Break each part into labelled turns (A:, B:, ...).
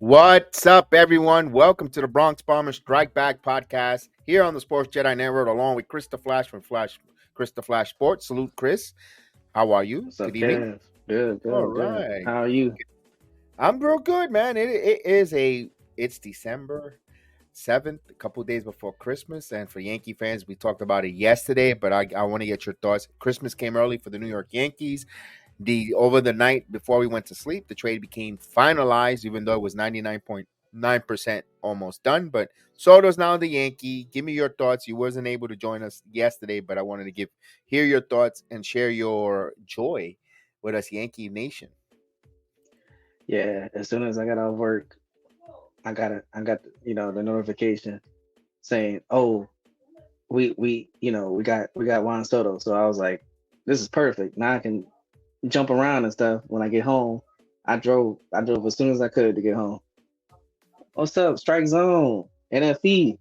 A: What's up, everyone? Welcome to the Bronx Bombers Strike Back podcast here on the Sports Jedi Network, along with Chris the Flash from Chris the Flash Sports. Salute, Chris. How are you?
B: What's up,
A: Good evening.
B: Kev? Good,
A: All
B: good, good.
A: right,
B: How are you?
A: I'm real good, man. It's December 7th, a couple days before Christmas, and for Yankee fans, we talked about it yesterday, but I want to get your thoughts. Christmas came early for the New York Yankees. The over the night before we went to sleep, the trade became finalized, even though it was 99.9% almost done. But Soto's now the Yankee. Give me your thoughts. You wasn't able to join us yesterday, but I wanted to hear your thoughts and share your joy with us, Yankee Nation.
B: Yeah, as soon as I got off work, I got the notification saying, "Oh, we got Juan Soto." So I was like, "This is perfect. Now I can jump around and stuff when I get home." I drove as soon as I could to get home. What's up, Strike Zone, NFE?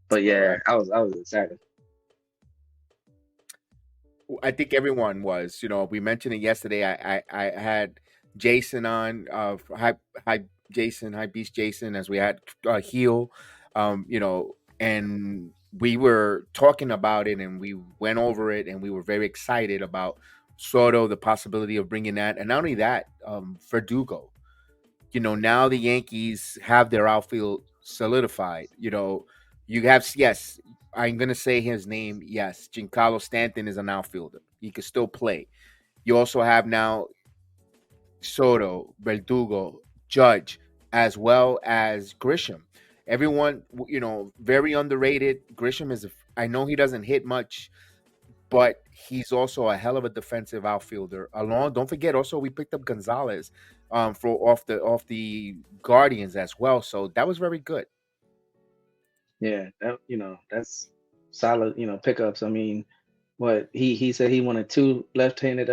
B: But
A: All
B: yeah,
A: right.
B: I was excited.
A: I think everyone was. We mentioned it yesterday. I had Jason on. Hi Jason. Hi Beast Jason. As we had Heel. And we were talking about it, and we went over it, and we were very excited about Soto, the possibility of bringing that, and not only that, Verdugo. Now the Yankees have their outfield solidified. You have, yes, I'm gonna say his name. Yes, Giancarlo Stanton is an outfielder. He could still play. You also have now Soto, Verdugo, Judge, as well as Grisham. Everyone, very underrated. Grisham is. I know he doesn't hit much, but he's also a hell of a defensive outfielder. Along, don't forget, also we picked up Gonzalez, for off the Guardians as well. So that was very good.
B: Yeah, that's solid. Pickups. I mean, what he said he wanted two left-handed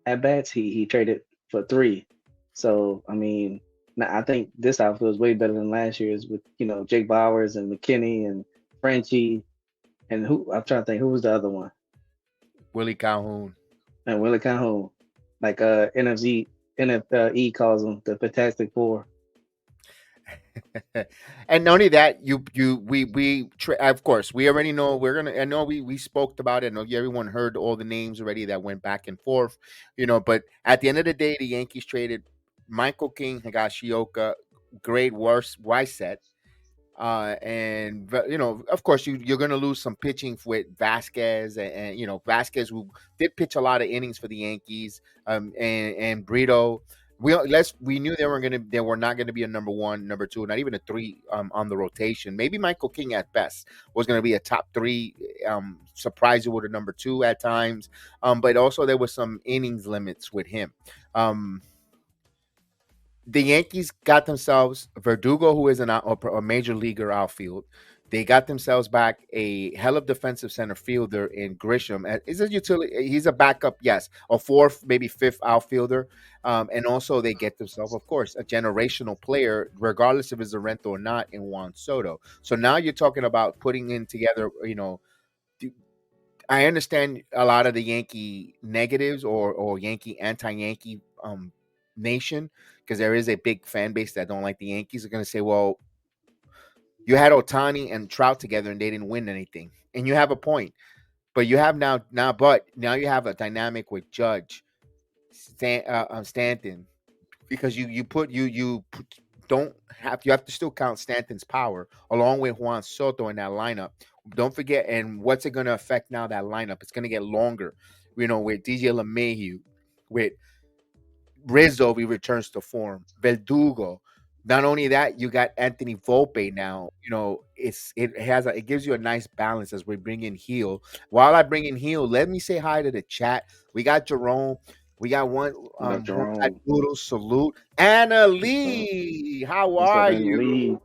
B: at bats. He traded for three. So I mean, now I think this outfield is way better than last year's with Jake Bowers and McKinney and Frenchie and who I'm trying to think who was the other one,
A: Willie Calhoun.
B: and Willie Calhoun, like NFE calls them the Fantastic Four.
A: And not only that, of course we already know we're gonna. I know we spoke about it. I know everyone heard all the names already that went back and forth. But at the end of the day, the Yankees traded Michael King, Higashioka, great worst Wyset. Of course, you're going to lose some pitching with Vasquez, and Vasquez, who did pitch a lot of innings for the Yankees, and Brito. We knew they were not going to be a number one, number two, not even a three, on the rotation. Maybe Michael King at best was going to be a top three, surprise you with a number two at times. But also there was some innings limits with him. Um, the Yankees got themselves Verdugo, who is a major leaguer outfield. They got themselves back a hell of defensive center fielder in Grisham. Is a utility. He's a backup, yes, a fourth, maybe fifth outfielder. And also they get themselves, of course, a generational player, regardless if it's a rental or not, in Juan Soto. So now you're talking about putting in together. I understand a lot of the Yankee negatives or Yankee anti-Yankee nation, because there is a big fan base that don't like the Yankees. Are going to say, well, you had Otani and Trout together and they didn't win anything, and you have a point. But you have now you have a dynamic with Judge, Stanton, because don't have you have to still count Stanton's power along with Juan Soto in that lineup. Don't forget, and what's it going to affect now? That lineup, it's going to get longer. With DJ LeMahieu, with Rizzo, he returns to form. Verdugo. Not only that, you got Anthony Volpe now. It gives you a nice balance as we bring in Heel. While I bring in Heel, let me say hi to the chat. We got Jerome. We got
B: What up,
A: one side
B: Jerome?
A: noodle salute. Anna
B: What's up?
A: Lee, how
B: What's up
A: are
B: in the
A: you?
B: league?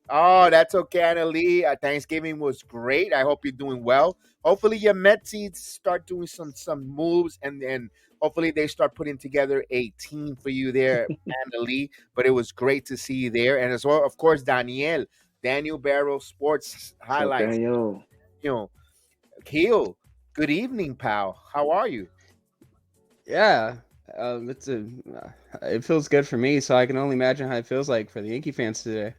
A: Oh, that's okay, Anna Lee. Thanksgiving was great. I hope you're doing well. Hopefully, your Metsies start doing some moves, and hopefully they start putting together a team for you there, Anna Lee. But it was great to see you there, and as well, of course, Daniel Barrow Sports
B: What's up,
A: Highlights.
B: Daniel?
A: You know, Keel. Good evening, pal. How are you?
C: Yeah. it's a it feels good for me, so I can only imagine how it feels like for the Yankee fans today.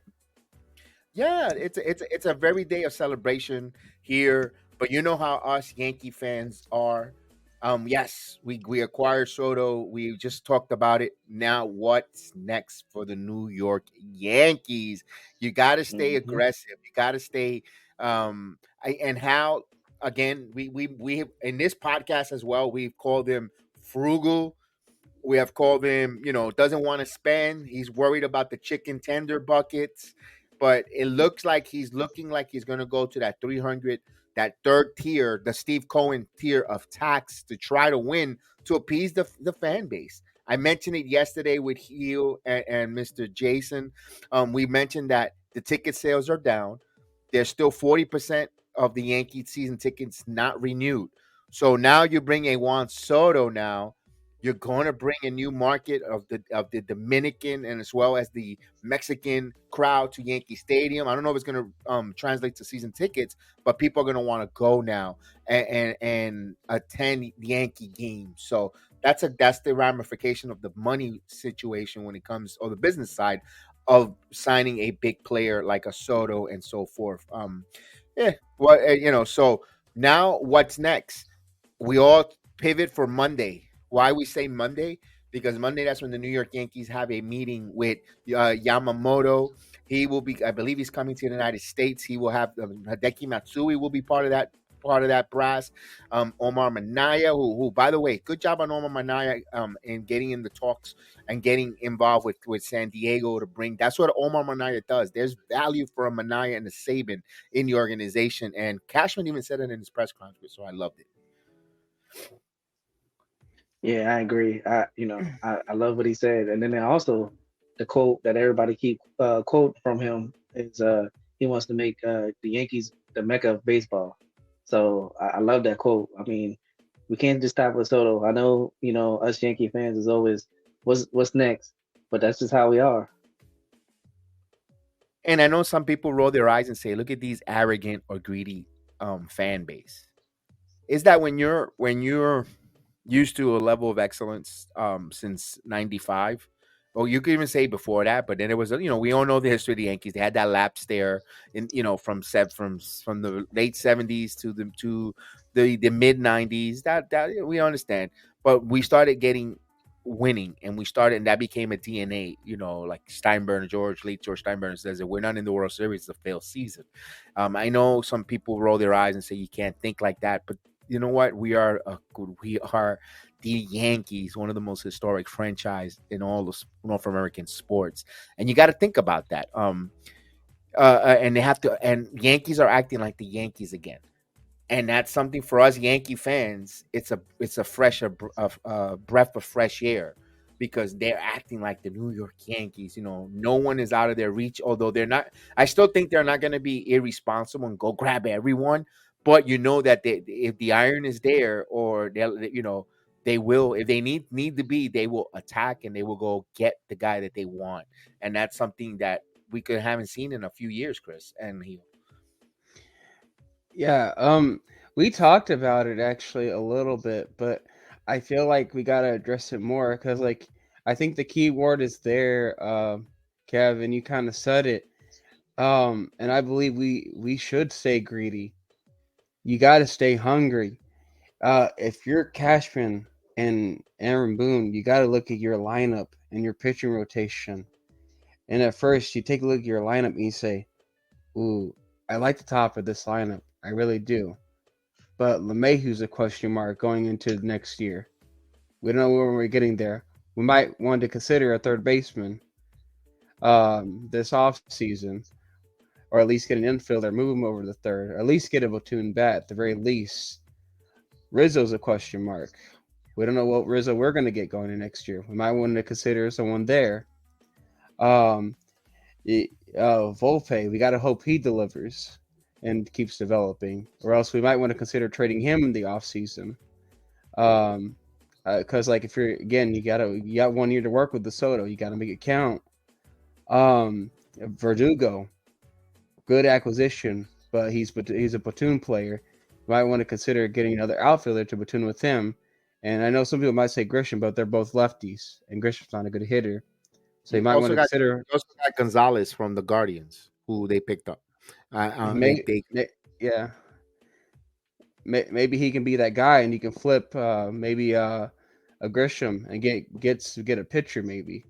A: Yeah, it's a very day of celebration here. But you know how us Yankee fans are. Yes, we acquired Soto. We just talked about it. Now, what's next for the New York Yankees? You got to stay
B: Hmm.
A: aggressive. You got to stay. And how again? We in this podcast as well. We've called them frugal. We have called him, doesn't want to spend. He's worried about the chicken tender buckets, but it looks like he's looking like he's going to go to that 300, that third tier, the Steve Cohen tier of tax to try to win to appease the fan base. I mentioned it yesterday with Heel and Mr. Jason. We mentioned that the ticket sales are down. There's still 40% of the Yankee season tickets not renewed. So now you bring a Juan Soto now, you're going to bring a new market of the Dominican and as well as the Mexican crowd to Yankee Stadium. I don't know if it's going to translate to season tickets, but people are going to want to go now and attend Yankee games. So that's the ramification of the money situation when it comes, or the business side of signing a big player like a Soto and so forth. Yeah, well, so now what's next? We all pivot for Monday. Why we say Monday? Because Monday, that's when the New York Yankees have a meeting with Yamamoto. He will be, I believe, he's coming to the United States. He will have Hideki Matsui will be part of that brass. Omar Minaya, who, by the way, good job on Omar Minaya in getting in the talks and getting involved with San Diego to bring. That's what Omar Minaya does. There's value for a Minaya and a Saban in the organization, and Cashman even said it in his press conference, so I loved it.
B: Yeah, I agree. I love what he said, and then also the quote that everybody keep quote from him is he wants to make the Yankees the mecca of baseball. So I love that quote. I mean, we can't just stop with Soto. I know us Yankee fans is always what's next, but that's just how we are.
A: And I know some people roll their eyes and say, "Look at these arrogant or greedy fan base." Is that when you're used to a level of excellence since '95? Well, you could even say before that, but then it was, we all know the history of the Yankees. They had that lapse there, in from the late '70s to the mid '90s. That we understand, but we started getting winning, and and that became a DNA. Like Steinbrenner, late George Steinbrenner says that we're not in the World Series; it's a failed season. I know some people roll their eyes and say you can't think like that, but you know what? We are the Yankees, one of the most historic franchise in all of North American sports, and you got to think about that. And they have to, and Yankees are acting like the Yankees again, and that's something for us Yankee fans. It's a breath of fresh air because they're acting like the New York Yankees. No one is out of their reach, although they're not. I still think they're not going to be irresponsible and go grab everyone, but you know that if the iron is there, or they will, if they need to be, they will attack and they will go get the guy that they want, and that's something that we could haven't seen in a few years, Chris and he.
C: Yeah, we talked about it actually a little bit, but I feel like we gotta address it more because, like, I think the key word is there, Kevin. You kind of said it, and I believe we should stay greedy. You got to stay hungry. If you're Cashman and Aaron Boone, you got to look at your lineup and your pitching rotation. And at first, you take a look at your lineup and you say, "Ooh, I like the top of this lineup. I really do." But LeMahieu's a question mark going into next year. We don't know when we're getting there. We might want to consider a third baseman this offseason, or at least get an infielder, move him over to the third, or at least get a platoon bat at the very least. Rizzo's a question mark. We don't know what Rizzo we're going to get going in next year. We might want to consider someone there. Um, Volpe, we got to hope he delivers and keeps developing, or else we might want to consider trading him in the offseason. Um, because like if you're again, you got 1 year to work with the Soto, you got to make it count. Verdugo, good acquisition, but he's a platoon player. You might want to consider getting another outfielder to platoon with him, And I know some people might say Grisham, but they're both lefties, and Grisham's not a good hitter. So you
A: You
C: might want
A: also
C: to
A: got
C: consider
A: you also got Gonzalez from the Guardians, who they picked up. They
C: yeah, maybe he can be that guy, and you can flip maybe a Grisham and get a pitcher, maybe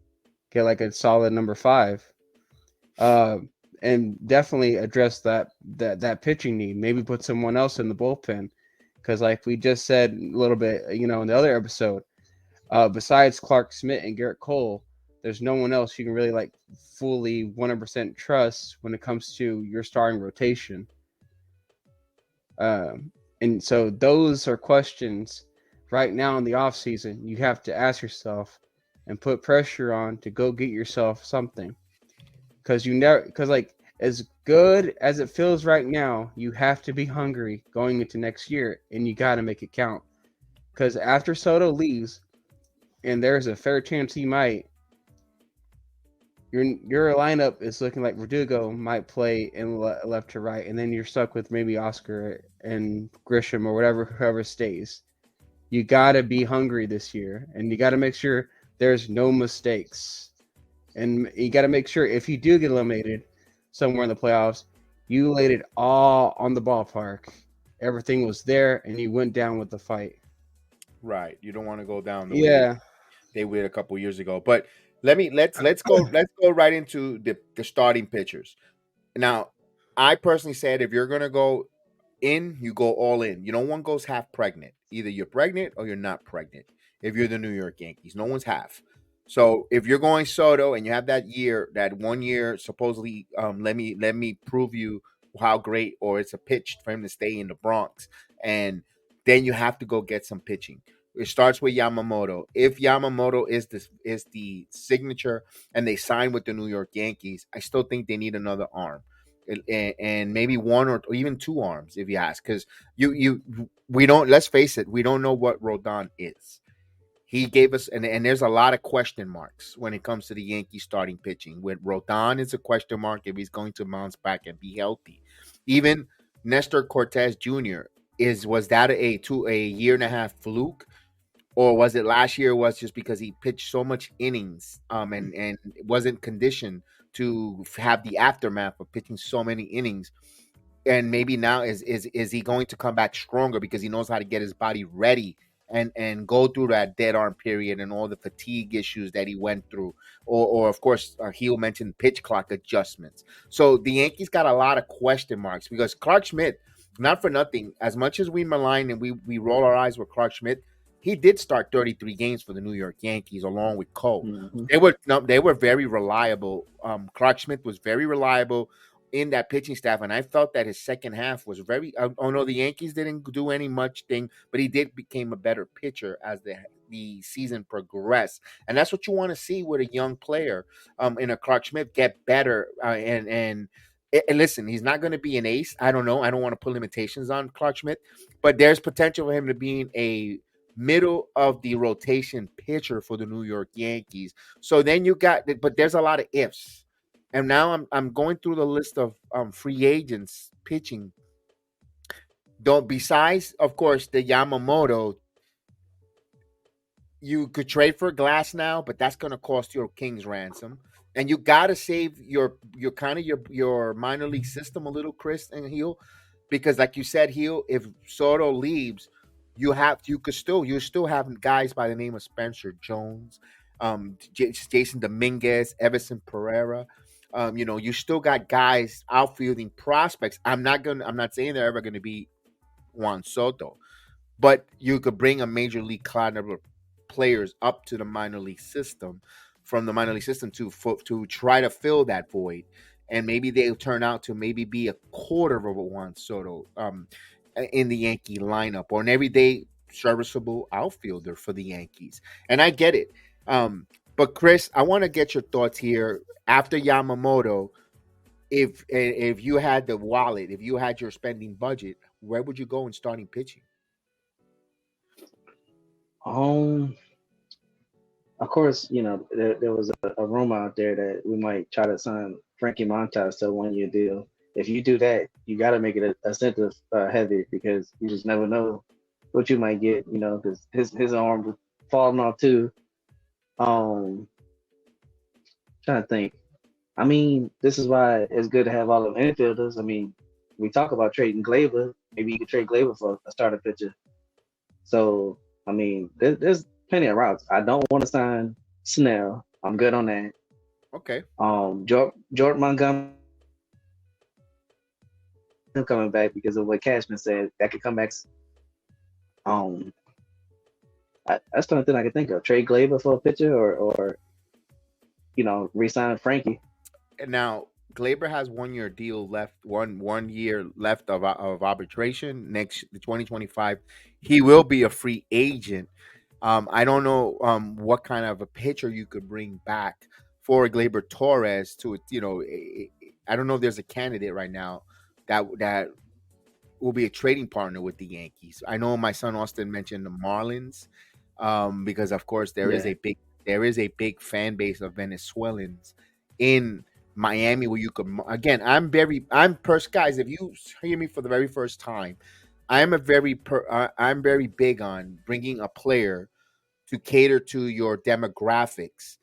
C: get like a solid number 5, uh, and definitely address that pitching need. Maybe put someone else in the bullpen, because like we just said a little bit, in the other episode, besides Clark Schmidt and Garrett Cole, there's no one else you can really like fully 100% trust when it comes to your starting rotation. And so those are questions right now in the off season you have to ask yourself and put pressure on to go get yourself something, because like as good as it feels right now, you have to be hungry going into next year, and you got to make it count, because after Soto leaves, and there's a fair chance he might, your lineup is looking like Verdugo might play in left to right, and then you're stuck with maybe Oscar and Grisham or whoever stays. You got to be hungry this year, and you got to make sure there's no mistakes. And you got to make sure if you do get eliminated somewhere in the playoffs, you laid it all on the ballpark. Everything was there, and you went down with the fight.
A: right. You don't want to go down the way
C: Yeah.
A: they went a couple years ago. But let's go right into the starting pitchers. Now, I personally said if you're gonna go in, you go all in. You know, one goes half pregnant. Either you're pregnant or you're not pregnant. If you're the New York Yankees, no one's half. So if you're going Soto and you have that 1 year, supposedly, let me prove you how great, or it's a pitch for him to stay in the Bronx, and then you have to go get some pitching. It starts with Yamamoto. If Yamamoto is the signature, and they sign with the New York Yankees, I still think they need another arm, and maybe one or even two arms if you ask, because we don't, let's face it, we don't know what Rodon is. He gave us, and there's a lot of question marks when it comes to the Yankees starting pitching. With Rodon, it's a question mark if he's going to bounce back and be healthy. Even Nestor Cortez Jr. Was that a year and a half fluke, or was it last year was just because he pitched so much innings, and wasn't conditioned to have the aftermath of pitching so many innings, and maybe now is he going to come back stronger because he knows how to get his body ready and go through that dead arm period and all the fatigue issues that he went through, or of course, he'll mention pitch clock adjustments. So the Yankees got a lot of question marks because Clark Schmidt, not for nothing, as much as we malign and we roll our eyes with Clark Schmidt, he did start 33 games for the New York Yankees along with Cole.
B: Mm-hmm.
A: They were very reliable. Clark Schmidt was very reliable in that pitching staff, and I felt that his second half was very. Oh no, the Yankees didn't do any much thing, but he did became a better pitcher as the season progressed, and that's what you want to see with a young player, in a Clark Schmidt, get better, and listen, he's not going to be an ace. I don't know. I don't want to put limitations on Clark Schmidt, but there's potential for him to being a middle of the rotation pitcher for the New York Yankees. So then you got, but there's a lot of ifs. And now I'm going through the list of free agents pitching. Don't Besides, of course, the Yamamoto, you could trade for Glass now, but that's going to cost your king's ransom. And you got to save your kind of your minor league system a little, Chris and Heel, because like you said, Heel, if Soto leaves, you still have guys by the name of Spencer Jones, Jason Dominguez, Everson Pereira. You still got guys outfielding prospects. I'm not saying they're ever gonna be Juan Soto, but you could bring a major league caliber players up to the minor league system, from the minor league system to try to fill that void, and maybe they'll turn out to maybe be a quarter of a Juan Soto, in the Yankee lineup, or an everyday serviceable outfielder for the Yankees. And I get it. But Chris, I want to get your thoughts here. After Yamamoto, if you had the wallet, if you had your spending budget, where would you go in starting pitching?
B: Um, of course, there was a rumor out there that we might try to sign Frankie Montas to a 1 year deal. If you do that, you got to make it a incentive heavy, because you just never know what you might get, because his arm was falling off too. Um, Trying to think. I mean, this is why it's good to have all of infielders. I mean, we talk about trading Glaber. Maybe you could trade Glaber for a starter pitcher. So, I mean, there's plenty of routes. I don't want to sign Snell. I'm good on that.
A: Okay.
B: Jordan Montgomery him coming back because of what Cashman said. That could come back. Um, that's the only thing I can think of. Trade Glaber for a pitcher, or re-sign Frankie.
A: And now Glaber has 1 year deal left, one year left of arbitration. Next 2025, he will be a free agent. I don't know what kind of a pitcher you could bring back for Glaber Torres to, I don't know if there's a candidate right now that will be a trading partner with the Yankees. I know my son Austin mentioned the Marlins, because of course
B: Yeah.
A: there is a big fan base of Venezuelans in Miami where you could, again. Guys. If you hear me for the very first time, I'm very big on bringing a player to cater to your demographics,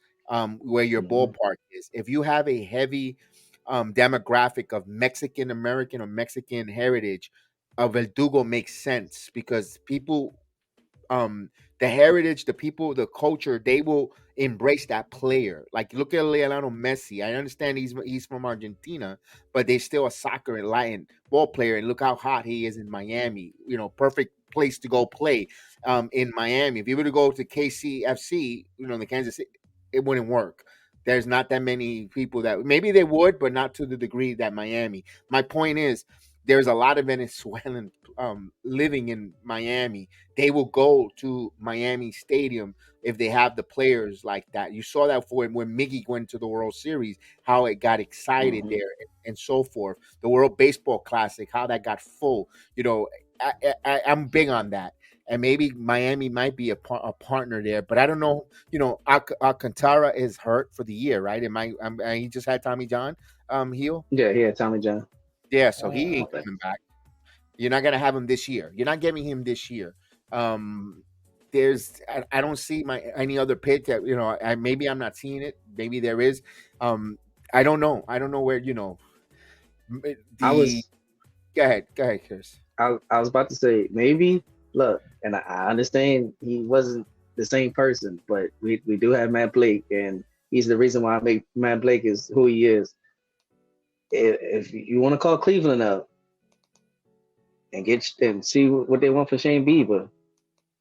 A: where your
B: Hmm.
A: ballpark is. If you have a heavy demographic of Mexican American or Mexican heritage, Verdugo makes sense because people, the heritage, the people, the culture, they will embrace that player. Like look at Lionel Messi. I understand he's from Argentina, but they're still a soccer and Latin ball player. And look how hot he is in Miami. Perfect place to go play in Miami. If you were to go to KCFC, the Kansas City, it wouldn't work. There's not that many people that maybe they would, but not to the degree that Miami. My point is, there's a lot of Venezuelan living in Miami. They will go to Miami Stadium if they have the players like that. You saw that for when Miggy went to the World Series, how it got excited
B: Hmm.
A: there and so forth. The World Baseball Classic, how that got full. I'm big on that. And maybe Miami might be a partner there, but I don't know. Alcantara is hurt for the year, right? He just had Tommy John heal.
B: Yeah, he had Tommy John.
A: Yeah, so he ain't
B: Okay.
A: coming back. You're not gonna have him this year. You're not getting him this year. Um, I don't see my any other pick that maybe I'm not seeing it. Maybe there is. Um, I don't know. I don't know where
B: I
A: the.
B: was
A: Go ahead, Chris.
B: I was about to say maybe look, and I understand he wasn't the same person, but we do have Matt Blake, and he's the reason why I make Matt Blake is who he is. If you want to call Cleveland up and see what they want for Shane Bieber,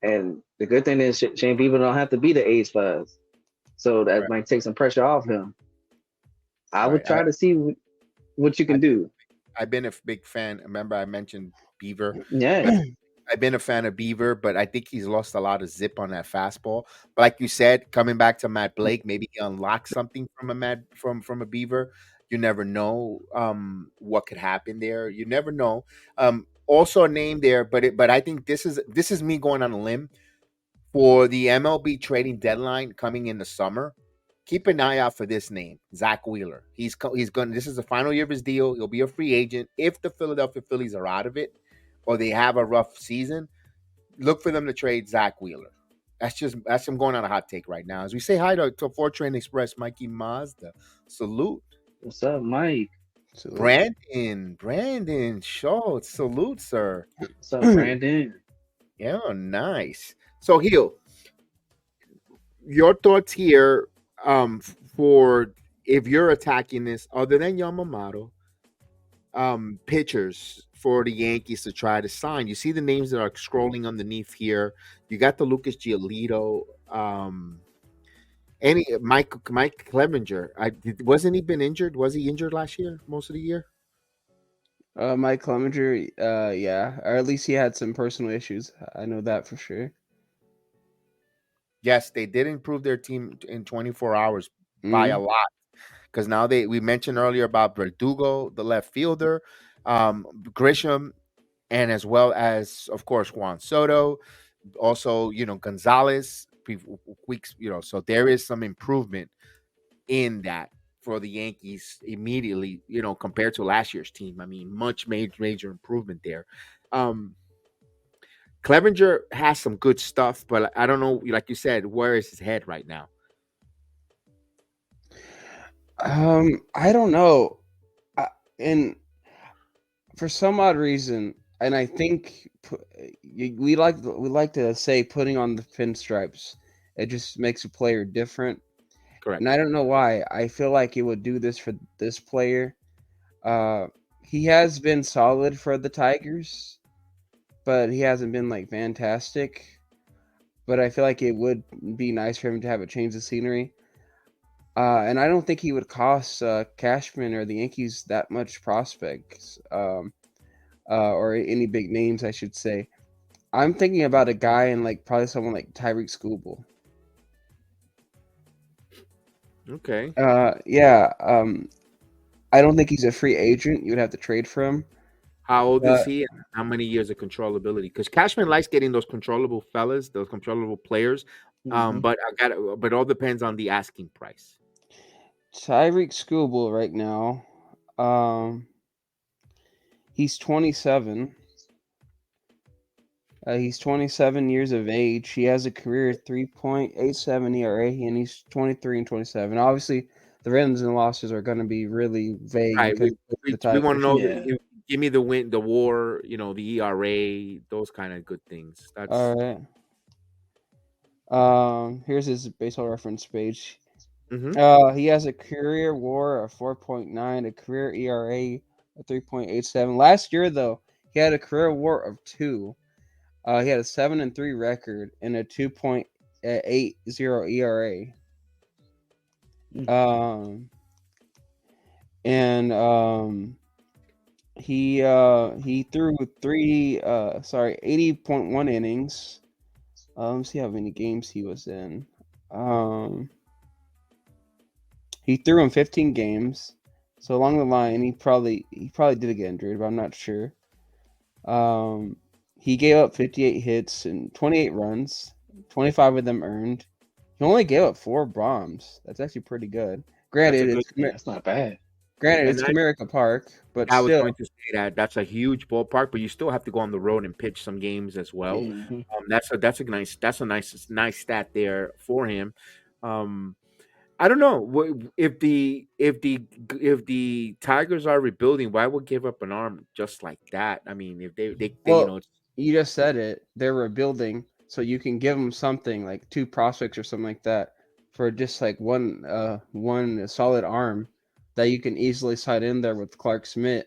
B: and the good thing is Shane Bieber don't have to be the ace for us, so that
A: Right,
B: might take some pressure off him. I would
A: right.
B: try to see what you
A: I
B: can do.
A: I've been a big fan. Remember, I mentioned Beaver.
B: Yeah,
A: I've been a fan of Beaver, but I think he's lost a lot of zip on that fastball. But like you said, coming back to Matt Blake, maybe he unlocks something from a Beaver. You never know what could happen there. You never know. Also a name there, but I think this is me going on a limb for the MLB trading deadline coming in the summer. Keep an eye out for this name, Zach Wheeler. He's going. This is the final year of his deal. He'll be a free agent if the Philadelphia Phillies are out of it or they have a rough season. Look for them to trade Zach Wheeler. That's I'm going on a hot take right now. As we say hi to Fortran Express, Mikey Mazda. Salute.
B: what's up, Mike?
C: Salute.
A: Brandon Schultz. Salute, sir.
B: What's up, Brandon?
A: Yeah, nice. So Heel, your thoughts here for if you're attacking this other than Yamamoto, pitchers for the Yankees to try to sign. You see the names that are scrolling underneath here. You got the Lucas Giolito, any Mike Clevenger. Wasn't he been injured? Was he injured last year? Most of the year?
C: Mike Clemenger, yeah, or at least he had some personal issues. I know that for sure.
A: Yes, they did improve their team in 24 hours by a
C: Mm.
A: lot. Because now we mentioned earlier about Verdugo, the left fielder, Grisham, and as well as of course Juan Soto, also Gonzalez, weeks, so there is some improvement in that for the Yankees immediately, compared to last year's team. I mean, much major improvement there. Um, Clevenger has some good stuff, but I don't know. Like you said, where is his head right now?
C: I don't know. And for some odd reason, and I think we like to say putting on the pinstripes. It just makes a player different,
A: Correct.
C: and I don't know why. I feel like it would do this for this player. Uh, he has been solid for the Tigers, but he hasn't been like fantastic. But I feel like it would be nice for him to have a change of scenery. And I don't think he would cost Cashman or the Yankees that much prospects, or any big names, I should say. I'm thinking about a guy and like probably someone like Tyreek Skubal.
A: Okay.
C: Yeah. I don't think he's a free agent. You'd have to trade for him.
A: How old is
C: But
A: he? And how many years of controllability? Because Cashman likes getting those controllable fellas, those controllable players.
B: Hmm.
A: But but it all depends on the asking price.
C: Tyreek Skubal right now, um, he's 27. He's 27 years of age. He has a career 3.87 ERA, and he's 23 and 27. Obviously, the wins and losses are going to be really vague
A: Right.
C: because of the
A: We want to
C: Tigers.
A: know
B: Yeah.
A: give me the win, the WAR, the ERA, those kind of good things.
C: All
A: That's
C: right. Here's his baseball reference page.
A: hmm
C: He has a career WAR of 4.9, a career ERA of 3.87. Last year, though, he had a career WAR of 2. He had a 7-3 record and a 2.80 ERA.
B: Mm.
C: Um, and he threw 80.1 innings. Let's see how many games he was in. He threw in 15 games. So along the line, he probably did get injured, but I'm not sure. Um, he gave up 58 hits and 28 runs, 25 of them earned. He only gave up 4 bombs. That's actually pretty good.
A: that's a
C: Granted,
A: good.
B: Yeah, that's not bad.
A: And
C: Comerica Park, but
A: I was
C: still,
A: going to say that that's a huge ballpark, but you still have to go on the road and pitch some games as well.
B: Hmm.
A: That's a nice stat there for him. I don't know if the Tigers are rebuilding, why would give up an arm just like that? I mean, if they
C: well, you just said it. They're rebuilding, so you can give them something like 2 prospects or something like that for just like one solid arm that you can easily slide in there with Clark Smith,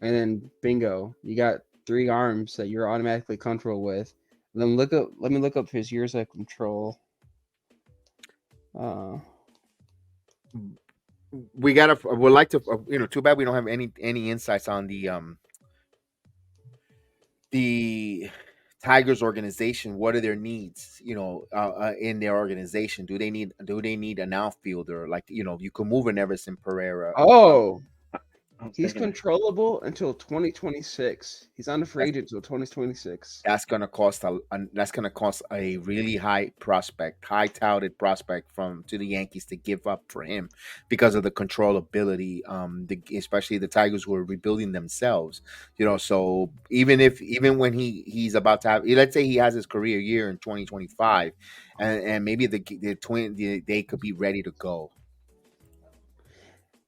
C: and then bingo, you got 3 arms that you're automatically comfortable with. Let me look up his years of control. Uh,
A: we gotta would like to too bad we don't have any insights on the Tigers organization. What are their needs, in their organization? Do they need an outfielder? Like, you could move an Everson Pereira.
C: oh,
B: I was
C: he's
B: thinking
C: controllable until 2026. He's on the free agent until 2026.
A: That's gonna cost a really high touted prospect from to the Yankees to give up for him because of the controllability. Especially the Tigers who are rebuilding themselves. So even when he's about to have, let's say he has his career year in 2025, and maybe they could be ready to go.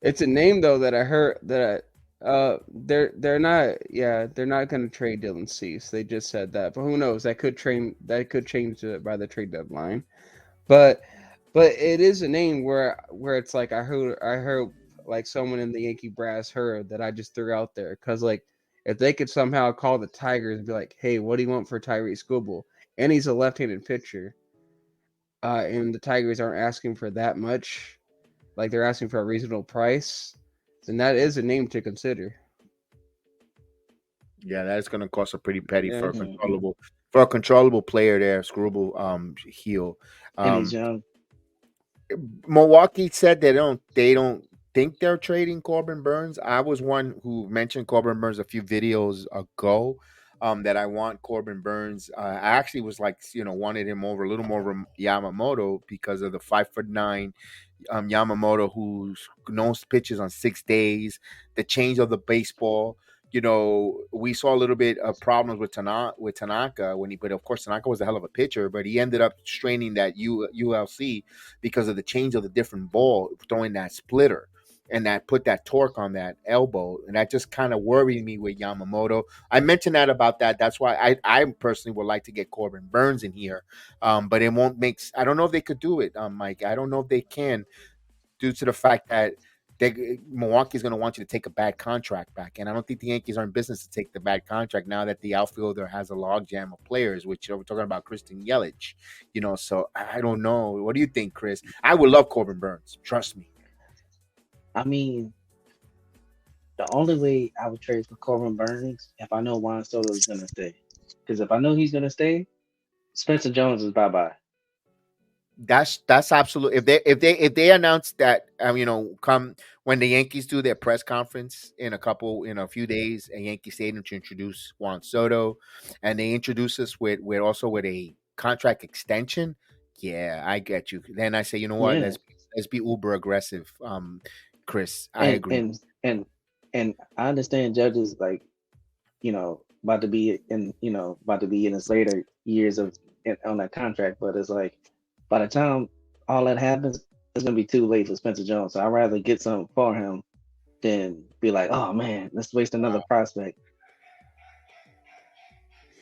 C: It's a name though that I heard that they're not going to trade Dylan Cease. They just said that, but who knows? That could change by the trade deadline. But it is a name where it's like I heard like someone in the Yankee brass heard that I just threw out there because like if they could somehow call the Tigers and be like, hey, what do you want for Tyree Skubal? And he's a left-handed pitcher, and the Tigers aren't asking for that much, like they're asking for a reasonable price, then that is a name to consider.
A: Yeah, that's going to cost a pretty petty
C: Yeah.
B: hmm
A: for a controllable player there, Screwball heel.
B: and he's
A: Um,
B: young.
A: Milwaukee said they don't think they're trading Corbin Burns. I was one who mentioned Corbin Burns a few videos ago. That I want Corbin Burns. I actually was like, wanted him over a little more over Yamamoto because of the 5'9" Yamamoto who knows pitches on 6 days, the change of the baseball we saw a little bit of problems with Tanaka but of course Tanaka was a hell of a pitcher, but he ended up straining that ULC because of the change of the different ball, throwing that splitter, and that put that torque on that elbow, and that just kind of worried me with Yamamoto. I mentioned that about that. That's why I personally would like to get Corbin Burns in here, but it won't make. I don't know if they could do it, Mike. I don't know if they can, due to the fact that Milwaukee's going to want you to take a bad contract back, and I don't think the Yankees are in business to take the bad contract now that the outfielder has a logjam of players, which we're talking about Christian Yelich. So I don't know. What do you think, Chris? I would love Corbin Burns. Trust me.
B: I mean, the only way I would trade for Corbin Burns if I know Juan Soto is gonna stay. Because if I know he's gonna stay, Spencer Jones is bye-bye.
A: That's absolutely. If they announce that, come when the Yankees do their press conference in a few days at Yankee Stadium to introduce Juan Soto, and they introduce us with a contract extension. Yeah, I get you. Then I say, you know what?
B: Yeah.
A: Let's be uber aggressive. Chris, I
B: And
A: agree.
B: and I understand Judge's like, about to be in his later years on that contract, but it's like by the time all that happens, it's gonna be too late for Spencer Jones. So I'd rather get something for him than be like, oh man, let's waste another prospect.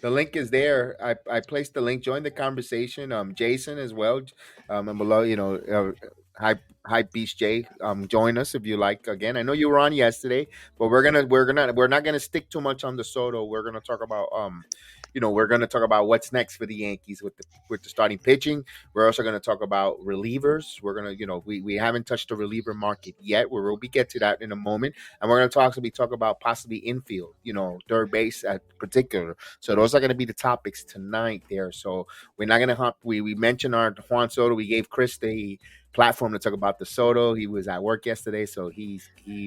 A: The link is there. I placed the link. Join the conversation. Jason as well. And below, hi Beast J. Join us if you like. Again, I know you were on yesterday, but we're not gonna stick too much on the Soto. We're gonna talk about we're gonna talk about what's next for the Yankees with the starting pitching. We're also gonna talk about relievers. We're gonna we haven't touched the reliever market yet. We'll get to that in a moment, and we're gonna talk about possibly infield. Third base at particular. So those are going to be the topics tonight there. So we're not going to hop. We mentioned our Juan Soto. We gave Chris the platform to talk about the Soto. He was at work yesterday, so he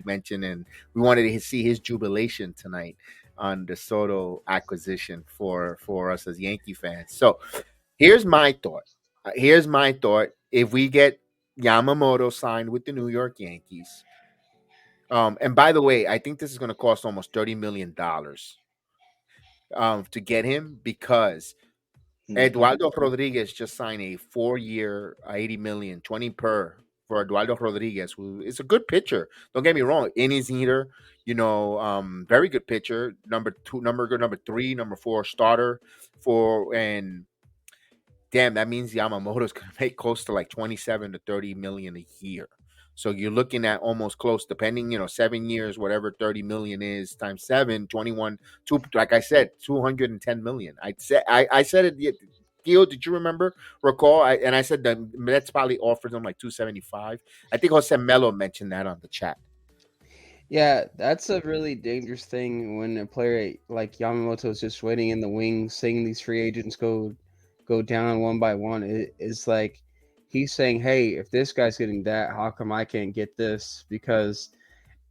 A: mentioned, and we wanted to see his jubilation tonight on the Soto acquisition for us as Yankee fans. So here's my thought. If we get Yamamoto signed with the New York Yankees, and by the way, I think this is going to cost almost $30 million to get him, because Eduardo Rodriguez just signed a 4-year, 80 million, 20 per for Eduardo Rodriguez, who is a good pitcher. Don't get me wrong, innings eater, very good pitcher. Number 3, number 4 starter and damn, that means Yamamoto's going to make close to like 27 to 30 million a year. So you're looking at almost close, depending, 7 years, whatever 30 million is times 7, 21, like I said, 210 million. I said it. Gio, did you recall? I said the Mets probably offered them like 275. I think Jose Melo mentioned that on the chat.
C: Yeah, that's a really dangerous thing when a player like Yamamoto is just waiting in the wings, seeing these free agents go down one by one. It's like he's saying, "Hey, if this guy's getting that, how come I can't get this?" Because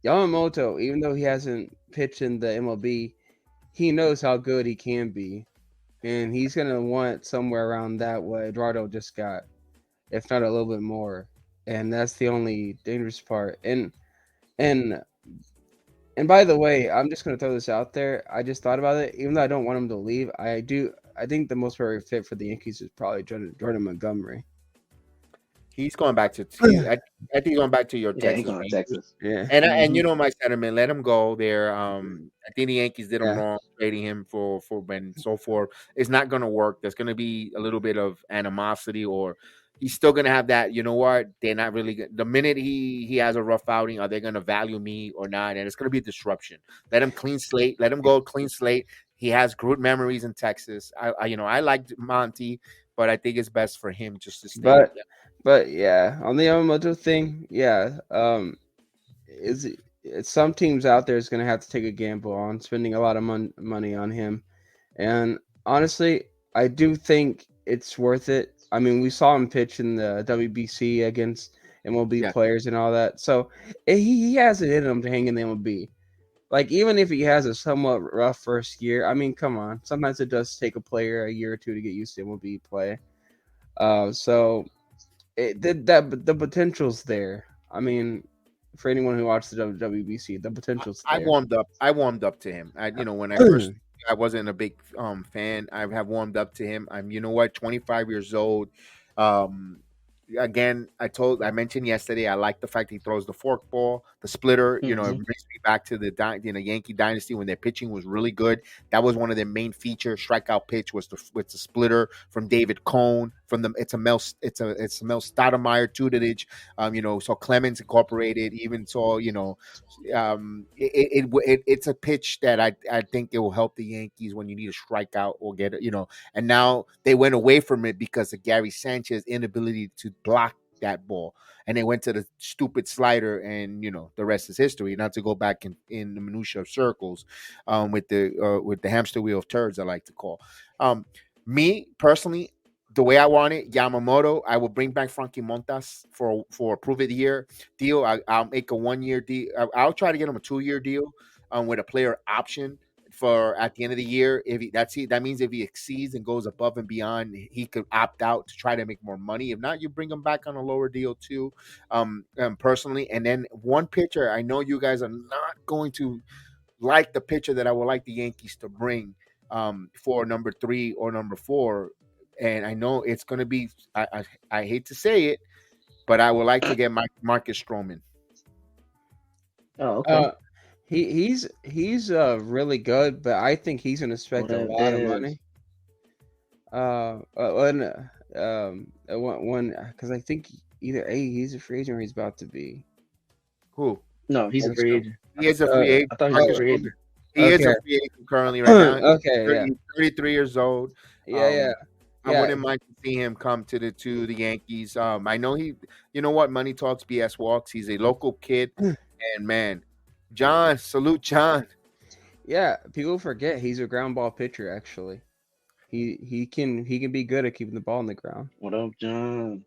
C: Yamamoto, even though he hasn't pitched in the MLB, he knows how good he can be, and he's gonna want somewhere around that what Eduardo just got, if not a little bit more. And that's the only dangerous part. And And by the way, I'm just going to throw this out there. I just thought about it. Even though I don't want him to leave, I think the most perfect fit for the Yankees is probably Jordan Montgomery.
A: He's going back to. I think he's going back to your
B: Yeah, he's
A: Texas
B: going to
A: Rangers.
B: Texas.
C: Yeah.
A: And my sentiment. Let him go there. I think the Yankees did him
C: Yeah.
A: wrong trading him for and so forth. It's not going to work. There's going to be a little bit of animosity, or he's still going to have that. You know what? They're not really good. The minute he has a rough outing, are they going to value me or not? And it's going to be a disruption. Let him clean slate. Let him go clean slate. He has good memories in Texas. I liked Monty, but I think it's best for him just to stay with them.
C: But yeah, on the Yamamoto thing, yeah, some teams out there is going to have to take a gamble on spending a lot of money on him, and honestly, I do think it's worth it. I mean, we saw him pitch in the WBC against MLB players and all that, so he has it in him to hang in the MLB. Like, even if he has a somewhat rough first year, I mean, come on, sometimes it does take a player a year or two to get used to MLB play. So the potential's there. I mean, for anyone who watched the WBC. The potential's
A: I
C: there.
A: warmed up. I warmed up to him. When I first, I wasn't a big fan. I have warmed up to him. I'm, 25 years old. Um, again, I mentioned yesterday, I like the fact he throws the fork ball, the splitter. It
B: Hmm.
A: brings me back to the Yankee dynasty when their pitching was really good. That was one of their main features. Strikeout pitch was the splitter from David Cohn. From the it's a Mel Stoudemire tutelage. So Clemens incorporated. Even saw it's a pitch that I think it will help the Yankees when you need a strikeout or get it. And now they went away from it because of Gary Sanchez's inability to block that ball, and they went to the stupid slider, and the rest is history. Not to go back in the minutia of circles, with the hamster wheel of turds, I like to call. Me personally, the way I want it, Yamamoto, I will bring back Frankie Montas for a prove it year deal. I'll make a 1 year deal. I'll try to get him a 2 year deal, with a player option for at the end of the year. That means if he exceeds and goes above and beyond, he could opt out to try to make more money. If not, you bring him back on a lower deal too. Personally, and then one pitcher, I know you guys are not going to like the pitcher that I would like the Yankees to bring, for number 3 or number 4. And I know it's going to be, I hate to say it, but I would like to get Marcus Stroman.
B: Oh, okay.
C: He's really good, but I think he's going to expect a
B: Well,
C: lot of money. When because I think either he's a free agent or he's about to be.
A: Who?
B: No, he's a free agent.
A: He is a free agent.
B: I thought he was a free agent.
A: He is a free agent currently right now.
C: Okay,
A: He's 33 years old.
C: Yeah.
A: I wouldn't mind to see him come to the Yankees. I know you know what, money talks, BS walks. He's a local kid, and man, John, salute John.
C: Yeah, people forget he's a ground ball pitcher. Actually, he can be good at keeping the ball on the ground.
B: What up, John?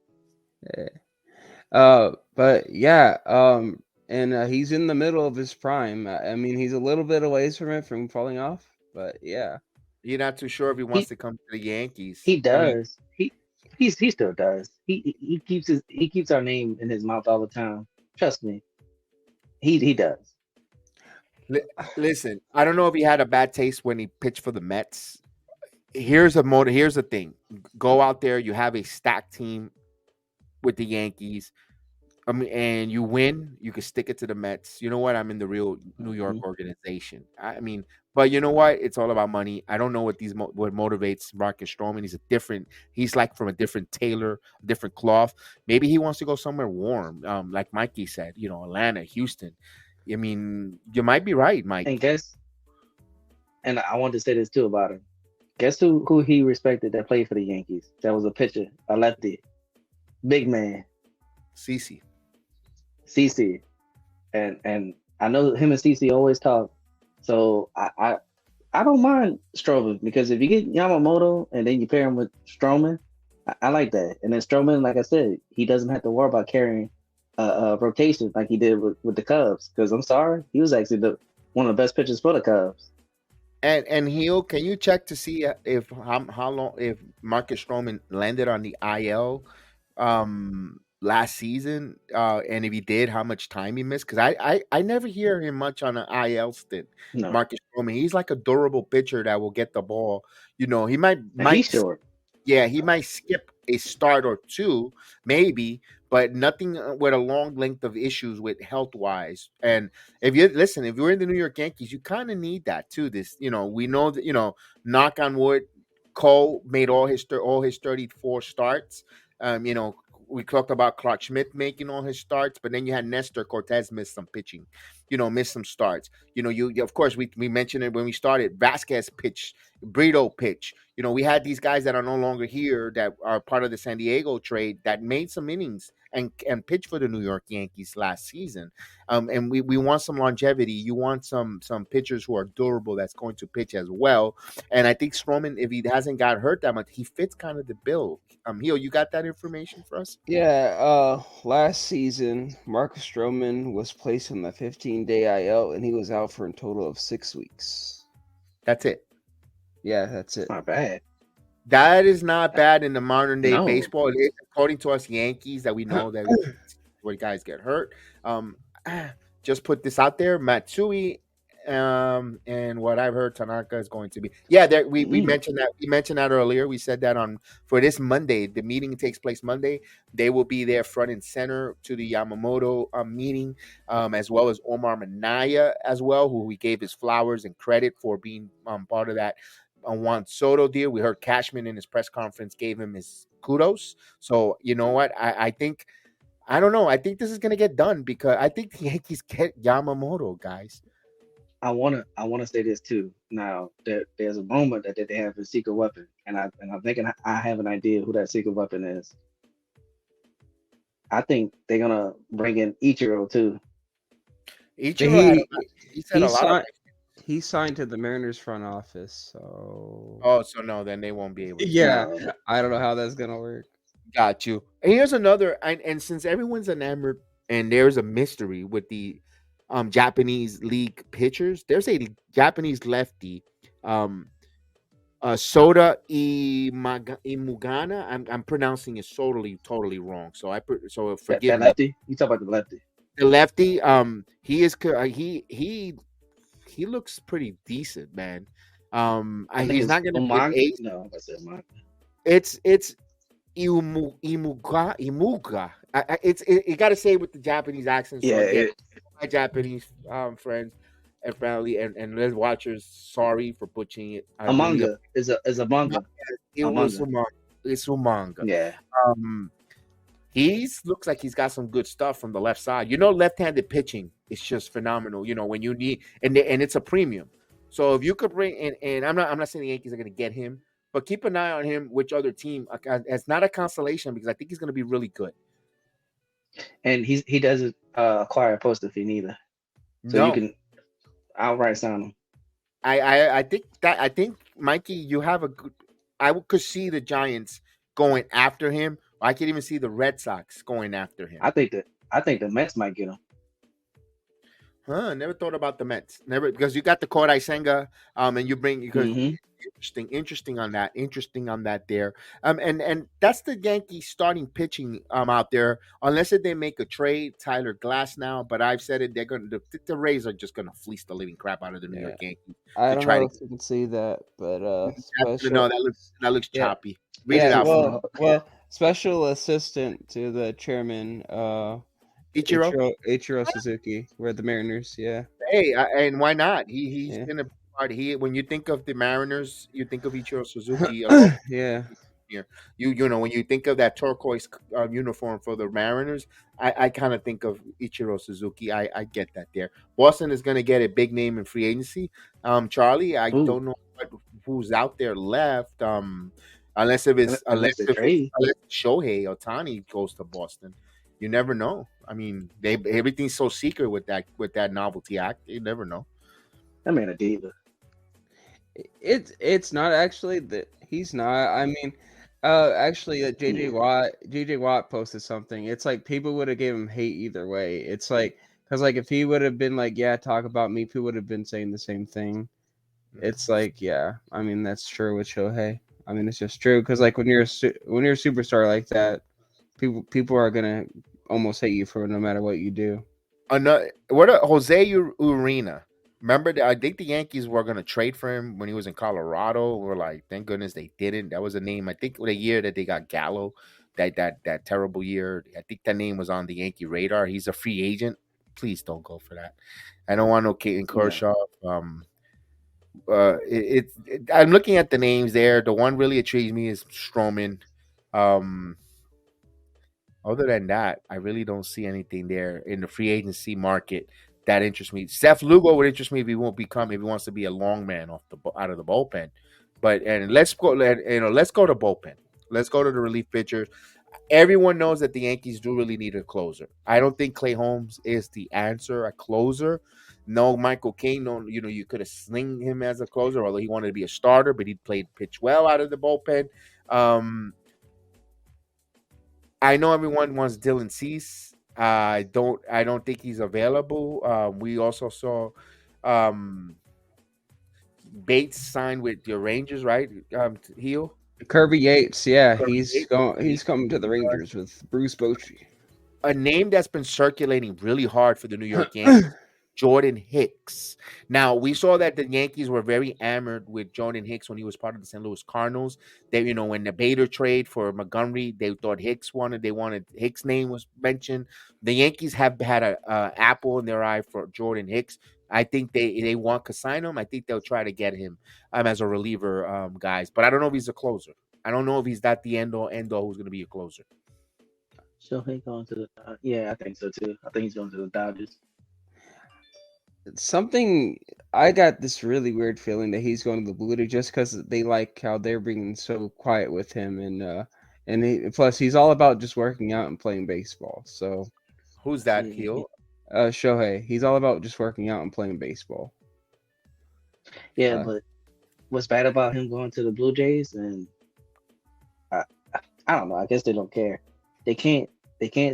C: Yeah. But yeah. And he's in the middle of his prime. I mean, he's a little bit away from falling off, but yeah.
A: You're not too sure if he wants to come to the Yankees.
B: He does. He still does. He keeps our name in his mouth all the time. Trust me. He does.
A: Listen, I don't know if he had a bad taste when he pitched for the Mets. Here's the thing. Go out there, you have a stacked team with the Yankees. And you win, you can stick it to the Mets. You know what? I'm in the real New York organization. But you know what? It's all about money. I don't know what motivates Marcus Stroman. He's like from a different tailor, a different cloth. Maybe he wants to go somewhere warm, like Mikey said. Atlanta, Houston. I mean, you might be right, Mike.
B: And I wanted to say this too about him. Guess who he respected that played for the Yankees? That was a pitcher, a lefty, big man.
A: CC.
B: And I know him and CC always talk, so I don't mind Stroman, because if you get Yamamoto and then you pair him with Stroman, I like that. And then Stroman, like I said, he doesn't have to worry about carrying a rotation like he did with the Cubs. Because I'm sorry, he was actually one of the best pitchers for the Cubs.
A: And Heel, can you check to see if how long if Marcus Stroman landed on the IL? Last season, and if he did, how much time he missed? Because I never hear him much on an IL stint.
B: No.
A: Marcus Stroman, he's like a durable pitcher that will get the ball. He might
B: he's short.
A: Yeah, he might skip a start or two, maybe, but nothing with a long length of issues with health wise. And if you're in the New York Yankees, you kind of need that too. We know that knock on wood, Cole made all his 34 starts. We talked about Clark Schmidt making all his starts, but then you had Nestor Cortez miss some pitching, miss some starts. You of course we mentioned it when we started. Vasquez pitched, Brito pitch. We had these guys that are no longer here that are part of the San Diego trade that made some innings and pitched for the New York Yankees last season. And we want some longevity. You want some pitchers who are durable that's going to pitch as well. And I think Stroman, if he hasn't got hurt that much, he fits kind of the bill. Heel, you got that information for us?
C: Yeah, last season, Marcus Stroman was placed on the 15-day IL, and he was out for a total of 6 weeks.
A: That's it.
C: Yeah, that's it.
B: Not bad.
A: That is not bad in the modern day baseball. According to us Yankees, that we know that where guys get hurt. just put this out there. Matsui, and what I've heard, Tanaka is going to be. Yeah, there, we mentioned that. We mentioned that earlier. We said that on for this Monday. The meeting takes place Monday. They will be there front and center to the Yamamoto meeting, as well as Omar Minaya as well, who we gave his flowers and credit for being part of that Juan Soto deal. We heard Cashman in his press conference gave him his kudos. So you know what? I think I don't know. I think this is gonna get done because I think the Yankees get Yamamoto, guys.
B: I wanna say this too. Now there's a rumor that they have a secret weapon, and I'm thinking I have an idea who that secret weapon is. I think they're gonna bring in Ichiro too.
A: Ichiro he said a lot of.
C: He signed to the Mariners front office, so.
A: Oh, so no, then they won't be able to.
C: Yeah, I don't know how that's gonna work.
A: Got you. Here's another, and since everyone's enamored, and there's a mystery with the Japanese league pitchers, there's a Japanese lefty, Soda Imugana. I'm pronouncing it totally wrong. So so forgive
B: that
A: me.
B: lefty. You talk about the lefty.
A: The lefty, he is he looks pretty decent, man. He's not gonna be an ace.
B: No, I said Umanga.
A: It's Imuga. You got to say it with the Japanese accent. So
B: Yeah,
A: my Japanese friends and family and les watchers, sorry for butchering it.
B: Umanga is a manga.
A: It's Umanga.
B: Yeah.
A: He looks like he's got some good stuff from the left side. You know, left-handed pitching is just phenomenal. You know, when you need and it's a premium. So if you could bring in, and I'm not saying the Yankees are going to get him, but keep an eye on him. Which other team? It's not a consolation because I think he's going to be really good.
B: And he doesn't acquire a poster fee neither, so you can outright sign him.
A: I think Mikey, you have a good. I could see the Giants going after him. I could even see the Red Sox going after him.
B: I think the Mets might get him.
A: Never thought about the Mets. Never, because you got the Kodai Senga, and you bring because interesting on that there. And that's the Yankees starting pitching out there. Unless they make a trade, Tyler Glass now. But I've said it, the Rays are just gonna fleece the living crap out of the New York Yankees.
C: I don't know if you can see that, but
A: no, that looks choppy. Read it out.
C: Well, special assistant to the chairman, Ichiro Suzuki. We're at the Mariners. Yeah.
A: Hey, and why not? He's gonna be part. When you think of the Mariners, you think of Ichiro Suzuki.
C: Yeah.
A: You know when you think of that turquoise uniform for the Mariners, I kind of think of Ichiro Suzuki. I get that there. Boston is gonna get a big name in free agency. Charlie, I don't know who's out there left. Unless Shohei Ohtani goes to Boston, you never know. I mean, everything's so secret with that novelty act. You never know.
B: That man a diva.
C: It's not actually that he's not. I mean, actually, JJ Watt posted something. It's like people would have gave him hate either way. It's like because like if he would have been like, yeah, talk about me, people would have been saying the same thing. It's like, yeah, I mean that's true with Shohei. I mean, it's just true because, like, when you're a superstar like that, people are gonna almost hate you for no matter what you do.
A: Jose Urena? Remember, I think the Yankees were gonna trade for him when he was in Colorado. We're like, thank goodness they didn't. That was a name. I think the year that they got Gallo, that terrible year. I think that name was on the Yankee radar. He's a free agent. Please don't go for that. I don't want no Clayton Kershaw. I'm looking at the names there. The one really intrigues me is Stroman. Other than that, I really don't see anything there in the free agency market that interests me. Seth Lugo would interest me if he wants to be a long man out of the bullpen. But let's go to bullpen. Let's go to the relief pitchers. Everyone knows that the Yankees do really need a closer. I don't think Clay Holmes is the answer, a closer. No, Michael King. No, you could have slinged him as a closer, although he wanted to be a starter, but he pitch well out of the bullpen. I know everyone wants Dylan Cease. I don't think he's available. We also saw Bates signed with the Rangers, right? Heel.
C: Kirby Yates, yeah, he's coming to the Rangers with Bruce Bochy.
A: a name that's been circulating really hard for the New York Yankees, Jordan Hicks. Now, we saw that the Yankees were very enamored with Jordan Hicks when he was part of the St. Louis Cardinals. They, when the Bader trade for Montgomery, they thought they wanted Hicks' name was mentioned. The Yankees have had a apple in their eye for Jordan Hicks. I think they want to sign him. I think they'll try to get him as a reliever, guys. But I don't know if he's a closer. I don't know if he's that the end all who's going to be a closer.
B: Shohei going to the yeah, I think so too. I think he's going to the Dodgers.
C: Something I got this really weird feeling that he's going to the Blue Jays just because they like how they're being so quiet with him, and plus he's all about just working out and playing baseball. So
A: Who's that,
B: Yeah,
A: Keel?
C: Shohei, he's all about just working out and playing baseball.
B: yeah,
C: Uh,
B: but what's bad about him going to the Blue Jays, and I, I don't know. I guess they don't care. They can't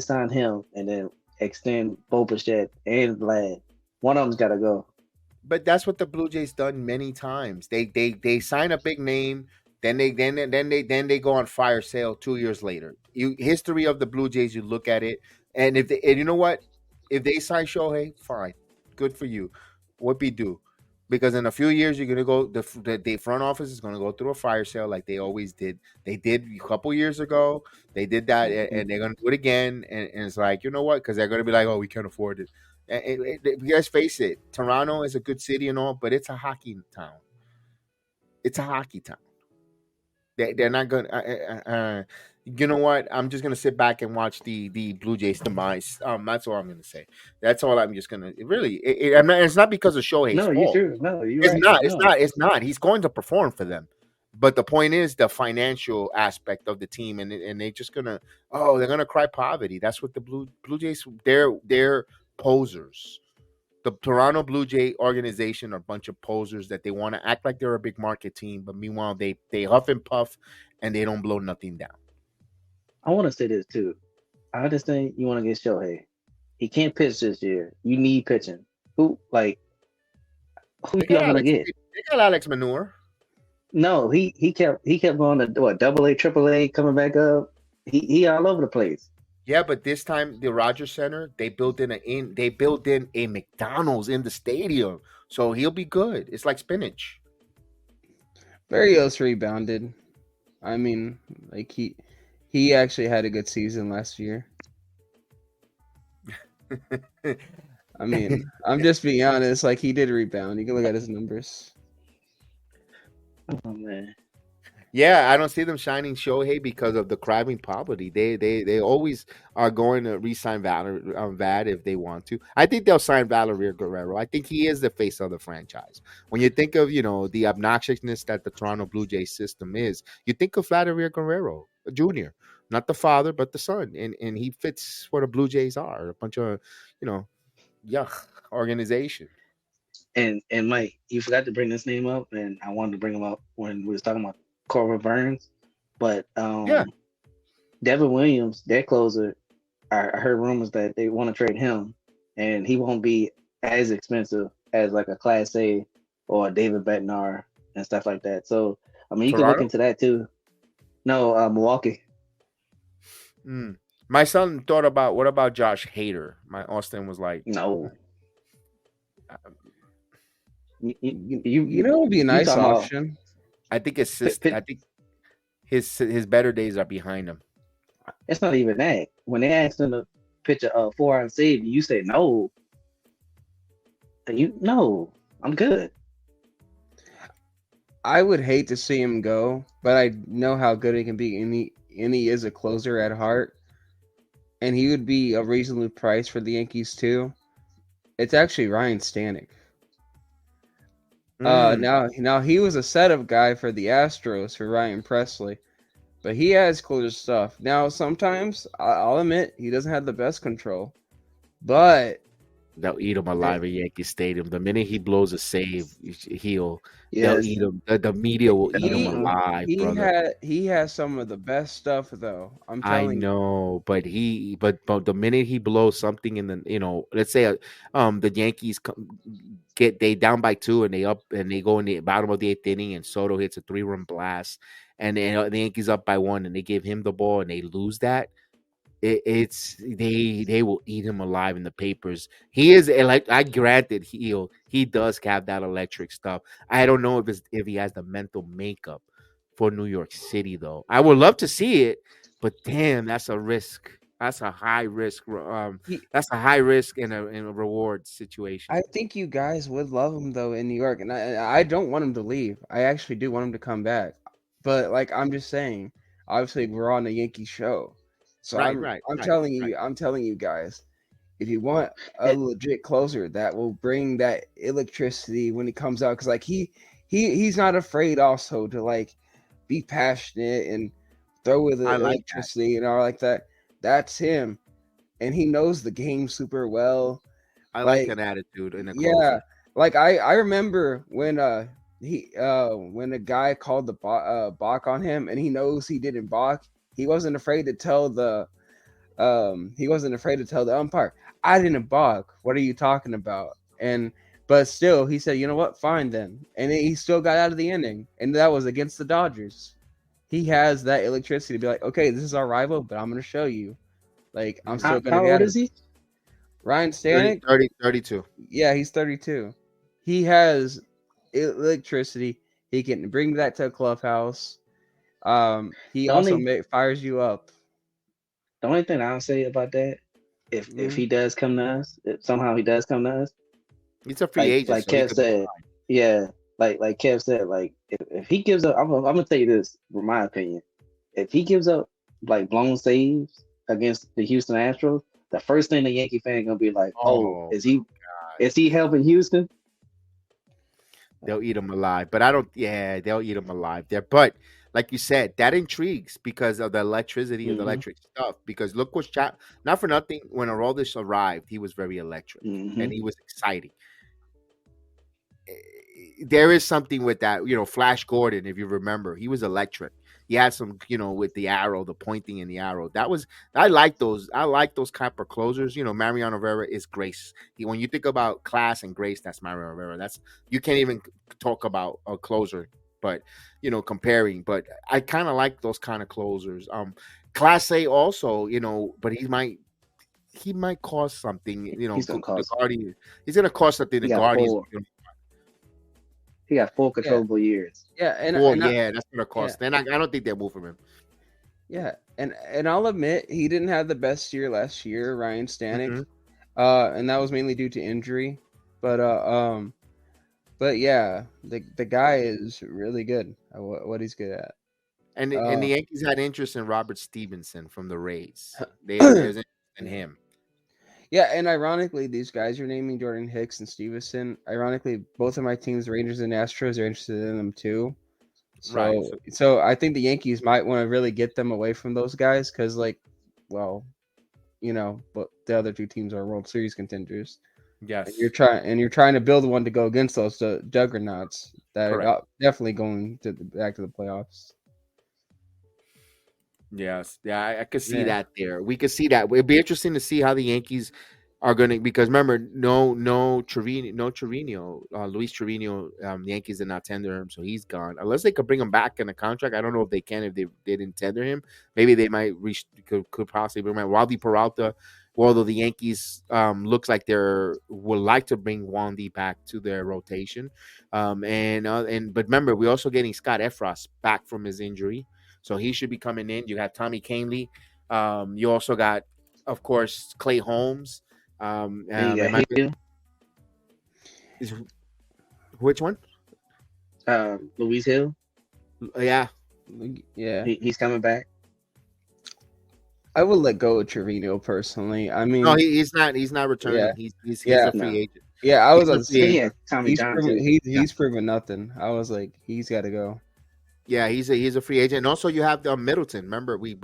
B: sign him and then extend Bo Bichette and Vlad. One of them's got to go.
A: But that's what the Blue Jays done many times. They sign a big name, then they go on fire sale 2 years later. History of the Blue Jays, you look at it, and you know what, if they sign Shohei, fine, good for you. What be do? Because in a few years you're gonna go the front office is gonna go through a fire sale like they always did. They did a couple years ago. They did that, and they're gonna do it again. And it's like, you know what? Because they're gonna be like, oh, we can't afford it. Let's face it, Toronto is a good city and all, but it's a hockey town. It's a hockey town. They're not going to. You know what? I'm just gonna sit back and watch the Blue Jays demise. That's all I'm gonna say. That's all I'm just gonna. Really, it's not because of Shohei's
B: No, you
A: fault.
B: true. No, you're
A: It's
B: right.
A: not. It's
B: No,
A: not. It's not. He's going to perform for them. But the point is the financial aspect of the team, and they're just gonna. Oh, they're gonna cry poverty. That's what the Blue Jays. They're posers. The Toronto Blue Jay organization are a bunch of posers that they want to act like they're a big market team, but meanwhile they huff and puff and they don't blow nothing down.
B: I want to say this too. I understand you want to get Shohei. He can't pitch this year. You need pitching. Who
A: They got
B: y'all gonna
A: Alex.
B: get?
A: They got Alex Manure.
B: No, he kept going to what double A, triple A, coming back up. He all over the place.
A: Yeah, but this time the Rogers Center they built in a McDonald's in the stadium, so he'll be good. It's like spinach.
C: Barrios rebounded. I mean, like he actually had a good season last year. I mean, I'm just being honest. Like he did rebound. You can look at his numbers.
B: Oh man.
A: Yeah, I don't see them shining Shohei because of the crying poverty. They always are going to re-sign Vad if they want to. I think they'll sign Valeria Guerrero. I think he is the face of the franchise. When you think of the obnoxiousness that the Toronto Blue Jays system is, you think of Valeria Guerrero Jr., not the father but the son, and he fits what the Blue Jays are, a bunch of yuck organization.
B: And Mike, you forgot to bring this name up, and I wanted to bring him up when we was talking about Corbin Burns, but
A: Yeah,
B: Devin Williams, their closer, I heard rumors that they want to trade him, and he won't be as expensive as like a Class A or a David Bednar and stuff like that. So I mean, you can look
A: Toronto.
B: into that too. No, Milwaukee.
A: Mm. My son thought about what about Josh Hader. My Austin was like,
B: No,
A: uh,
C: You know, it would be a
B: you
C: nice
B: talking about
C: option.
A: I think his
B: pit,
A: sister. I
B: pit,
A: think his better days are behind him.
B: it's not even that. When they asked him to pitch a 4-hour save, you say no. No, I'm good.
C: I would hate to see him go, but I know how good he can be, and he is a closer at heart, and he would be a reasonably priced for the Yankees too. It's actually Ryan Stanek.
A: Mm.
C: Now he was a setup guy for the Astros for Ryan Presley, but he has closer stuff. Now sometimes I'll admit he doesn't have the best control, but
A: They'll eat him alive at Yankee Stadium. The minute he blows a save, they'll
B: Yes,
A: eat him. The media will eat him
C: he
A: alive, brother.
C: he has some of the best stuff though. I'm
A: I
C: telling you.
A: know, but the minute he blows something in the let's say the Yankees they down by 2 and they go in the bottom of the 8th inning and Soto hits a 3-run blast and then the Yankees up by 1 and they give him the ball and they lose that. it's they will eat him alive in the papers. He is like, I granted he does have that electric stuff. I don't know if he has the mental makeup for New York City though. I would love to see it, but damn, that's a risk. That's a high risk.
C: He,
A: That's a high risk and a reward situation.
C: I think you guys would love him though in New York, and I don't want him to leave. I actually do want him to come back, but like I'm just saying, obviously we're on a Yankee show, so
A: Right,
C: I'm
A: right,
C: I'm
A: right,
C: telling
A: right.
C: you, I'm telling you guys, if you want a
B: And
C: legit closer that will bring that electricity when he comes out, because like he's not afraid also to like be passionate and throw with
A: I
C: the
A: like that.
C: electricity and all like that. That's him, and he knows the game super well.
A: I like
C: Like
A: that attitude in a
C: yeah,
A: closer.
C: like I remember when a guy called the balk on him and he knows he didn't balk, he wasn't afraid to tell the umpire, I didn't balk. What are you talking about? And but still he said, you know what, fine then. And he still got out of the inning. And that was against the Dodgers. He has that electricity to be like, okay, this is our rival, but I'm gonna show you. Like I'm
A: Mm.
C: still gonna
B: how
C: get
B: old
C: it.
B: is he?
C: Ryan
A: 30,
C: Stanek,
A: 30, 32.
C: yeah, he's 32. He has electricity. He can bring that to a clubhouse. He
B: The
C: also
B: only
C: fires you up.
B: the only thing I'll say about that, if
C: Mm,
B: he does come to us, if somehow he does come to us,
A: He's a free agent,
B: like
A: so he
B: Kev
A: could be
B: said, yeah, like Kev said, like if he gives up, I'm gonna tell you this, from my opinion, if he gives up like blown saves against the Houston Astros, the first thing the Yankee fan gonna be like, oh,
A: oh,
B: is he helping Houston?
A: they'll eat him alive. But I don't. Yeah, they'll eat him alive there. But like you said, that intrigues because of the electricity of the
B: Hmm.
A: electric stuff. Because look what's chat. Not for nothing. When Aroldis arrived, he was very electric
B: Hmm.
A: and he was exciting. There is something with that. Flash Gordon, if you remember, he was electric. He had some, with the arrow, the pointing in the arrow. I like those. I like those type of closers. Mariano Rivera is grace. When you think about class and grace, that's Mariano Rivera. You can't even talk about a closer, but comparing. But I kind of like those kind of closers. Class A also, but he might cost something.
B: He's gonna
A: The
B: cost.
A: Guardian. He's gonna cost something. The
B: He got
A: Guardians.
B: four. He got four
C: yeah,
B: controllable years.
C: yeah,
A: Four, yeah, that's gonna
C: yeah,
A: cost. Then I don't think they'll move from him.
C: yeah, and I'll admit he didn't have the best year last year, Ryan Stanek.
A: Hmm.
C: And that was mainly due to injury. But but yeah, the guy is really good at what he's good at.
A: And the
C: Uh,
A: Yankees had interest in Robert Stevenson from the Rays. There's interest in him.
C: yeah, and ironically, these guys are naming Jordan Hicks and Stevenson. Ironically, both of my teams, Rangers and Astros, are interested in them too.
A: Right.
C: So I think the Yankees might want to really get them away from those guys because, like, well, but the other two teams are World Series contenders, and
A: Yes.
C: you're trying to build one to go against those juggernauts that are
A: Correct.
C: definitely going to back to the playoffs.
A: Yes. Yeah, I could see
C: Yeah,
A: that there. We could see that. It'd be interesting to see how the Yankees are going to, because remember, no Trevino, Luis Trevino. The Yankees did not tender him, so he's gone. Unless they could bring him back in a contract, I don't know if they can. If they didn't tender him, maybe they might reach could possibly bring him. Wandy Peralta. Although the Yankees looks like would like to bring Wandy back to their rotation, but remember, we're also getting Scott Efros back from his injury, so he should be coming in. You have Tommy Kahnle. You also got, of course, Clay Holmes.
B: And you
A: Am
B: got
A: I
B: Hill,
A: is, which one?
B: Luis Hill.
A: Yeah.
C: yeah.
B: He's coming back.
C: I would let go of Trevino personally. I
A: No,
C: mean,
A: he's not. He's not
C: yeah,
A: returning. He's
C: yeah,
A: a free
B: No,
A: agent.
C: yeah. I was
A: He's
C: about
A: a
C: to
A: free
B: and he
C: say
A: agent.
B: had Tommy
C: he's
B: John
C: proven
B: too.
A: Yeah.
C: he's proven nothing. I was like, he's got to go.
A: Yeah, he's a free agent. And also you have Middleton. Remember we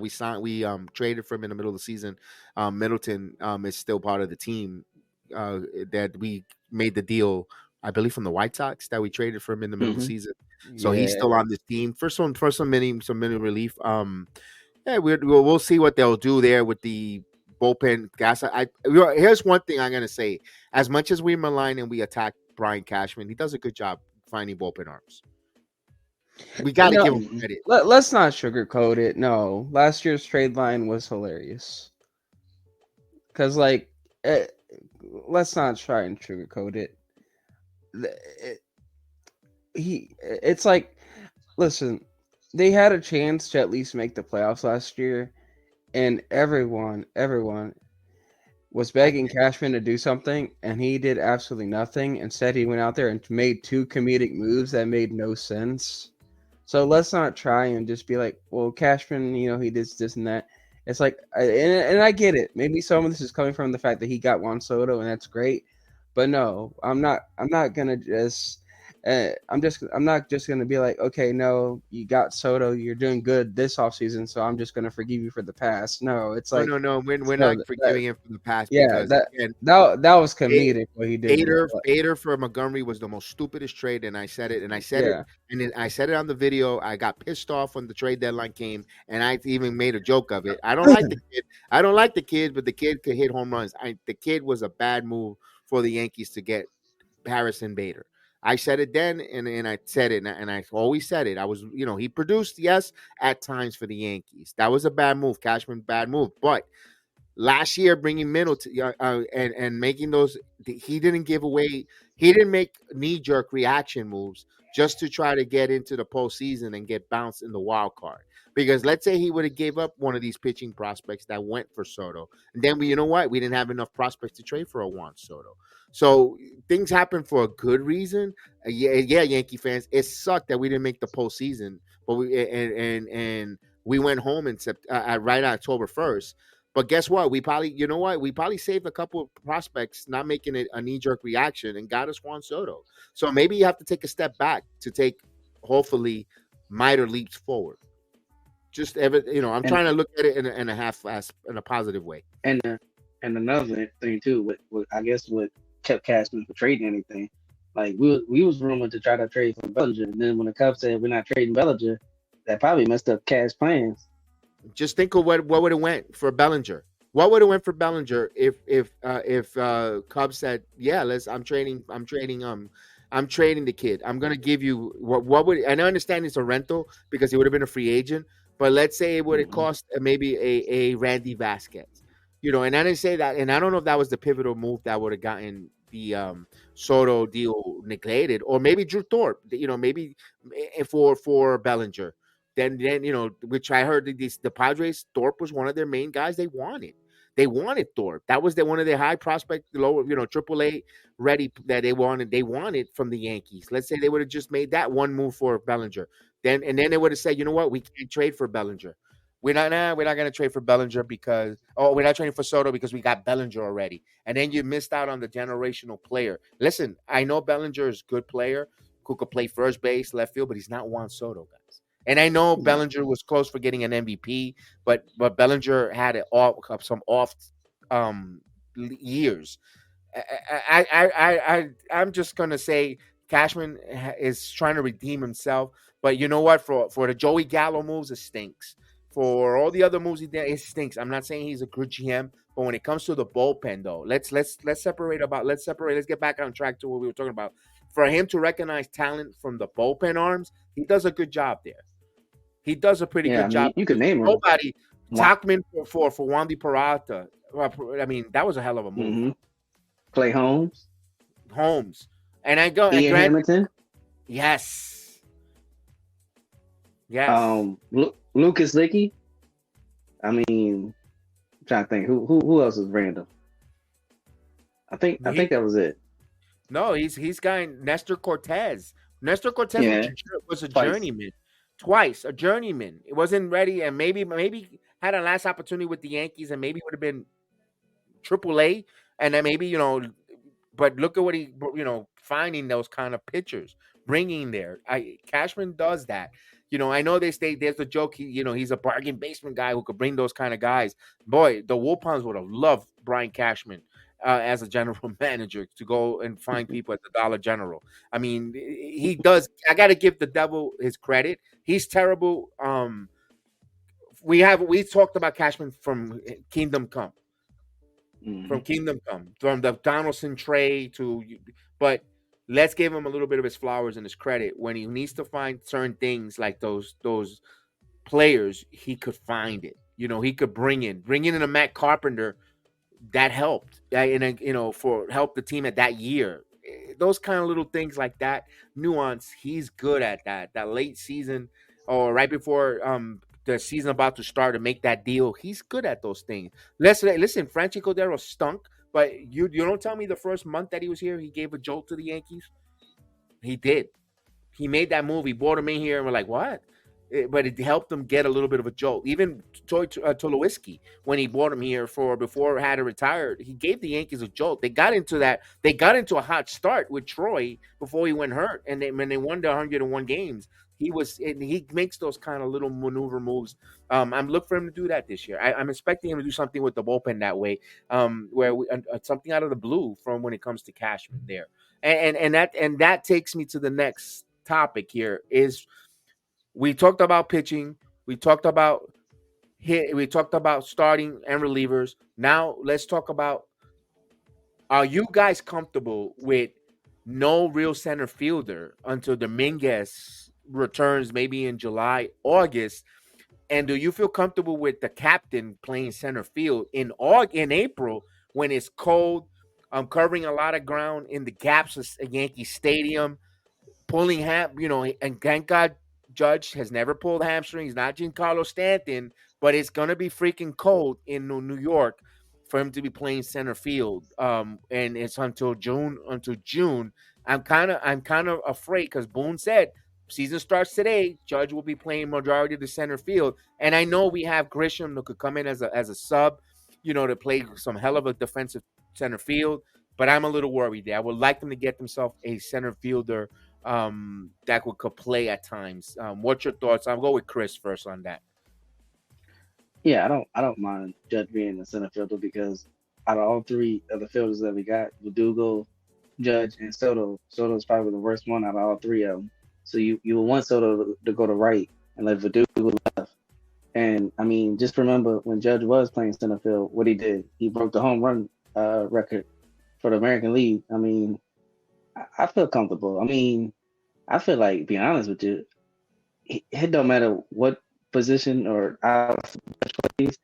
A: signed, we traded for him in the middle of the season. Middleton is still part of the team that we made the deal, I believe, from the White Sox, that we traded for him in the middle of the
B: Hmm.
A: season. So he's
C: Yeah,
A: still on this team for some mini relief. Yeah, we'll see what they'll do there with the bullpen guys. Here's one thing I'm gonna say: as much as we malign and we attack Brian Cashman, he does a good job finding bullpen arms. We got to
C: No,
A: give him
B: Mhm.
A: credit.
C: let's not sugarcoat it. No, last year's trade line was hilarious. Cause like, eh, let's not try and sugarcoat it. It- it's like, listen, they had a chance to at least make the playoffs last year, and everyone was
A: I
C: begging Cashman to do something, and he did absolutely nothing. Instead, he went out there and made two comedic moves that made no sense. So let's not try and just be like, well, Cashman, he did this and that. It's like, and I get it. Maybe some of this is coming from the fact that he got Juan Soto, and that's great. But no, I'm not. I'm not gonna just. I'm not just gonna be like, okay, no, you got Soto, you're doing good this offseason, so I'm just gonna forgive you for the past. No, it's
A: no,
C: like,
A: no, no. We're
C: no,
A: not forgiving him from the past
C: yeah,
A: because
C: that
A: again,
C: that was
A: A-
C: comedic what he did there.
A: Bader for Montgomery was the most stupidest trade, and I said it,
C: Yeah,
A: and then I said it on the video. I got pissed off when the trade deadline came, and I even made a joke of it. I don't like the kid. I don't like the kid, but the kid could hit home runs. The kid was a bad move for the Yankees to get Harrison Bader. I said it then, and I said it, and I always said it. I was, he produced, yes, at times for the Yankees. That was a bad move, Cashman, bad move, but last year bringing Middleton and making those, he didn't give away, he didn't make knee-jerk reaction moves just to try to get into the postseason and get bounced in the wild card. Because let's say he would have gave up one of these pitching prospects that went for Soto, and then you know what, we didn't have enough prospects to trade for a Juan Soto. So things happen for a good reason. Yeah, Yankee fans, it sucked that we didn't make the postseason, but and we went home in right on October 1st. But guess what? You know what? We probably saved a couple of prospects, not making it a knee jerk reaction, and got us Juan Soto. So maybe you have to take a step back to take, hopefully, minor leaps forward. Just I'm
B: And
A: trying to look at it in a positive way.
B: and uh, and another thing too, what I guess what kept Cashman from trading anything, like we was rumored to try to trade for Bellinger, and then when the Cubs said we're not trading Bellinger, that probably messed up Cash plans.
A: Just think of what would have went for Bellinger. What would have went for Bellinger if Cubs said, "Yeah, I'm trading the kid. I'm gonna give you what would, and I understand it's a rental because he would have been a free agent, but let's say it would have
B: Hmm.
A: cost maybe a Randy Vasquez, and I didn't say that, and I don't know if that was the pivotal move that would have gotten the Soto deal neglected, or maybe Drew Thorpe, maybe for Bellinger. Then which I heard the Padres, Thorpe was one of their main guys they wanted. They wanted Thorpe. That was one of their high prospect, low, AAA ready that they wanted. They wanted from the Yankees. Let's say they would have just made that one move for Bellinger. Then they would have said, you know what, we can't trade for Bellinger. We're not gonna trade for Bellinger because we're not trading for Soto because we got Bellinger already. And then you missed out on the generational player. Listen, I know Bellinger is a good player who could play first base, left field, but he's not Juan Soto, guys. And I know
B: Yeah,
A: Bellinger was close for getting an MVP, but Bellinger had some off years. I'm just gonna say Cashman is trying to redeem himself, but you know what? For the Joey Gallo moves, it stinks. For all the other moves he did, it stinks. I'm not saying he's a good GM, but when it comes to the bullpen, though, let's separate. Let's get back on track to what we were talking about. For him to recognize talent from the bullpen arms, he does a good job there. He does a pretty
B: yeah. I
A: good
B: mean,
A: job
B: you could
A: because
B: name them.
A: nobody Talkman for Wandy Parata. I mean, that was a hell of a move.
B: Mm-hmm. Clay Holmes,
A: Holmes. And I go and
B: Ian
A: granted,
B: Hamilton,
A: yes. Yes.
B: Lucas Licky. I mean, I'm trying to think who else is random. I think
A: He
B: that was it.
A: no, he's got Nestor Cortez. Nestor Cortez
B: Yeah,
A: was a
B: twice.
A: journeyman. Twice, a journeyman. It wasn't ready and maybe had a last opportunity with the Yankees and maybe would have been AAA and then maybe, but look at what he, finding those kind of pitchers, bringing there. Cashman does that. I know they say there's a joke. He's a bargain basement guy who could bring those kind of guys. Boy, the Wolfhounds would have loved Brian Cashman as a general manager to go and find people at the Dollar General. I mean, he does. I got to give the devil his credit. He's terrible. We talked about Cashman Kingdom Come
B: Hmm.
A: from Kingdom Come, from the Donaldson trade to, but let's give him a little bit of his flowers and his credit. When he needs to find certain things like those players, he could find it. He could bring in a Matt Carpenter that helped, and for help the team at that year. Those kind of little things like that, nuance. He's good at that. That late season or right before the season about to start to make that deal. He's good at those things. Listen, Franchi Cordero stunk, but you don't tell me the first month that he was here, he gave a jolt to the Yankees. He did. He made that move. He brought him in here, and we're like, what? But it helped him get a little bit of a jolt. Even Tulowitzki, when he brought him here before had to retire, he gave the Yankees a jolt. They got into a hot start with Troy before he went hurt, and when they won the 101 games, he makes those kind of little maneuver moves. I'm looking for him to do that this year. I'm expecting him to do something with the bullpen that way, where something out of the blue from when it comes to Cashman there, and that takes me to the next topic here is. We talked about pitching. We talked about starting and relievers. Now let's talk about: are you guys comfortable with no real center fielder until Dominguez returns, maybe in July, August? And do you feel comfortable with the captain playing center field in April when it's cold, covering a lot of ground in the gaps of Yankee Stadium? And thank God Judge has never pulled hamstrings, not Giancarlo Stanton, but it's gonna be freaking cold in New York for him to be playing center field. And it's until June. I'm kind of afraid because Boone said season starts today. Judge will be playing majority of the center field, and I know we have Grisham who could come in as a sub, to play some hell of a defensive center field. But I'm a little worried there. I would like them to get themselves a center fielder that could play at times. What's your thoughts? I'll go with Chris first on that.
B: Yeah, I don't mind Judge being the center fielder because out of all three of the fielders that we got, Verdugo, Judge, and Soto's probably the worst one out of all three of them. So you would want Soto to go to right and let Verdugo left. And I mean, just remember when Judge was playing center field, what he did. He broke the home run record for the American League. I mean, I feel comfortable. I mean, I feel like, be honest with you, it don't matter what position or out plays,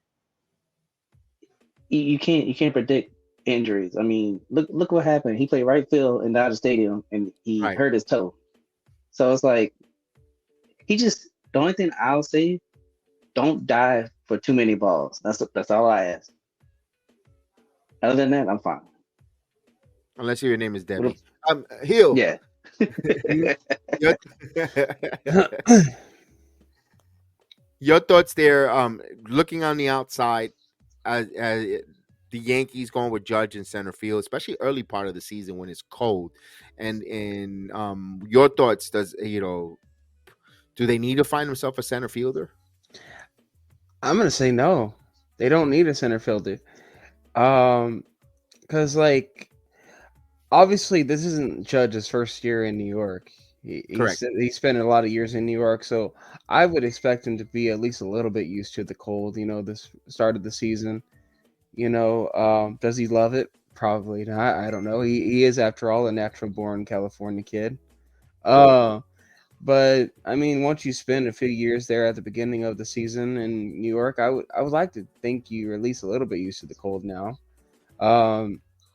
B: you can't predict injuries. I mean, look what happened. He played right field in Dodger Stadium and he hurt his toe. So it's like the only thing I'll say, don't dive for too many balls. That's all I ask. Other than that, I'm fine.
A: Unless your name is Debbie. Hill.
B: Yeah.
A: Your thoughts there, looking on the outside, the Yankees going with Judge in center field, especially early part of the season when it's cold. And your thoughts, do they need to find themselves a center fielder?
C: I'm going to say no. They don't need a center fielder. Because, obviously, this isn't Judge's first year in New York. He spent a lot of years in New York, so I would expect him to be at least a little bit used to the cold, this start of the season. Does he love it? Probably not. I don't know. He is, after all, a natural-born California kid. But, I mean, once you spend a few years there at the beginning of the season in New York, I would like to think you're at least a little bit used to the cold now.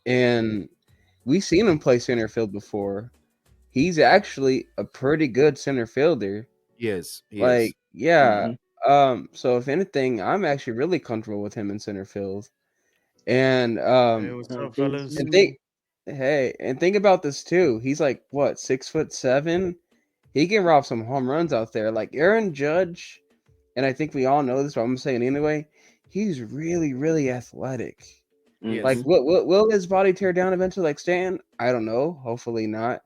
C: And we've seen him play center field before. He's actually a pretty good center fielder.
A: Yes.
C: Yeah. Mm-hmm. So if anything, I'm actually really comfortable with him in center field. And
D: Hey, what's up, fellas?
C: And think about this too. He's like what, 6'7"? He can rob some home runs out there. Like Aaron Judge, and I think we all know this, but I'm saying anyway, he's really, really athletic. Yes. Like, will his body tear down eventually like Stan? I don't know. Hopefully not.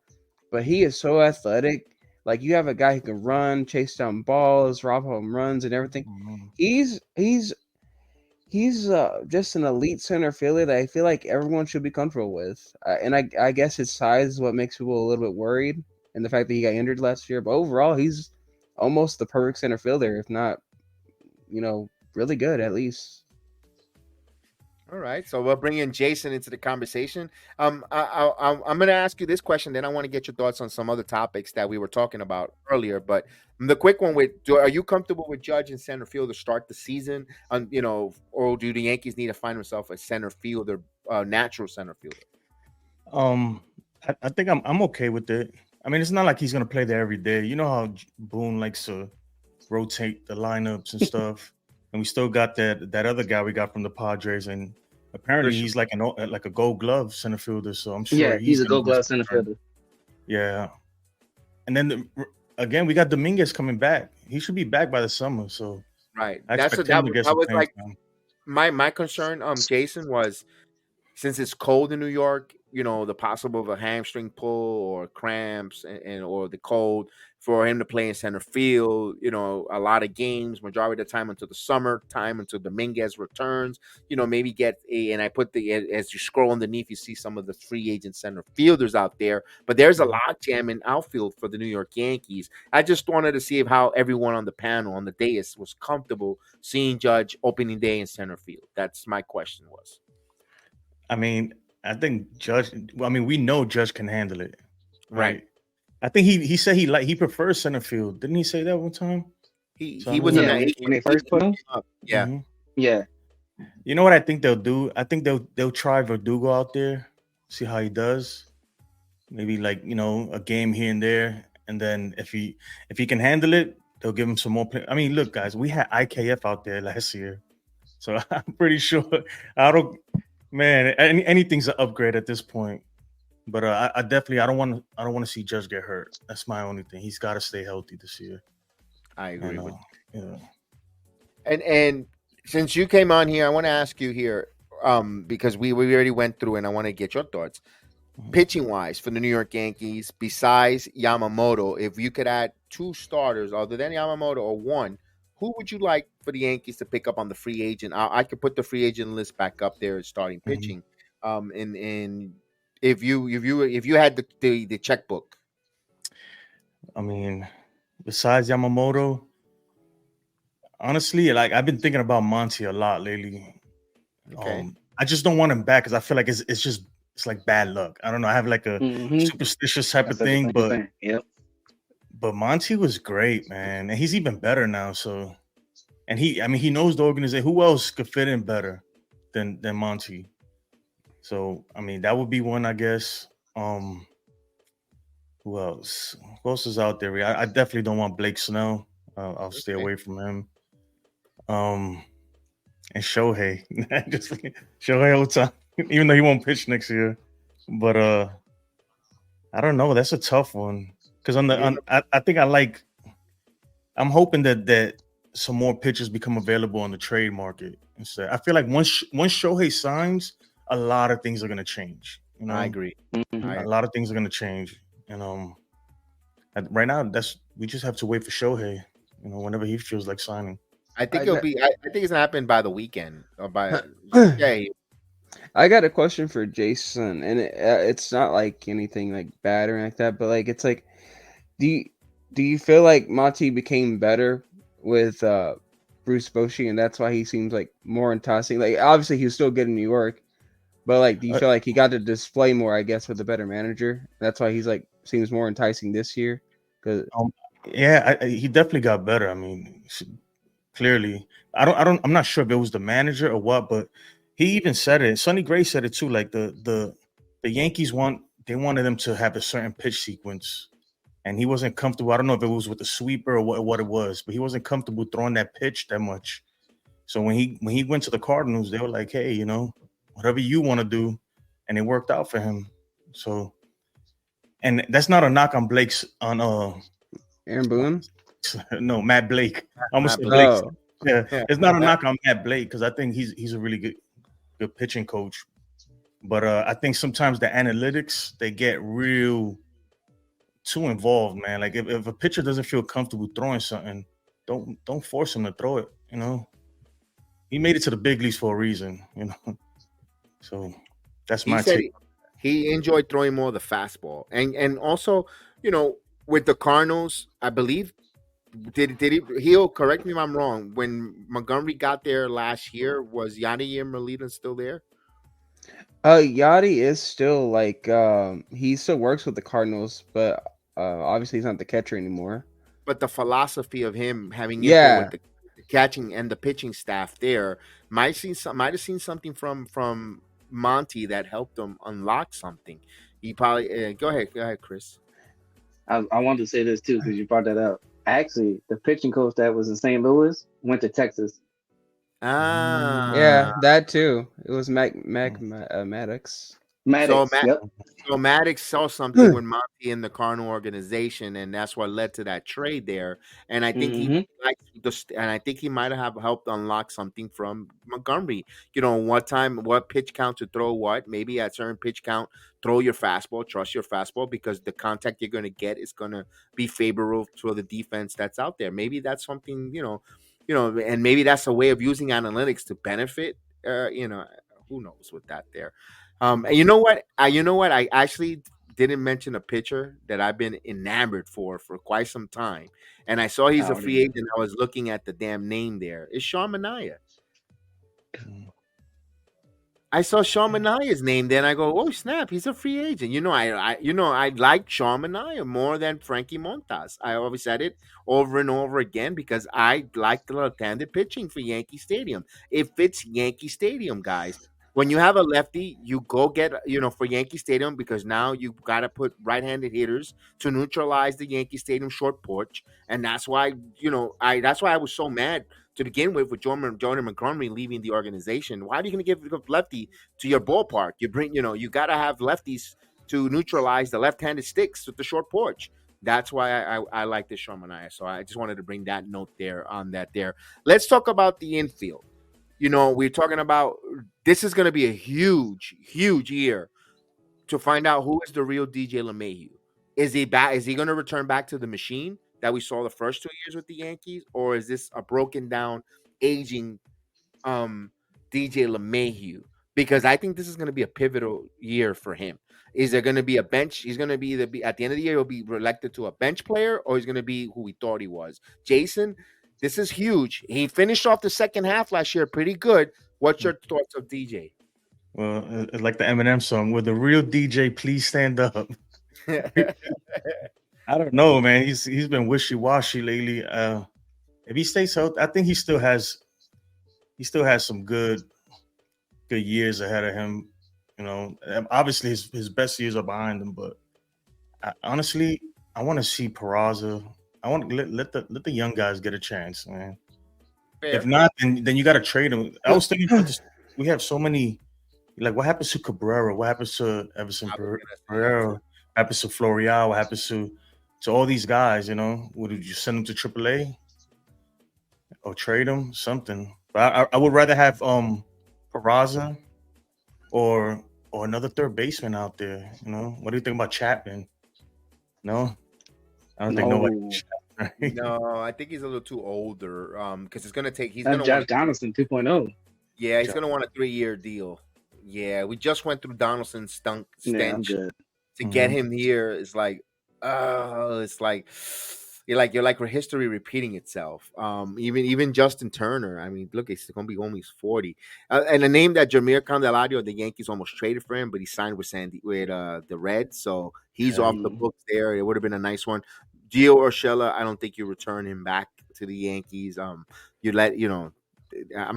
C: But he is so athletic. Like, you have a guy who can run, chase down balls, rob home runs, and everything. Mm-hmm. He's just an elite center fielder that I feel like everyone should be comfortable with. And I guess his size is what makes people a little bit worried, and the fact that he got injured last year. But overall, he's almost the perfect center fielder, if not, really good at least.
A: All right, so we'll bring in Jason into the conversation. I'm going to ask you this question, then I want to get your thoughts on some other topics that we were talking about earlier. But the quick one are you comfortable with Judge in center field to start the season? Or do the Yankees need to find themselves a center fielder, natural center fielder?
D: Um, I think I'm okay with it. I mean, it's not like he's gonna play there every day. You know how Boone likes to rotate the lineups and stuff, and we still got that other guy we got from the Padres, and apparently
A: Christian.
D: he's like a Gold Glove center fielder. So I'm sure
B: Yeah, he's a
D: gonna
B: Gold
D: get
B: Glove
D: some
B: center
D: time.
B: fielder.
D: Yeah, and then again we got Dominguez coming back. He should be back by the summer. So
A: Right.
D: I expect him to get
A: That
D: some
A: was
D: playing
A: like
D: time.
A: my concern, Jason, was since it's cold in New York, the possible of a hamstring pull or cramps or the cold for him to play in center field, a lot of games, majority of the time until the summertime, until Dominguez returns, maybe and I put as you scroll underneath, you see some of the free agent center fielders out there, but there's a log jam in outfield for the New York Yankees. I just wanted to see how everyone on the panel on the dais was comfortable seeing Judge opening day in center field. That's my question was.
D: I mean, I think Judge. Well, I mean, we know Judge can handle it, right? I think he said he prefers center field. Didn't he say that one time? So I
A: He was
D: mean,
A: in
B: Yeah,
A: that.
B: when they first put him.
A: Yeah.
D: mhm.
B: Yeah,
D: You know what I think they'll do? I think they'll try Verdugo out there, see how he does. Maybe like a game here and there, and then if he can handle it, they'll give him some more play. I mean, look, guys, we had IKF out there last year, so I'm pretty sure. I don't, man. Anything's an upgrade at this point. But I definitely I don't want to see Judge get hurt. That's my only thing. He's got to stay healthy this year.
A: I agree
D: And
A: with
D: yeah.
A: and since you came on here, I want to ask you here, because we already went through, and I want to get your thoughts. Pitching wise for the New York Yankees, besides Yamamoto, if you could add two starters other than Yamamoto or one, who would you like for the Yankees to pick up on the free agent? I could put the free agent list back up there as starting
D: Mhm.
A: pitching. And if you had the checkbook.
D: I mean, besides Yamamoto, honestly, like I've been thinking about Monty a lot lately.
A: Okay.
D: I just don't want him back because I feel like it's like bad luck. I don't know. I have like a
B: mm-hmm.
D: superstitious type of
B: That's the
D: thing,
B: same thing. Yep.
D: but Monty was great, man, and he's even better now. So, and he knows the organization. Who else could fit in better than Monty? So, I mean, that would be one, I guess. Who else? Who else is out there? I definitely don't want Blake Snell. I'll stay
A: Okay.
D: away from him. And Shohei, just Shohei Ohtani, even though he won't pitch next year. But I don't know. That's a tough one because I think I'm hoping that some more pitchers become available on the trade market instead. I feel like once Shohei signs, a lot of things are gonna change.
A: I agree.
B: Mm-hmm.
D: A lot of things are gonna change, and right now we just have to wait for Shohei. Whenever he feels like signing.
A: I think it'll be. I think it's gonna happen by the weekend or by. Yeah.
C: I got a question for Jason, and it's not like anything like bad or like that, but like it's like, do you feel like Monty became better with Bruce Bochy, and that's why he seems like more enticing? Like obviously he was still good in New York, but like do you feel like he got to display more? I guess with a better manager, that's why he's like seems more enticing this year. Because
D: yeah, he definitely got better. I mean, clearly, I'm not sure if it was the manager or what, but he even said it. Sonny Gray said it too. Like the Yankees wanted him to have a certain pitch sequence, and he wasn't comfortable. I don't know if it was with the sweeper or what it was, but he wasn't comfortable throwing that pitch that much. So when he went to the Cardinals, they were like, hey, whatever you want to do, and it worked out for him. So, and that's not a knock on
C: Aaron Boone.
D: No, Matt Blake. I almost said
A: Matt
D: Blake.
C: Oh,
D: Yeah, it's not a knock on Matt Blake because I think he's a really good pitching coach. But I think sometimes the analytics they get real too involved, man. Like if a pitcher doesn't feel comfortable throwing something, don't force him to throw it. He made it to the big leagues for a reason. So that's
A: He
D: my
A: said
D: take.
A: he enjoyed throwing more of the fastball, and also with the Cardinals, I believe Did he? He'll correct me if I'm wrong. When Montgomery got there last year, was Yadier Molina still there?
C: Yachty is still like he still works with the Cardinals, but obviously he's not the catcher anymore.
A: But the philosophy of him having input with
C: Yeah,
A: the catching and the pitching staff there might have seen something from Monty that helped him unlock something. He probably go ahead, Chris.
B: I wanted to say this too because you brought that up. Actually, the pitching coach that was in St. Louis went to Texas.
A: Ah,
C: yeah, that too. It was Maddox.
A: so
B: Maddox.
A: Matt,
B: Yep.
A: so Maddox saw something with Monty in the Cardinal organization, and that's what led to that trade there. And I think he
B: hmm
A: likes and I think he might have helped unlock something from Montgomery. You know, what pitch count to throw what. Maybe at certain pitch count, throw your fastball, trust your fastball because the contact you're going to get is going to be favorable to the defense that's out there. Maybe that's something and maybe that's a way of using analytics to benefit. Who knows with that there. And you know what? I actually didn't mention a pitcher that I've been enamored for quite some time, and I saw he's a
B: Oh,
A: free agent. I was looking at the damn name there. It's Sean Manaea. I saw Sean Manaea's name, then I go, "Oh snap, he's a free agent." I like Sean Manaea more than Frankie Montas. I always said it over and over again because I like the left-handed pitching for Yankee Stadium. It fits Yankee Stadium, guys. When you have a lefty, you go get for Yankee Stadium because now you got to put right-handed hitters to neutralize the Yankee Stadium short porch, and that's why I was so mad to begin with Jordan Montgomery leaving the organization. Why are you going to give a lefty to your ballpark? You got to have lefties to neutralize the left-handed sticks with the short porch. That's why I like this Sean Manaea. So I just wanted to bring that note there on that there. Let's talk about the infield. We're talking about this is going to be a huge, huge year to find out who is the real DJ LeMahieu. Is he back? Is he going to return back to the machine that we saw the first 2 years with the Yankees, or is this a broken down, aging DJ LeMahieu? Because I think this is going to be a pivotal year for him. Is there going to be a bench? He's going to be at the end of the year, he'll be elected to a bench player, or he's going to be who we thought he was. Jason, this is huge. He finished off the second half last year pretty good. What's your thoughts of DJ?
D: Well, it's like the Eminem song, "Will the real DJ please stand up?" I don't know, man. He's been wishy washy lately. If he stays healthy, I think he still has some good years ahead of him. Obviously his best years are behind him, but honestly, I want to see Peraza. I want to let the young guys get a chance, man.
A: Fair.
D: If not, then you got to trade him. I was thinking about this. We have so many. Like, what happens to Cabrera? What happens to Everson Pereira? What happens to Florial? What happens to all these guys? Would you send them to AAA or trade them? Something. But I would rather have Peraza or another third baseman out there. What do you think about Chapman? No, I don't think nobody.
A: Right? No, I think he's a little too older. Because it's gonna take.
B: That's Josh Donaldson 2.0.
A: Yeah, he's gonna want a 3-year deal. Yeah, we just went through Donaldson's stench to get him here. Is like, it's like you're like history repeating itself. Even Justin Turner. I mean, look, it's gonna be almost 40. And a name that Jameer Candelario, the Yankees almost traded for him, but he signed with the Reds, so he's off the books there. It would have been a nice one. Gio Urshela, I don't think you return him back to the Yankees. I'm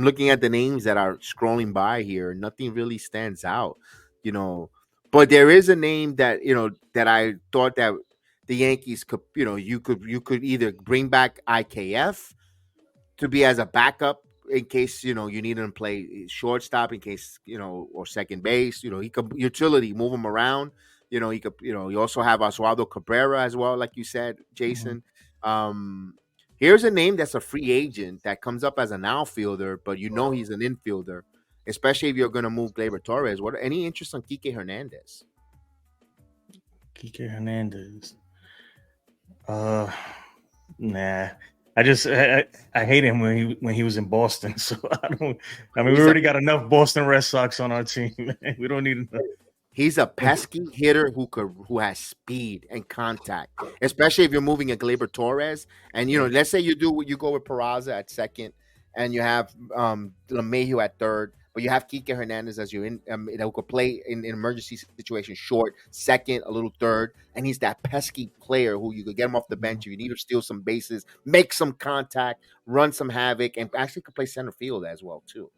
A: looking at the names that are scrolling by here. Nothing really stands out, but there is a name that that I thought that the Yankees could, you could either bring back IKF to be as a backup in case you need him to play shortstop in case or second base. He could utility move him around. He could. You also have Oswaldo Cabrera as well, like you said, Jason. Here's a name that's a free agent that comes up as an outfielder, but he's an infielder, especially if you're going to move Gleyber Torres. Any interest on Kike Hernandez?
D: Kike Hernandez. Nah. I hate him when he was in Boston. So I don't. I mean, we already got enough Boston Red Sox on our team. Man. We don't need enough.
A: He's a pesky hitter who has speed and contact, especially if you're moving a Gleyber Torres. And let's say you go with Peraza at second, and you have LeMahieu at third, but you have Kike Hernandez as your who could play in emergency situations, short, second, a little third, and he's that pesky player who you could get him off the bench if you need to steal some bases, make some contact, run some havoc, and actually could play center field as well too.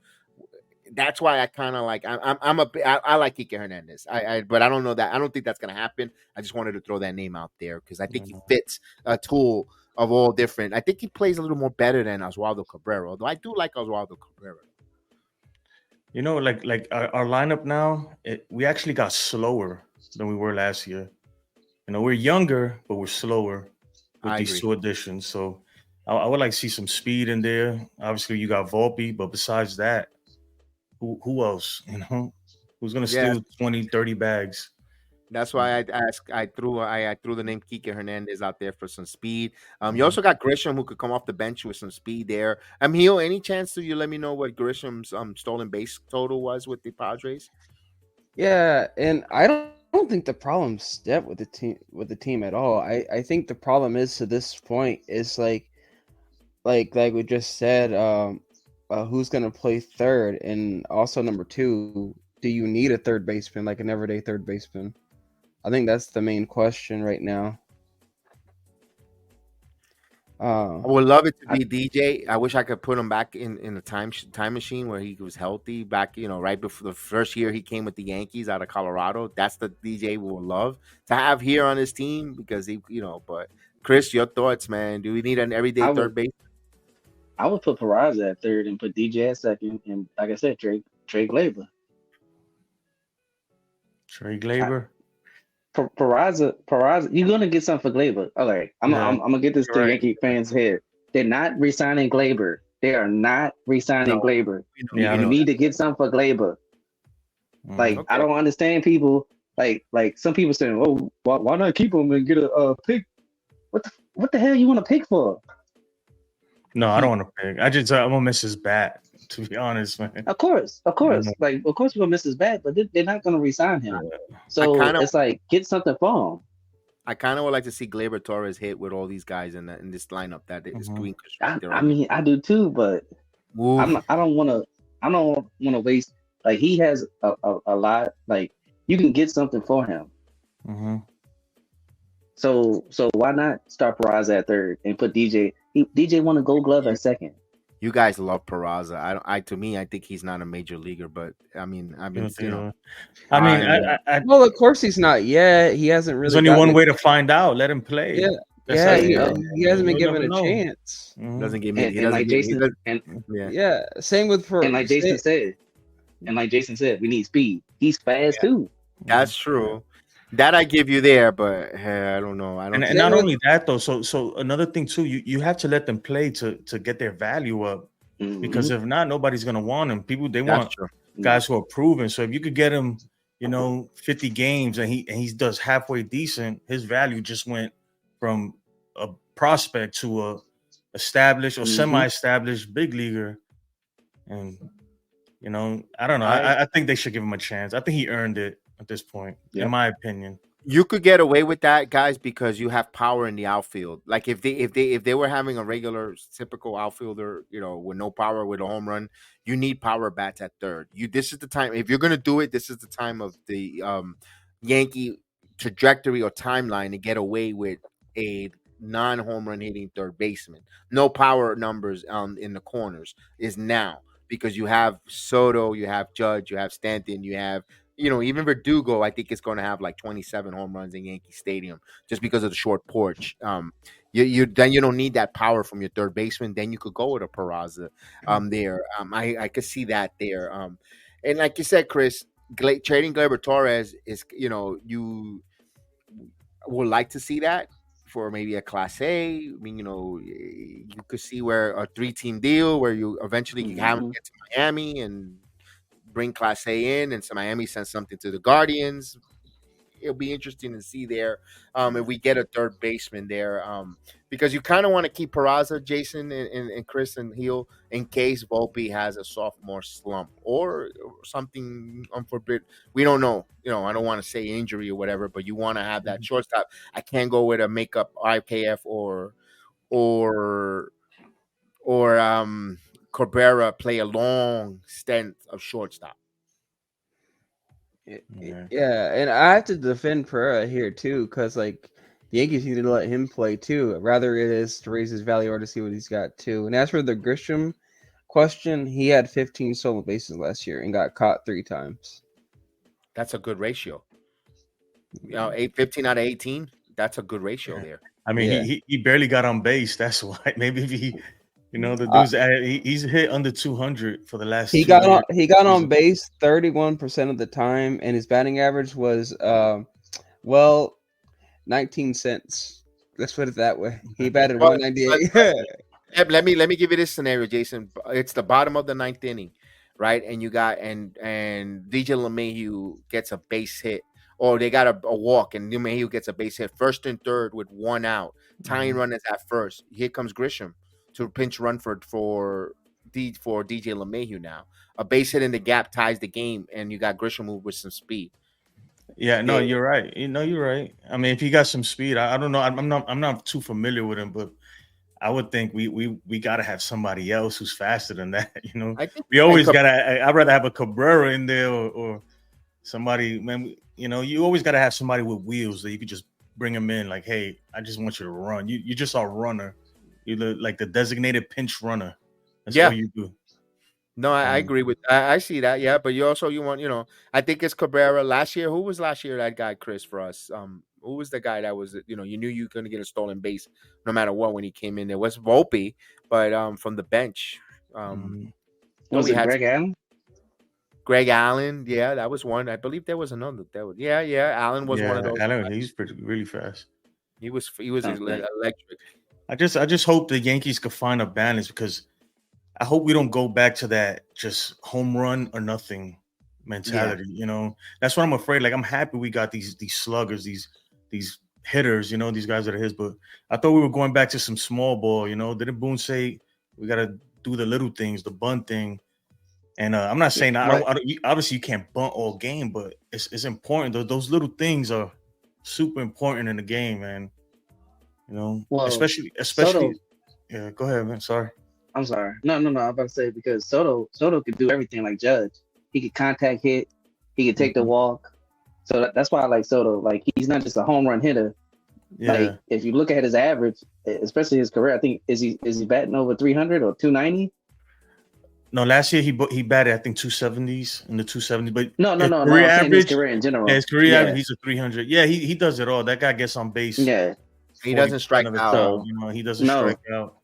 A: That's why I kind of like I like Kike Hernandez. But I don't know that I don't think that's gonna happen. I just wanted to throw that name out there because I think he fits a tool of all different. I think he plays a little more better than Oswaldo Cabrera, although I do like Oswaldo Cabrera.
D: Like our lineup now, we actually got slower than we were last year. We're younger, but we're slower with these two additions. So I would like to see some speed in there. Obviously, you got Volpe, but besides that, who else? Who's gonna steal 20, 30 bags?
A: That's why I threw the name Kike Hernandez out there for some speed. You also got Grisham who could come off the bench with some speed there. Hio, any chance you let me know what Grisham's stolen base total was with the Padres?
C: Yeah, and I don't think the problem's that with the team at all. I think the problem is to this point is like we just said, who's gonna play third, and also number two, do you need a third baseman, like an everyday third baseman? I think that's the main question right now.
A: I would love it to be DJ. I wish I could put him back in the time machine where he was healthy back, right before the first year he came with the Yankees out of Colorado. That's the DJ we would love to have here on his team because But Chris, your thoughts, man? Do we need an everyday third base?
B: I would put Peraza at third and put DJ at second, and like I said, Trey Gleyber.
D: Trey Gleyber.
B: Peraza, you're gonna get something for Gleyber. All right, I'm gonna get this to Yankee fans' head. They're not re-signing Gleyber. They are not re-signing Gleyber. You need to get something for Gleyber. I don't understand people. Like some people saying, "Oh, why not keep him and get a pick?" What the hell you want to pick for?
D: No, I don't want to pick. I'm gonna miss his bat. To be honest, man.
B: Of course. Of course, we're gonna miss his bat, but they're not gonna re-sign him. So it's like get something for him.
A: I kind of would like to see Gleyber Torres hit with all these guys in this lineup that is green.
B: I mean, I do too, but I don't want to waste. Like he has a lot. Like you can get something for him.
D: Mm-hmm.
B: So why not start Peraza at third and put DJ? DJ won a Gold Glove at second.
A: You guys love Peraza. I think he's not a major leaguer, but I mean, I've been,
C: well, of course he's not yet. He hasn't really.
D: There's only one way to find out. Let him play.
C: Yeah, he hasn't been given a chance.
A: Mm-hmm. Doesn't give me.
C: Same with
B: and like Jason said, we need speed. He's fast too.
A: That's true. That I give you there, but I don't know.
D: And not only that though. So another thing too, you have to let them play to get their value up, because if not, nobody's gonna want them. They want guys who are proven. So if you could get him, 50 games and he does halfway decent, his value just went from a prospect to a established or semi-established big leaguer. And I don't know. I think they should give him a chance. I think he earned it at this point, in my opinion.
A: You could get away with that, guys, because you have power in the outfield. Like if they were having a regular typical outfielder, with no power, with a home run, you need power bats at third. This is the time. If you're gonna do it, this is the time of the Yankee trajectory or timeline to get away with a non-home run hitting third baseman. No power numbers in the corners is now, because you have Soto, you have Judge, you have Stanton, you have even Verdugo. I think is going to have like 27 home runs in Yankee Stadium just because of the short porch. You don't need that power from your third baseman. Then you could go with a Peraza there. I could see that there. And like you said, Chris, trading Gleyber Torres is you would like to see that for maybe a Class A. I mean, you could see where a 3-team deal where you eventually can have him get to Miami and bring Class A in, and so Miami sends something to the Guardians. it'll be interesting to see there if we get a third baseman there, because you kind of want to keep Peraza, Jason, and Chris and Heel in case Volpe has a sophomore slump or something unforbid. We don't know. I don't want to say injury or whatever, but you want to have that shortstop. I can't go with a makeup IKF or Cabrera play a long stint of shortstop.
C: Yeah, and I have to defend Pereira here too, because like the Yankees need to let him play too. Rather it is to raise his value or to see what he's got too. And as for the Grisham question, he had 15 stolen bases last year and got caught 3 times.
A: That's a good ratio. 15 out of 18. That's a good ratio there.
D: I mean, he barely got on base. That's why. Maybe if he, the dude's he's hit under 200 for the last.
C: He got on base 31% of the time, and his batting average was 19 cents. Let's put it that way. He batted 198.
A: Let me give you this scenario, Jason. It's the bottom of the 9th inning, right? And you got and DJ LeMahieu gets a base hit, or they got a walk, and LeMahieu gets a base hit, 1st and 3rd with 1 out. Tying run is at first. Here comes Grisham to pinch run for DJ LeMahieu now. A base hit in the gap ties the game, and you got Grisham with some speed.
D: Yeah, no, you're right. You're right. I mean, if he got some speed, I don't know. I'm not too familiar with him, but I would think we gotta have somebody else who's faster than that.
A: I think
D: we always gotta. I'd rather have a Cabrera in there or somebody. Man, you always gotta have somebody with wheels that you could just bring him in. Like, hey, I just want you to run. You just a runner. You're like the designated pinch runner. That's all you do.
A: No, I agree with. I see that. Yeah, but you want. I think it's Cabrera. Last year, who was last year that guy, Chris, for us? Who was the guy that was? You knew you were going to get a stolen base no matter what when he came in. There was Volpe, but from the bench,
B: was it Greg Allen?
A: Greg Allen, yeah, that was one. I believe there was another. Allen was one of those.
D: Allen, he's really fast.
A: He was electric.
D: I just hope the Yankees could find a balance, because I hope we don't go back to that just home run or nothing mentality. That's what I'm afraid. Like, I'm happy we got these sluggers, these hitters, these guys that are his. But I thought we were going back to some small ball. Didn't Boone say we got to do the little things, the bunt thing? And I'm not saying I don't. Obviously, you can't bunt all game, but it's important. Those little things are super important in the game, man. Well, especially.
B: Soto,
D: yeah, go ahead, man. Sorry.
B: I'm sorry. No. I'm about to say, because Soto could do everything like Judge. He could contact hit. He could take the walk. So that's why I like Soto. Like, he's not just a home run hitter. Yeah. Like, if you look at his average, especially his career, I think is he batting over 300 or 290?
D: No, last year he batted, I think, 270s in the 270s. But
B: no.
D: Career average,
B: his career in general.
D: Yeah, his career average, he's a 300. Yeah, he does it all. That guy gets on base.
B: Yeah,
A: he doesn't strike out.
D: So, he doesn't strike out.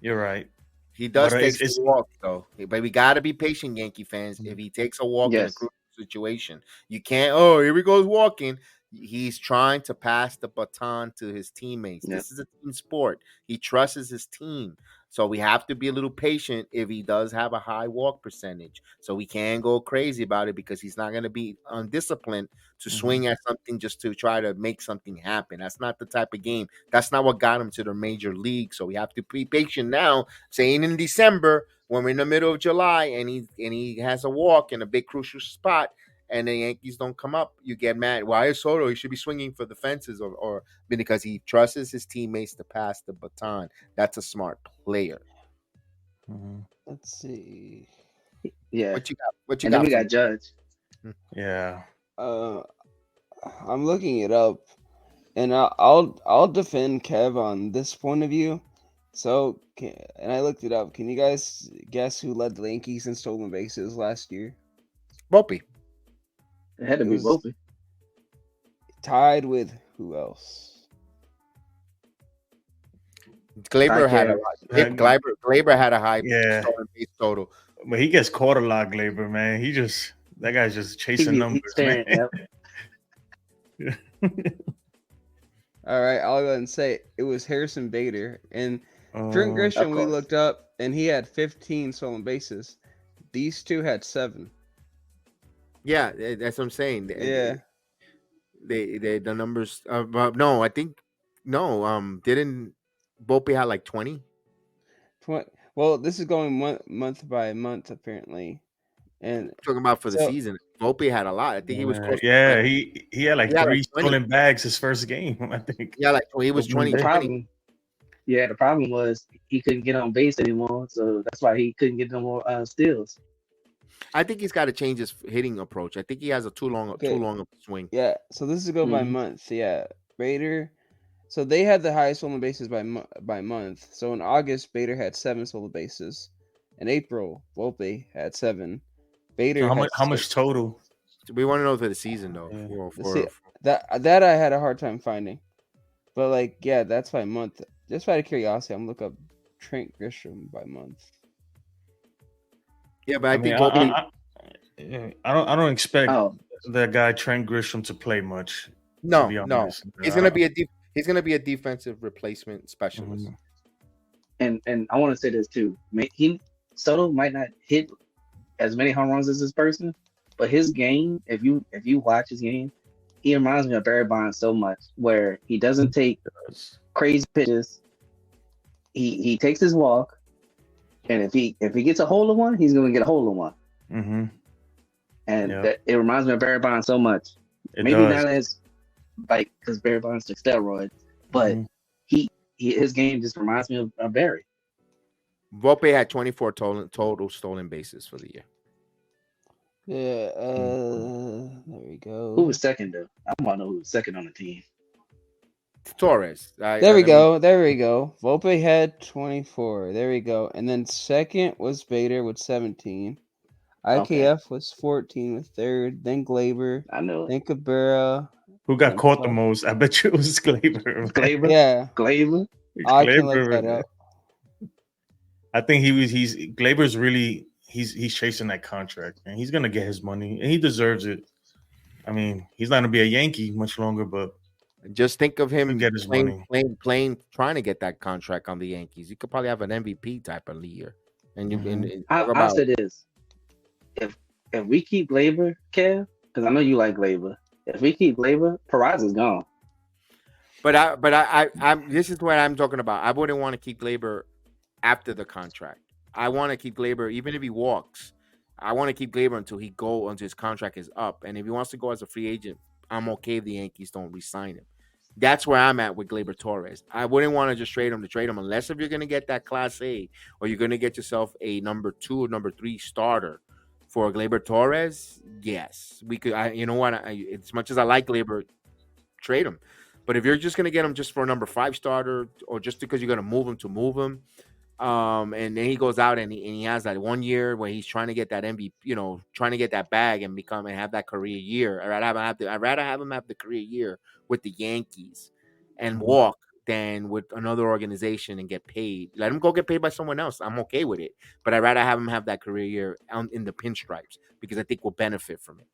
D: You're right.
A: He does take a walk, though. But we got to be patient, Yankee fans. If he takes a walk in a crucial situation, you can't, here he goes walking. He's trying to pass the baton to his teammates. This is a team sport. He trusts his team. So we have to be a little patient if he does have a high walk percentage. So we can't go crazy about it, because he's not going to be undisciplined to swing at something just to try to make something happen. That's not the type of game. That's not what got him to the major league. So we have to be patient now, saying in December, when we're in the middle of July and he has a walk in a big crucial spot, and the Yankees don't come up, you get mad. Why is Soto? He should be swinging for the fences, or because he trusts his teammates to pass the baton. That's a smart player.
C: Let's see.
B: Yeah.
A: What you got?
B: And then we got Judge.
D: Yeah.
C: I'm looking it up, and I'll defend Kev on this point of view. So, and I looked it up. Can you guys guess who led the Yankees in stolen bases last year?
A: Volpe.
B: It had to be Volpe.
C: Tied with who else?
A: Glaber had a high stolen base total.
D: But he gets caught a lot, Glaber, man. That guy's just chasing numbers, man.
C: All right, I'll go ahead and say it was Harrison Bader. And Trent Grisham, we looked up, and he had 15 stolen bases. These two had 7.
A: Yeah, that's what I'm saying.
C: Yeah.
A: the numbers. But no, I think no. Didn't Volpe had like 20?
C: Well, this is going month by month apparently, and
A: Talking about for the
C: so
A: season. Volpe had a lot. I think he was close to
D: Yeah,
A: 20.
D: he had like
A: He had like
D: 3
A: 20.
D: stolen bags his first game. I think.
A: Yeah, like he was
D: Opening
A: 20
B: The
D: day.
A: 20.
B: problem was he couldn't get on base anymore, so that's why he couldn't get no more steals.
A: I think he's got to change his hitting approach. I think he has a too long
C: Okay.
A: of a swing.
C: yeah. So this is go by
B: Mhm.
C: month. Yeah, Bader. So they had the highest stolen bases by month. So in August, Bader had 7 stolen bases. In April, Volpe had 7. Bader
D: So
C: had
D: how
C: 6.
D: much total?
A: We want to know for the season though.
D: Yeah.
C: See, that I had a hard time finding, but like yeah, that's by month. Just out of curiosity, I'm gonna look up Trent Grisham by month.
A: Yeah, but I
D: I mean,
A: think Volpe.
D: I don't expect
B: Oh,
D: that guy Trent Grisham to play much. To
A: No,
D: be
A: no.
D: honest,
A: He's gonna be a defensive replacement specialist.
D: Mhm.
B: and I want to say this too. Soto might not hit as many home runs as this person, but his game, if you watch his game, he reminds me of Barry Bonds so much, where he doesn't take crazy pitches. He takes his walk, and if he gets a hole in one, he's gonna get a hole in one.
D: Mm-hmm.
B: And
D: Yep.
B: that it reminds me of Barry Bonds so much.
D: It
B: Maybe
D: does.
B: not as like because Barry Bonds took steroids, but
D: Mhm.
B: his game just reminds me of Barry.
A: Volpe had 24 total stolen bases for the year.
C: Yeah, there we go.
B: Who was second though? I want to know who was second on the team.
A: Torres.
C: There we go. There we go. Volpe had 24. There we go. And then second was Bader with 17. IKF was 14 with third. Then Glaber.
B: I know it.
C: Then Cabrera.
D: Who got
C: then
D: caught the
C: Clark.
D: most? I bet you it was Glaber. man.
B: Glaber.
C: Yeah,
B: Glaber.
C: I can look
D: Glaber,
C: that up.
D: I think he's Glaber's really he's chasing that contract and he's gonna get his money and he deserves it. I mean, he's not gonna be a Yankee much longer, but
A: Just think of him
D: he'll get his money.
A: playing, trying to get that contract on the Yankees. You could probably have an MVP type of year. And you and talk
B: I'll
A: about
B: say this: if we keep Glaber, Kev, because I know you like Glaber. If we keep Glaber, Peraza's gone.
A: But I'm this is what I'm talking about. I wouldn't want to keep Glaber after the contract. I want to keep Glaber even if he walks. I want to keep Glaber until his contract is up. And if he wants to go as a free agent, I'm okay if the Yankees don't re-sign him. That's where I'm at with Glaber Torres. I wouldn't want to just trade him unless if you're going to get that Class A or you're going to get yourself a number 2 or number 3 starter for Glaber Torres. Yes, we could. You know what? As much as I like Glaber, trade him. But if you're just going to get him just for a number 5 starter or just because you're going to move him, and then he goes out and he has that 1 year where he's trying to get that MVP, trying to get that bag and have that career year. I'd rather have him have the career year with the Yankees and walk than with another organization and get paid. Let him go get paid by someone else. I'm okay with it. But I'd rather have him have that career year in the pinstripes because I think we'll benefit from it.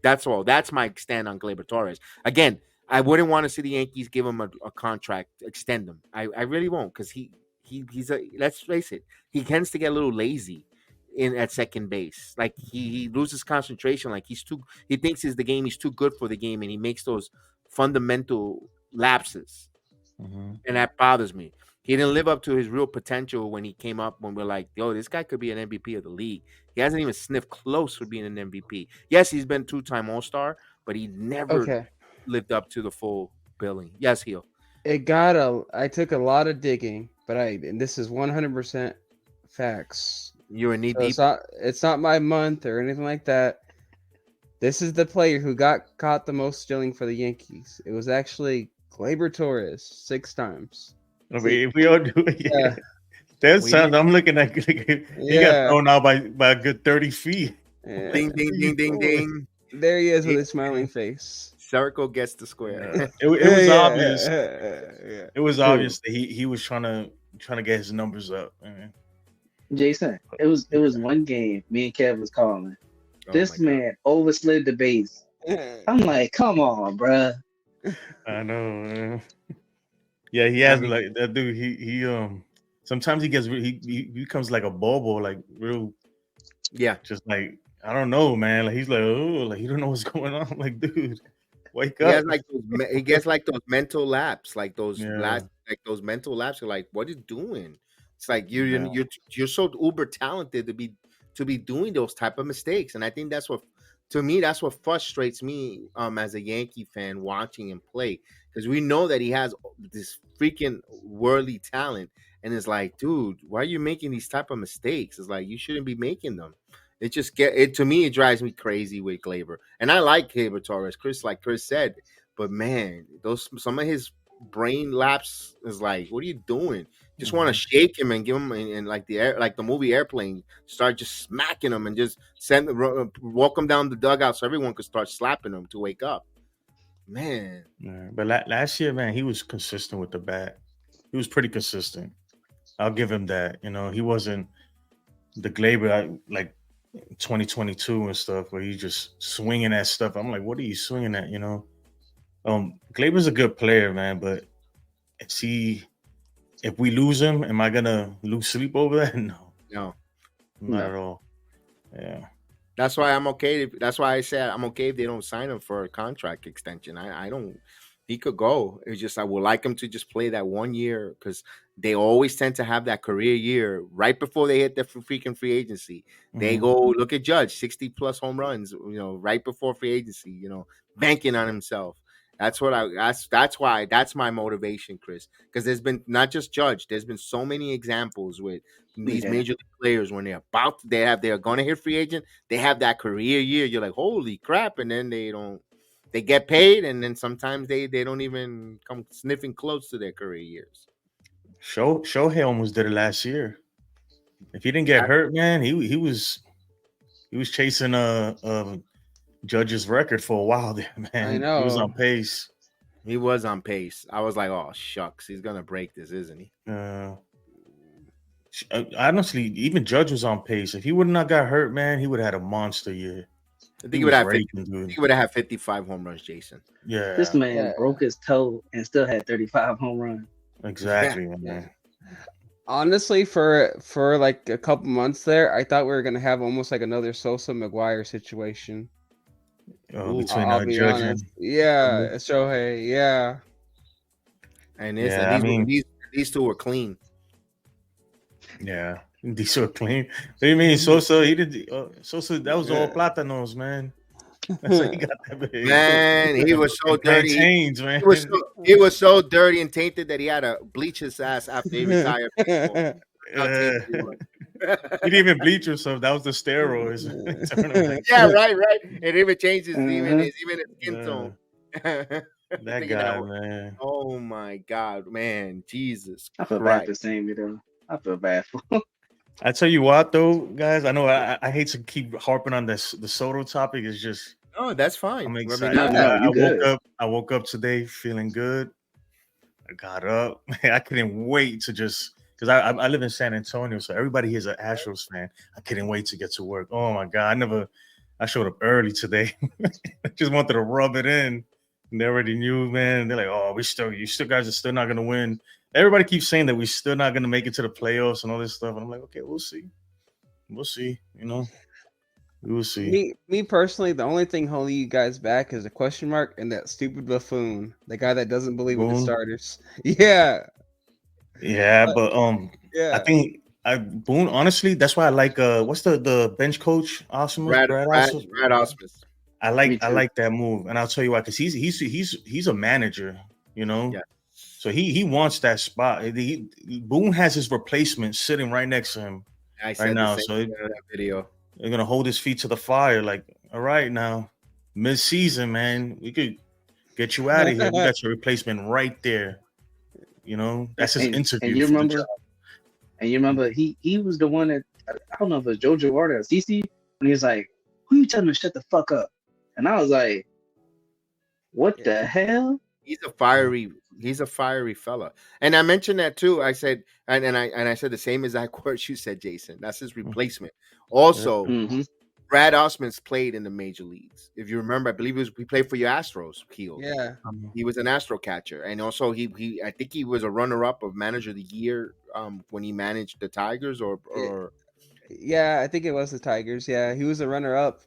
A: That's all. That's my stand on Gleyber Torres. Again, I wouldn't want to see the Yankees give him a contract, extend him. I really won't because he's let's face it, he tends to get a little lazy at second base. Like he loses concentration. Like he thinks he's too good for the game, and he makes those fundamental lapses, and that bothers me. He didn't live up to his real potential when he came up. When we're like, yo, this guy could be an MVP of the league. He hasn't even sniffed close for being an MVP. Yes, he's been 2-time All-Star, but he never lived up to the full billing. Yes, Heel.
C: I took a lot of digging, but and this is 100% facts.
A: You're in knee deep.
C: It's not my month or anything like that. This is the player who got caught the most stealing for the Yankees. It was actually Gleyber Torres 6 times.
D: I mean, if we all do it, yeah. That sounds. I'm looking at. He got thrown out by a good 30 feet.
C: Yeah.
A: Ding, ding, ding, ding, ding.
C: There he is with his smiling face.
A: Circle gets the square.
D: It was obvious.
C: Yeah.
D: It was obvious that he was trying to get his numbers up. Man.
B: Jason, it was one game me and Kev was calling. This man overslid the base. I'm like, come on, bruh.
D: I know. Man. Yeah, he has like that dude. He sometimes he becomes like a bobo, like real.
A: Yeah,
D: just like I don't know, man. Like he's like, oh, like you don't know what's going on. Like, dude, Wake
A: He has
D: up.
A: like he gets like those mental laps, like those
D: Yeah.
A: those mental laps. You're like, what are you doing? It's like you're
D: Yeah.
A: you're so uber talented to be doing those type of mistakes, and I think that's what, to me, that's what frustrates me as a Yankee fan watching him play, because we know that he has this freaking worldly talent, and it's like, dude, why are you making these type of mistakes? It's like you shouldn't be making them. It just get it to me. It drives me crazy with Glaber, and I like Gleyber Torres, like Chris said, but man, those some of his brain lapse is like, what are you doing? Just want to shake him and give him and like the air, like the movie Airplane, start just smacking him and just walk him down the dugout so everyone could start slapping him to wake up. Man,
D: Yeah. But last year, man, he was consistent with the bat. He was pretty consistent. I'll give him that. You know, he wasn't the Glaber like 2022 and stuff where he's just swinging at stuff. I'm like, what are you swinging at? You know, Glaber's a good player, man, but if we lose him, am I gonna lose sleep over that? No, not at all. Yeah,
A: that's why I'm okay. That's why I said I'm okay if they don't sign him for a contract extension. I don't. He could go. It's just I would like him to just play that 1 year, because they always tend to have that career year right before they hit the freaking free agency. They go look at Judge, 60 plus home runs, right before free agency, banking on himself. That's what that's why that's my motivation, Chris. Because there's been not just Judge, there's been so many examples with these major league players when they're gonna hit free agent, they have that career year. You're like, holy crap, and then they don't. They get paid, and then sometimes they don't even come sniffing close to their career years.
D: Shohei almost did it last year. If he didn't get hurt, man, he was chasing a Judge's record for a while there, man.
C: I know.
D: He was on pace.
A: He was on pace. I was like, oh shucks, he's gonna break this, isn't he?
D: Honestly, even Judge was on pace. If he would not got hurt, man, he would have had a monster year.
A: I think he would have had 55 home runs, Jason.
D: Yeah.
B: This man broke his toe and still had 35 home runs.
D: Exactly, man.
C: Honestly, for like a couple months there, I thought we were gonna have almost like another Sosa McGuire situation.
D: Between
C: Judge and Shohei, yeah.
A: And these two were clean.
D: Yeah, these were clean. What do you mean, Sosa? He did Sosa. That was all platanos, man. That's how he got that big.
A: Man, he was so dirty.
D: Plantains, man.
A: He was so dirty and tainted that he had to bleach his ass after he retired.
D: He didn't even bleach himself. That was the steroids.
A: Yeah, right. It even changes even his skin tone.
D: That guy, man.
A: Oh my God, man, Jesus!
B: I feel bad for Sammy though. I feel bad for him.
D: I tell you what, though, guys. I know I hate to keep harping on the Soto topic. It's just
A: that's fine.
D: I'm excited. I woke up today feeling good. I got up. I couldn't wait to just because I live in San Antonio, so everybody here is an Astros fan. I couldn't wait to get to work. Oh my God, I showed up early today. I just wanted to rub it in. And they already knew, man. They're like, oh, you guys are still not gonna win. Everybody keeps saying that we're still not gonna make it to the playoffs and all this stuff. And I'm like, okay, we'll see. We will see.
C: Me personally, the only thing holding you guys back is a question mark and that stupid buffoon, the guy that doesn't believe in the starters. Yeah.
D: Yeah, but I think Boone, honestly, that's why I like what's the bench coach? Brad
A: Ausmus.
D: I like that move, and I'll tell you why, because he's a manager, Yeah. So he wants that spot. Boone has his replacement sitting right next to him right now. So
A: that video.
D: They're gonna hold his feet to the fire. Like, all right, now mid-season, man, we could get you out of here. We got your replacement right there. That's his interview.
B: And you remember he was the one that I don't know if it was Joe Girardi or CC when he was like, "Who you telling to shut the fuck up?" And I was like, "What the hell?"
A: He's a fiery fella. And I mentioned that too. I said, and I said the same exact words you said, Jason. That's his replacement. Also, Brad Ausmus played in the major leagues. If you remember, I believe he played for your Astros.
C: Yeah.
A: He was an Astro catcher. And also I think he was a runner-up of Manager of the Year when he managed the Tigers or
C: Yeah, I think it was the Tigers. Yeah, he was a runner-up.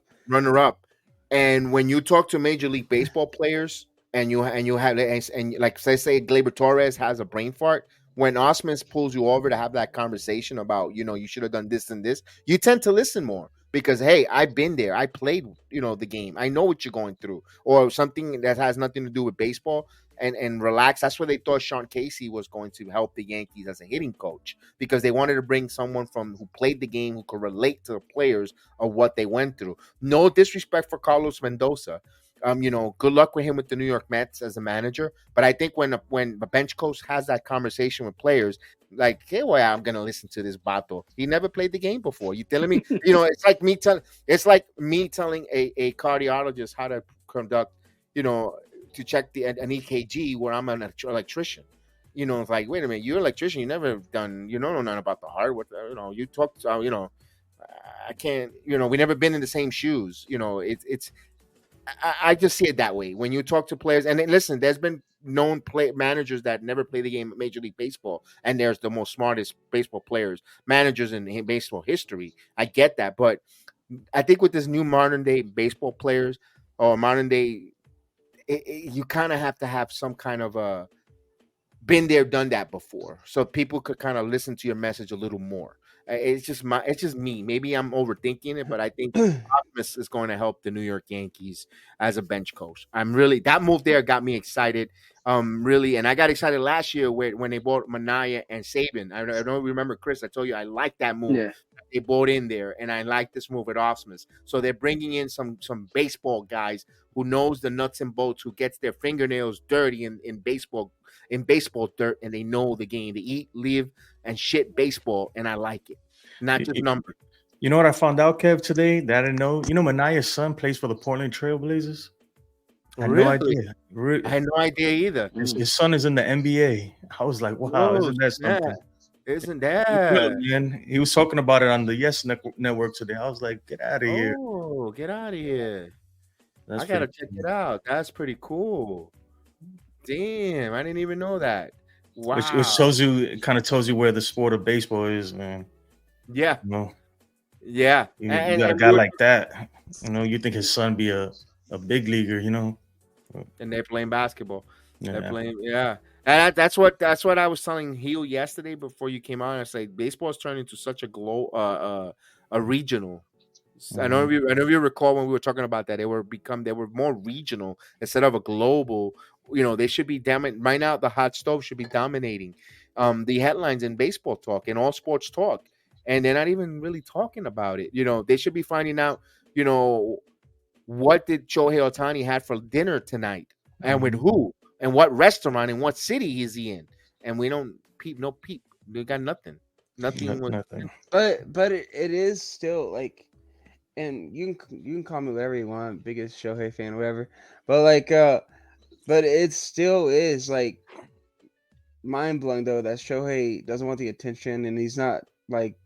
A: And when you talk to Major League Baseball players, and you have and like say Gleyber Torres has a brain fart, when Osman pulls you over to have that conversation about you should have done this and this, you tend to listen more because hey, I've been there, I played the game, I know what you're going through, or something that has nothing to do with baseball. And relax. That's where they thought Sean Casey was going to help the Yankees as a hitting coach, because they wanted to bring someone from who played the game, who could relate to the players of what they went through. No disrespect for Carlos Mendoza. Good luck with him with the New York Mets as a manager. But I think when a bench coach has that conversation with players, like, hey, well, I'm gonna listen to this Bato. He never played the game before. You telling me, it's like me telling a cardiologist how to conduct, to check an EKG where I'm an electrician. It's like, wait a minute, you're an electrician. You never done, you don't know nothing about the heart. What, you talk to, I can't, we never been in the same shoes. I just see it that way. When you talk to players, and then, listen, there's been known play managers that never play the game of Major League Baseball, and there's the most smartest baseball players, managers in baseball history. I get that, but I think with this new modern day baseball players or modern day, you kind of have to have some kind of a been there, done that before, so people could kind of listen to your message a little more. It's just me. Maybe I'm overthinking it, but I think Optimus is going to help the New York Yankees as a bench coach. That move there got me excited. Really, and I got excited last year when they bought Manaya and Saban. I don't remember, Chris. I told you I like that move.
B: Yeah.
A: They bought in there, and I like this move at Osmus. So they're bringing in some baseball guys who knows the nuts and bolts, who gets their fingernails dirty in baseball dirt, and they know the game. They eat, live, and shit baseball, and I like it. Not just numbers.
D: You know what I found out, Kev, today that I didn't know? Manaya's son plays for the Portland Trailblazers. I had no idea.
A: I had no idea either.
D: His son is in the NBA. I was like, wow, isn't that something?
A: Isn't that?
D: Man, he was talking about it on the Yes Network today. I was like, get out of here.
A: Oh, get out of here. I got to check it out. That's pretty cool. Damn, I didn't even know that. Wow.
D: Which shows you, it kind of tells you where the sport of baseball is, man.
A: Yeah.
D: Yeah. You got a guy like that. You think his son be a big leaguer,
A: And they're playing basketball. Yeah. They're playing, yeah. And that's what I was telling Heel yesterday before you came on. I said baseball is turning into such a regional. Mm-hmm. I know if you recall when we were talking about that, they were more regional instead of a global. They should be right now. The hot stove should be dominating the headlines in baseball talk and all sports talk, and they're not even really talking about it. They should be finding out. What did Shohei Ohtani had for dinner tonight, and with who, and what restaurant, and what city is he in? And we don't peep. They got nothing. Nothing.
C: But it is still like. And you can call me whatever you want, biggest Shohei fan, whatever. But but it still is like mind blowing though that Shohei doesn't want the attention, and he's not like,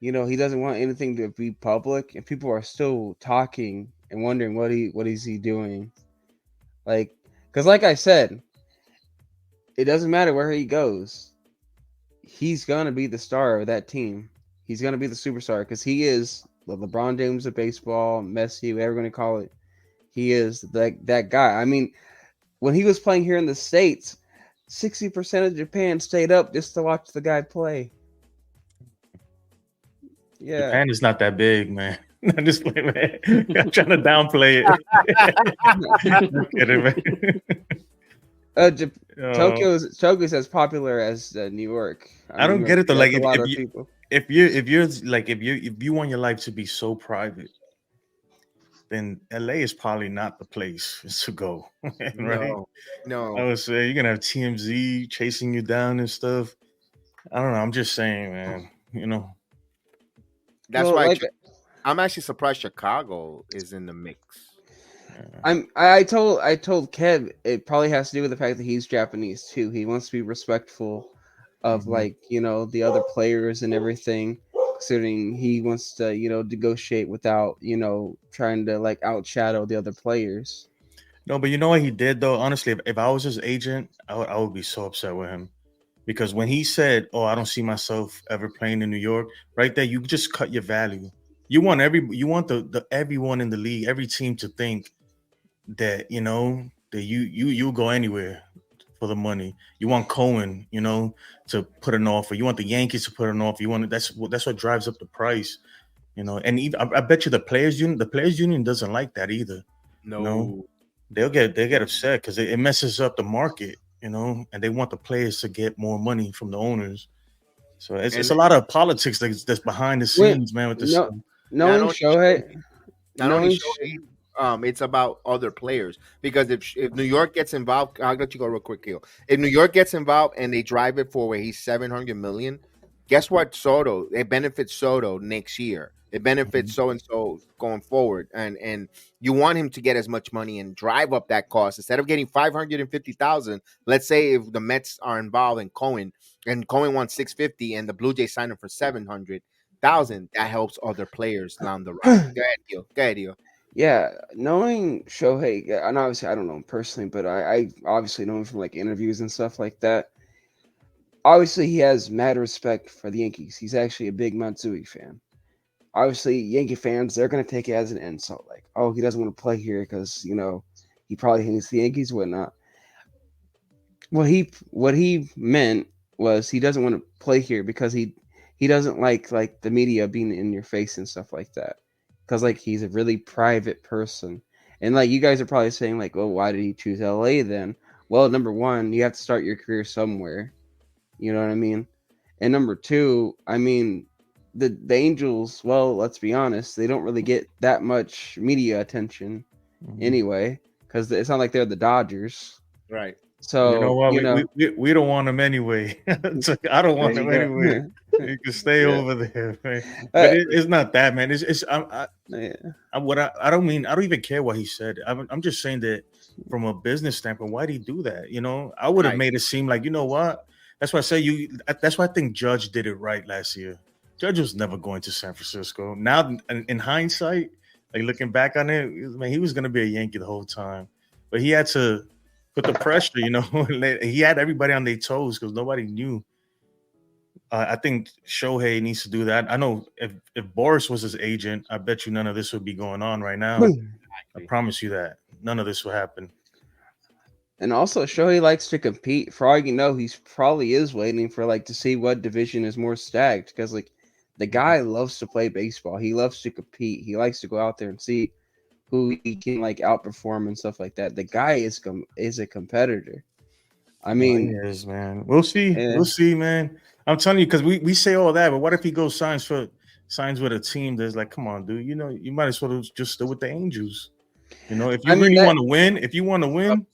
C: he doesn't want anything to be public, and people are still talking and wondering what is he doing, like, because like I said, it doesn't matter where he goes, he's gonna be the star of that team. He's gonna be the superstar because he is the LeBron James of baseball, Messi, whatever you're going to call it. He is that guy. I mean, when he was playing here in the States, 60% of Japan stayed up just to watch the guy play. Yeah.
D: Japan is not that big, man. I'm just playing, man. I'm trying to downplay
C: it. Tokyo's as popular as New York.
D: I don't get it though. Like if you want your life to be so private, then LA is probably not the place to go. Right?
A: No.
D: I would say you're gonna have TMZ chasing you down and stuff. I don't know. I'm just saying, man.
A: That's why I'm actually surprised Chicago is in the mix.
C: I told Kev it probably has to do with the fact that he's Japanese too. He wants to be respectful of the other players and everything, considering he wants to negotiate without trying to like outshadow the other players.
D: No, but you know what he did though? Honestly, if I was his agent, I would be so upset with him, because when he said, "Oh, I don't see myself ever playing in New York," right there, you just cut your value. you want the everyone in the league, every team to think that that you'll go anywhere for the money. You want Cohen, to put an offer. You want the Yankees to put an offer. That's what drives up the price. And even, I bet you the players union doesn't like that either.
A: No.
D: They get upset because it messes up the market, and they want the players to get more money from the owners. So it's a lot of politics that's behind the
C: When
D: scenes, man. With this,
C: no,
A: Not
C: knowing
A: only
C: Shohei,
A: not only
C: knowing
A: Shohei, it's about other players because if New York gets involved, I'll let you go real quick, Keel. If New York gets involved and they drive it for where he's 700 million, guess what? Soto, it benefits Soto next year. It benefits so and so going forward, and you want him to get as much money and drive up that cost instead of getting 550,000. Let's say if the Mets are involved in Cohen, and Cohen wants 650, and the Blue Jays sign him for 700,000, that helps other players down the ride. Go ahead, Gil. Go ahead, Gil.
C: yeah, knowing Shohei, and obviously I don't know him personally, but I obviously know him from like interviews and stuff like that. Obviously, he has mad respect for the Yankees. He's actually a big Matsui fan. Obviously, Yankee fans, they're gonna take it as an insult, like, oh, he doesn't want to play here because he probably hates the Yankees, whatnot. What he meant was he doesn't want to play here because he doesn't like the media being in your face and stuff like that. Because like he's a really private person, and like you guys are probably saying like, well, why did he choose LA then? Well, number one, you have to start your career somewhere. You know what I mean? And number two, I mean, the Angels. Well, let's be honest, they don't really get that much media attention anyway, because it's not like they're the Dodgers.
A: Right.
C: So
D: you know what? We don't want him anyway. It's like, I don't want him anyway. You can stay over there, man. But it's not that, man. I don't even care what he said. I'm just saying that from a business standpoint, why did he do that? I would have made it seem like, you know what? That's why I say that's why I think Judge did it right last year. Judge was never going to San Francisco. Now, in hindsight, like looking back on it, man, he was going to be a Yankee the whole time, but he had to put the pressure. He had everybody on their toes because nobody knew. I think Shohei needs to do that. I know if Boris was his agent, I bet you none of this would be going on right now. I promise you that none of this will happen.
C: And also, Shohei likes to compete. For all you know, he's probably is waiting for like to see what division is more stacked because like the guy loves to play baseball. He loves to compete. He likes to go out there and see who he can like outperform and stuff like that. The guy is a competitor. I mean,
D: he is, man. We'll see. We'll see, man. I'm telling you, because we say all that, but what if he goes signs with a team that's like, come on, dude, you might as well just stay with the Angels. If you really want to win,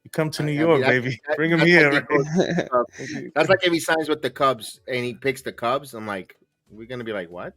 D: you come to New York, baby. Bring him here.
A: Right? That's like if he signs with the Cubs and he picks the Cubs. I'm like, we're gonna be like, what?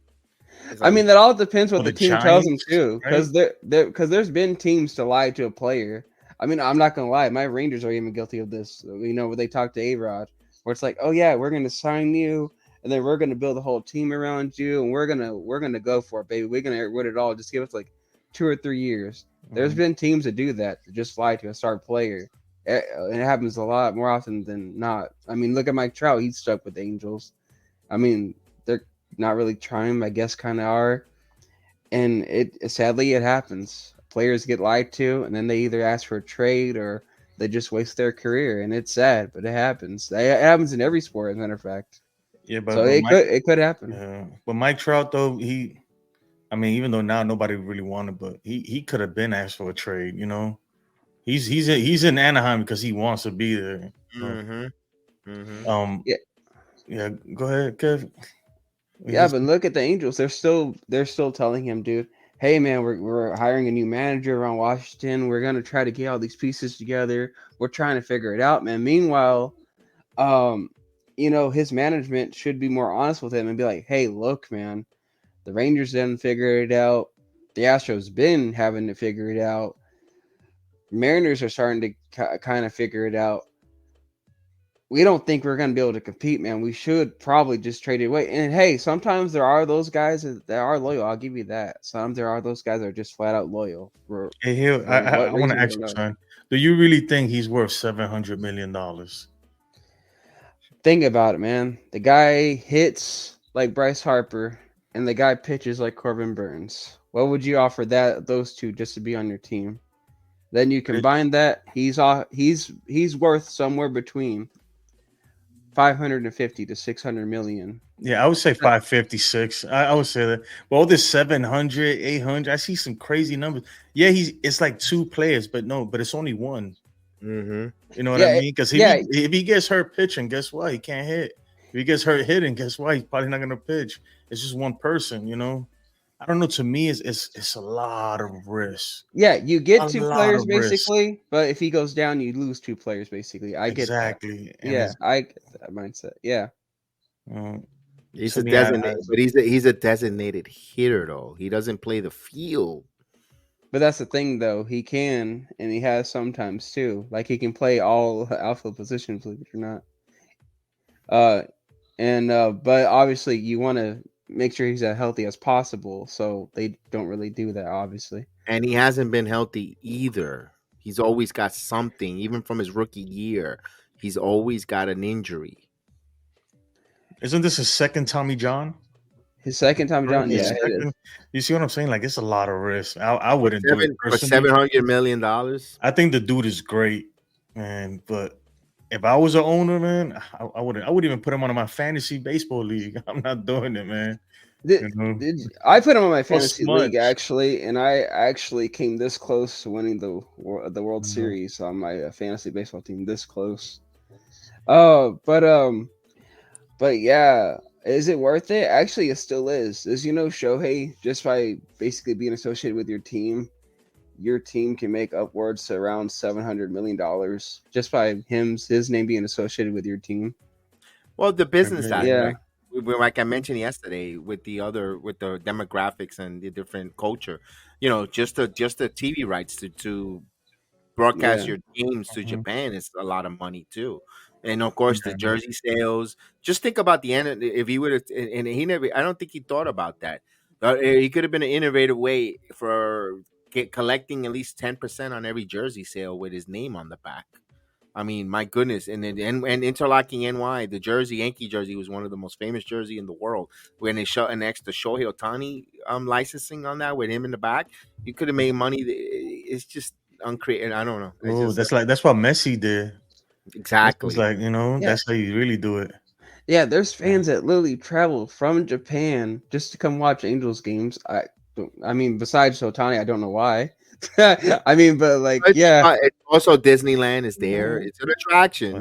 C: I mean, that all depends what the team tells him too, because
D: right?
C: there's been teams to lie to a player. I mean, I'm not gonna lie, my Rangers are even guilty of this. Where they talk to A-Rod, where it's like, oh yeah, we're gonna sign you, and then we're gonna build a whole team around you, and we're gonna go for it, baby. We're gonna win it all. Just give us like 2 or 3 years. There's been teams that do that, to just lie to a star player. It happens a lot more often than not. I mean, look at Mike Trout. He's stuck with the Angels. I mean, they're not really trying, I guess, kind of are. And sadly, it happens. Players get lied to, and then they either ask for a trade or they just waste their career. And it's sad, but it happens. It happens in every sport, as a matter of fact.
D: Yeah, but
C: so it could happen.
D: Yeah. But Mike Trout, though, even though now nobody really wanted, but he could have been asked for a trade. He's in Anaheim because he wants to be there. Yeah. Go ahead, Kev.
C: Yeah, but look at the Angels. They're still telling him, dude, hey man, we're hiring a new manager around Washington. We're gonna try to get all these pieces together. We're trying to figure it out, man. Meanwhile, his management should be more honest with him and be like, hey, look, man, the Rangers didn't figure it out. The Astros been having to figure it out. Mariners are starting to kind of figure it out. We don't think we're going to be able to compete, man. We should probably just trade it away. And hey, sometimes there are those guys that are loyal. I'll give you that. Sometimes there are those guys that are just flat out loyal.
D: Hey, I want to ask you, son. Do you really think he's worth $700 million?
C: Think about it, man. The guy hits like Bryce Harper. and the guy pitches like Corbin Burns. What would you offer those two just to be on your team? Then you combine that, he's worth somewhere between 550 to 600 million.
D: Yeah, I would say 556. I would say that. Well, this 700, 800. I see some crazy numbers. Yeah, it's like two players, but it's only one.
A: Mm-hmm.
D: You know what I mean? Because if he gets hurt pitching, guess what? He can't hit. If he gets hurt hitting, guess what? He's probably not going to pitch. It's just one person, you know? I don't know. To me, it's a lot of risk.
C: Yeah, you get two players basically, but if he goes down, you lose two players basically. I get that. Yeah, I get that mindset. Yeah.
A: He's a designated, but he's a designated hitter though. He doesn't play the field.
C: But that's the thing though. He can, and he has sometimes too. Like he can play all outfield positions, believe it or not. But obviously you want to make sure he's as healthy as possible. So they don't really do that, obviously.
A: And he hasn't been healthy either. He's always got something, even from his rookie year. He's always got an injury.
D: Isn't this his second Tommy John?
C: His second Tommy John, yeah.
D: You see what I'm saying? Like, it's a lot of risk. I wouldn't do it
A: for $700 million.
D: I think the dude is great, man. But if I was an owner, man, I wouldn't even put him on my fantasy baseball league. I'm not doing it, man.
C: I put him on my fantasy league actually, and I actually came this close to winning the World Series on my fantasy baseball team. This close. But yeah, is it worth it? Actually, it still is. As you know, Shohei, just by basically being associated with your team can make upwards to around $700 million just by his name being associated with your team.
A: Well, the business side, yeah. Like I mentioned yesterday, with the demographics and the different culture, just the TV rights to broadcast your games to Japan is a lot of money too. And of course, the jersey sales. Just think about the end. If he would have, and he never, I don't think he thought about that. He could have been an innovative way for collecting at least 10% on every jersey sale with his name on the back. I mean, my goodness. And Interlocking NY, the Yankee jersey was one of the most famous jersey in the world. When they shot next to Shohei Ohtani licensing on that with him in the back, you could have made money. It's just uncreative. I don't know.
D: Oh, that's what Messi did.
A: Exactly.
D: It's like, that's how you really do it.
C: Yeah, there's fans that literally travel from Japan just to come watch Angels games. I mean, besides Ohtani, I don't know why. I mean, but like,
A: it's also Disneyland is there. It's an attraction.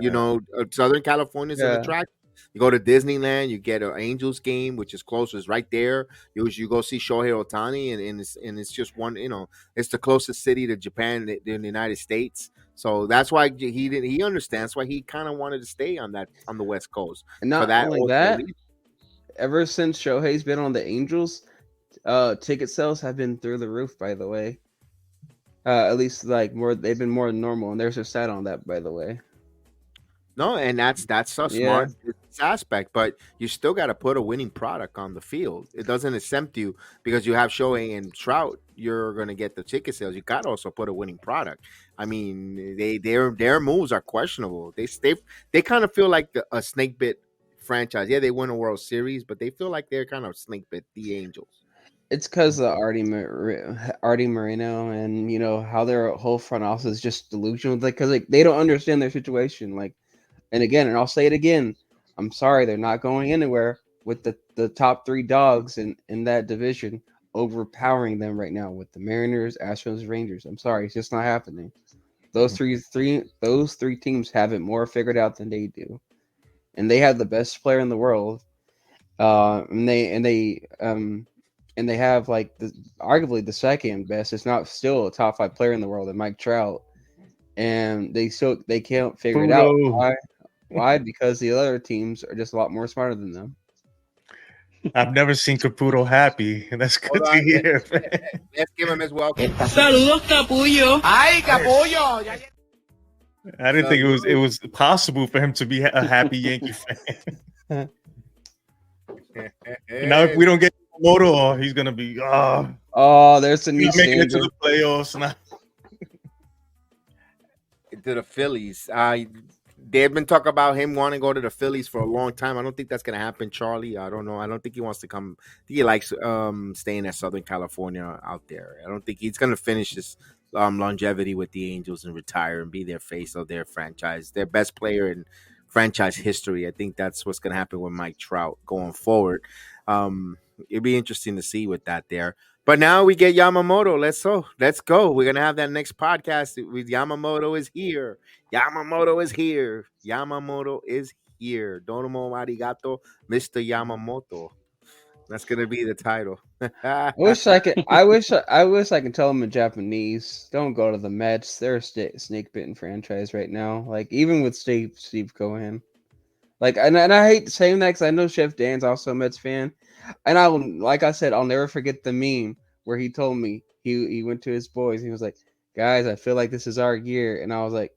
A: Southern California is an attraction. You go to Disneyland, you get an Angels game, which is close. It's right there. You go see Shohei Ohtani, and it's just one. It's the closest city to Japan in the United States. So that's why he understands why he kind of wanted to stay on the West Coast.
C: And not only that, ever since Shohei's been on the Angels, ticket sales have been through the roof. By the way, at least like they've been more than normal, and there's a stat on that. By the way,
A: no, and that's a smart aspect, but you still got to put a winning product on the field. It doesn't exempt you because you have Shohei and Trout. You're going to get the ticket sales. You got to also put a winning product. I mean, their moves are questionable. They kind of feel like a snake bit franchise. Yeah, they win a World Series, but they feel like they're kind of snake bit the Angels.
C: It's because of Artie Moreno and how their whole front office is just delusional. Because they don't understand their situation. And again, and I'll say it again, I'm sorry, they're not going anywhere with the top three dogs in that division overpowering them right now with the Mariners, Astros, Rangers. I'm sorry, it's just not happening. Those three teams have it more figured out than they do, and they have the best player in the world. And they have like arguably the second best. It's not still a top 5 player in the world, and Mike Trout, and they can't figure it out. Why? Because the other teams are just a lot more smarter than them.
D: I've never seen Caputo happy. That's good to hear.
A: Let's give him his welcome.
E: Saludos, Capullo.
A: Ay, Capullo.
D: I didn't think it was possible for him to be a happy Yankee fan. Now, if we don't get Yamamoto, he's gonna be
C: there's a new
D: making it to the playoffs now.
A: To the Phillies. they've been talking about him wanting to go to the Phillies for a long time. I don't think that's gonna happen, Charlie. I don't know. I don't think he wants to come. I think he likes staying at Southern California out there. I don't think he's gonna finish his longevity with the Angels and retire and be their face of their franchise, their best player in franchise history. I think that's what's gonna happen with Mike Trout going forward. It'd be interesting to see with that there. But now we get Yamamoto. Let's go. We're gonna have that next podcast with Yamamoto is here. Yamamoto is here. Yamamoto is here. Donomo arigato, Mr. Yamamoto. That's gonna be the title.
C: I wish I could. I wish I could tell them in Japanese. Don't go to the Mets. They're a snake bitten franchise right now. Like even with Steve Cohen. Like and I hate saying that because I know Chef Dan's also a Mets fan, and like I said, I'll never forget the meme where he told me he went to his boys. He was like, "Guys, I feel like this is our year," and I was like,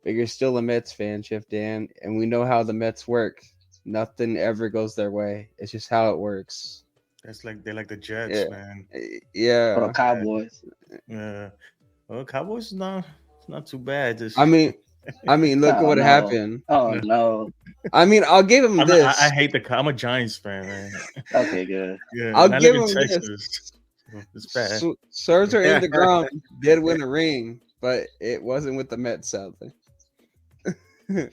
C: "But you're still a Mets fan, Chef Dan, and we know how the Mets work. Nothing ever goes their way. It's just how it works."
D: That's like they're like the Jets,
C: Yeah.
D: man.
B: Or
C: Yeah.
B: the Cowboys.
D: Yeah. Well, Cowboys is not too bad. Just
C: I mean, look at
B: Oh,
C: what
B: no.
C: happened.
B: Oh no.
C: I mean, I'll give him this.
D: I hate I'm a Giants fan, man.
B: Okay, good.
D: Yeah,
C: I'll
D: and I
C: give
D: live in
C: him this.
D: Texas. So it's bad.
C: Scherzer and DeGrom did win a ring, but it wasn't with the Mets, sadly. Yeah.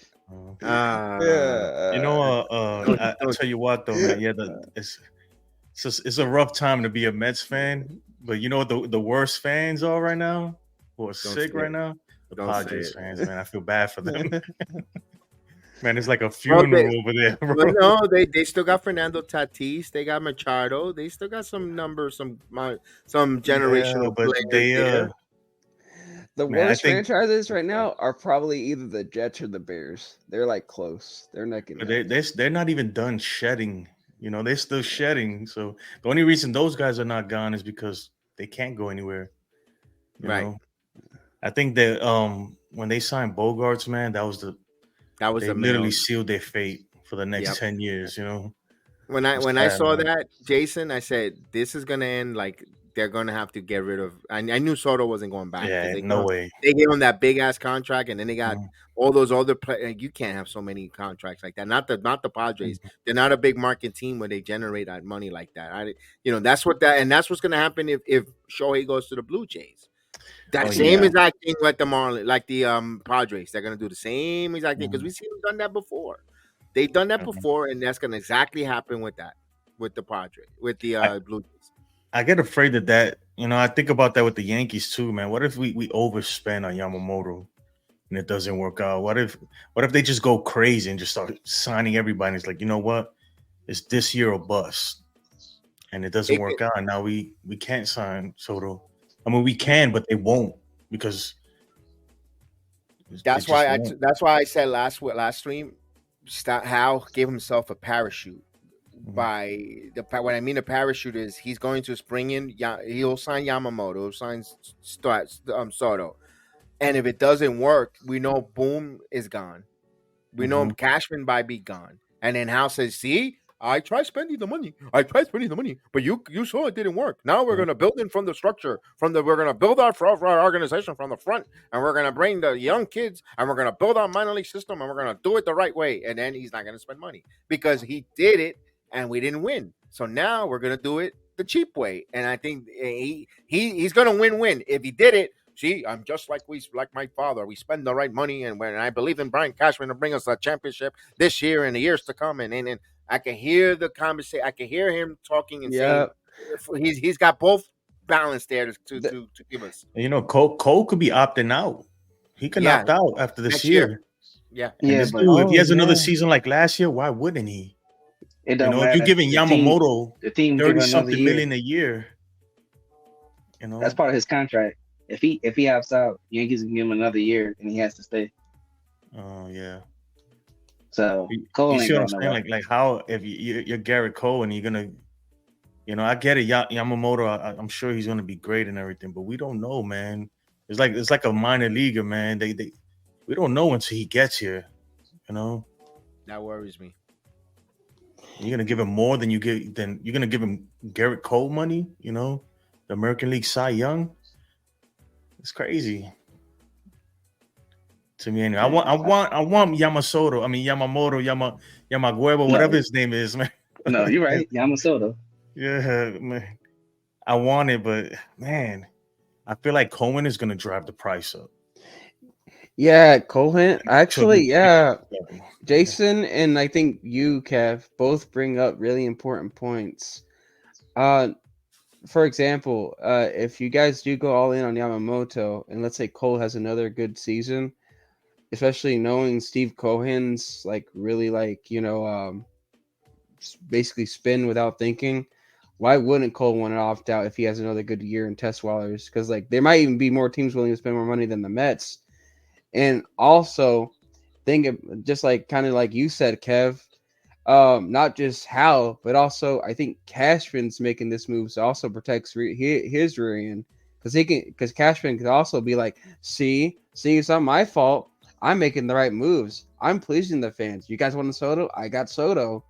D: You know, I tell you what, though, man. Yeah, it's a rough time to be a Mets fan. But you know what the worst fans are right now? Who are sick right now? The Padres fans, man. I feel bad for them. Man, it's like a funeral over there, bro.
A: Well, no, they still got Fernando Tatis. They got Machado. They still got some numbers, some generational
D: but
A: players
D: they
A: there.
C: The
D: Man, I
C: worst
D: think-
C: franchises right now are probably either the Jets or the Bears. They're like close. They're neck and neck.
D: They're not even done shedding. You know, they're still shedding. So the only reason those guys are not gone is because they can't go anywhere. You
A: Right.
D: know? I think that when they signed Bogarts, man, they literally sealed their fate for the next 10 years, you know.
A: When I saw that, Jason, I said this is gonna end like they're gonna have to get rid of. I knew Soto wasn't going back.
D: Yeah, no way.
A: They gave him that big ass contract, and then they got all those other players. You can't have so many contracts like that. Not the Padres. They're not a big market team where they generate that money like that. That's what's gonna happen if Shohei goes to the Blue Jays. That same exact thing like the Padres. They're gonna do the same exact thing because we've seen them done that before. They've done that before, and that's gonna exactly happen with the Padres, with the Blue Jays.
D: I get afraid that I think about that with the Yankees too, man. What if we overspend on Yamamoto and it doesn't work out? What if they just go crazy and just start signing everybody? And it's like, you know what? It's this year or bust, and it doesn't work out. And now we can't sign Soto. I mean, we can, but they won't because
A: that's why I said last stream, Hal gave himself a parachute. What I mean a parachute is he's going to spring in. He'll sign Yamamoto, signs Soto, and if it doesn't work, we know Boom is gone. We know Cashman by be gone, and then Hal says, "See, I tried spending the money. But you saw it didn't work. Now we're gonna build in from the structure. We're gonna build our organization from the front, and we're gonna bring the young kids, and we're gonna build our minor league system, and we're gonna do it the right way. And then he's not gonna spend money because he did it, and we didn't win. So now we're gonna do it the cheap way. And I think he's gonna win if he did it. See, I'm just like my father. We spend the right money, and when I believe in Brian Cashman to bring us a championship this year and the years to come, and I can hear the conversation. I can hear him talking and saying he's got both balance there to give us.
D: You know, Cole could be opting out. He can opt out after this year.
A: Yeah,
D: if he has another season like last year, why wouldn't he?
B: It don't matter.
D: If you're giving Yamamoto
B: the team
D: 30-something million a year,
B: that's part of his contract. If he opts out, Yankees can give him another year, and he has to stay.
D: Oh yeah.
B: So Cole
D: you
B: ain't
D: see what I'm
B: going
D: saying?
B: nowhere.
D: Like how if you're Garrett Cole and you're gonna, I get it. Yamamoto, I'm sure he's gonna be great and everything, but we don't know, man. It's like a minor leaguer, man. We don't know until he gets here.
A: That worries me.
D: You're gonna give him more than you're gonna give him Garrett Cole money. The American League Cy Young. It's crazy. to me anyway. I want Yamamoto. I mean Yamaguebo, whatever his name is, man.
B: No, you're right. Yamamoto.
D: Yeah, man. I want it, but man, I feel like Cohen is gonna drive the price up.
C: Yeah, Cohen. Actually, yeah. Jason and I think you, Kev, both bring up really important points. For example, if you guys do go all in on Yamamoto, and let's say Cole has another good season, especially knowing Steve Cohen's like really like basically spin without thinking. Why wouldn't Cole want to opt out if he has another good year in test wallers? Because like there might even be more teams willing to spend more money than the Mets. And also think of, just like kind of like you said, Kev, not just Hal, but also I think Cashman's making this move so also protects his rear end because Cashman could also be like, see, it's not my fault. I'm making the right moves. I'm pleasing the fans. You guys wanted Soto? I got Soto.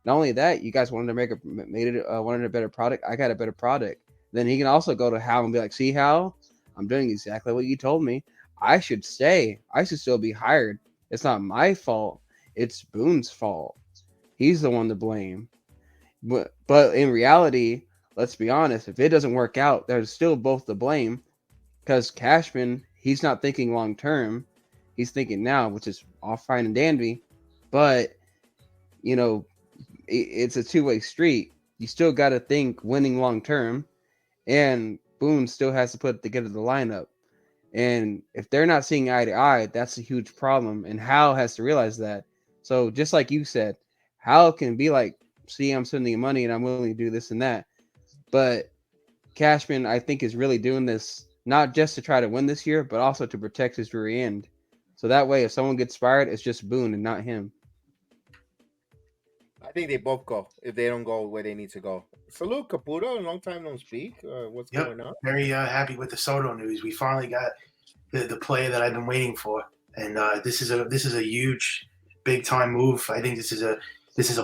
C: Not only that, you guys wanted to wanted a better product. I got a better product. Then he can also go to Hal and be like, see, Hal, I'm doing exactly what you told me. I should stay. I should still be hired. It's not my fault. It's Boone's fault. He's the one to blame. But in reality, let's be honest, if it doesn't work out, they're still both to blame because Cashman, he's not thinking long term. He's thinking now, which is all fine and dandy. But, it's a two-way street. You still got to think winning long term. And Boone still has to put together the lineup. And if they're not seeing eye to eye, that's a huge problem. And Hal has to realize that. So just like you said, Hal can be like, see, I'm sending you money and I'm willing to do this and that. But Cashman, I think, is really doing this not just to try to win this year, but also to protect his rear end. So that way, if someone gets fired, it's just Boone and not him.
A: I think they both go if they don't go where they need to go. Salute, Caputo. Long time no speak. What's going on?
F: Very happy with the Soto news. We finally got the player that I've been waiting for, and this is a huge, big time move. I think this is a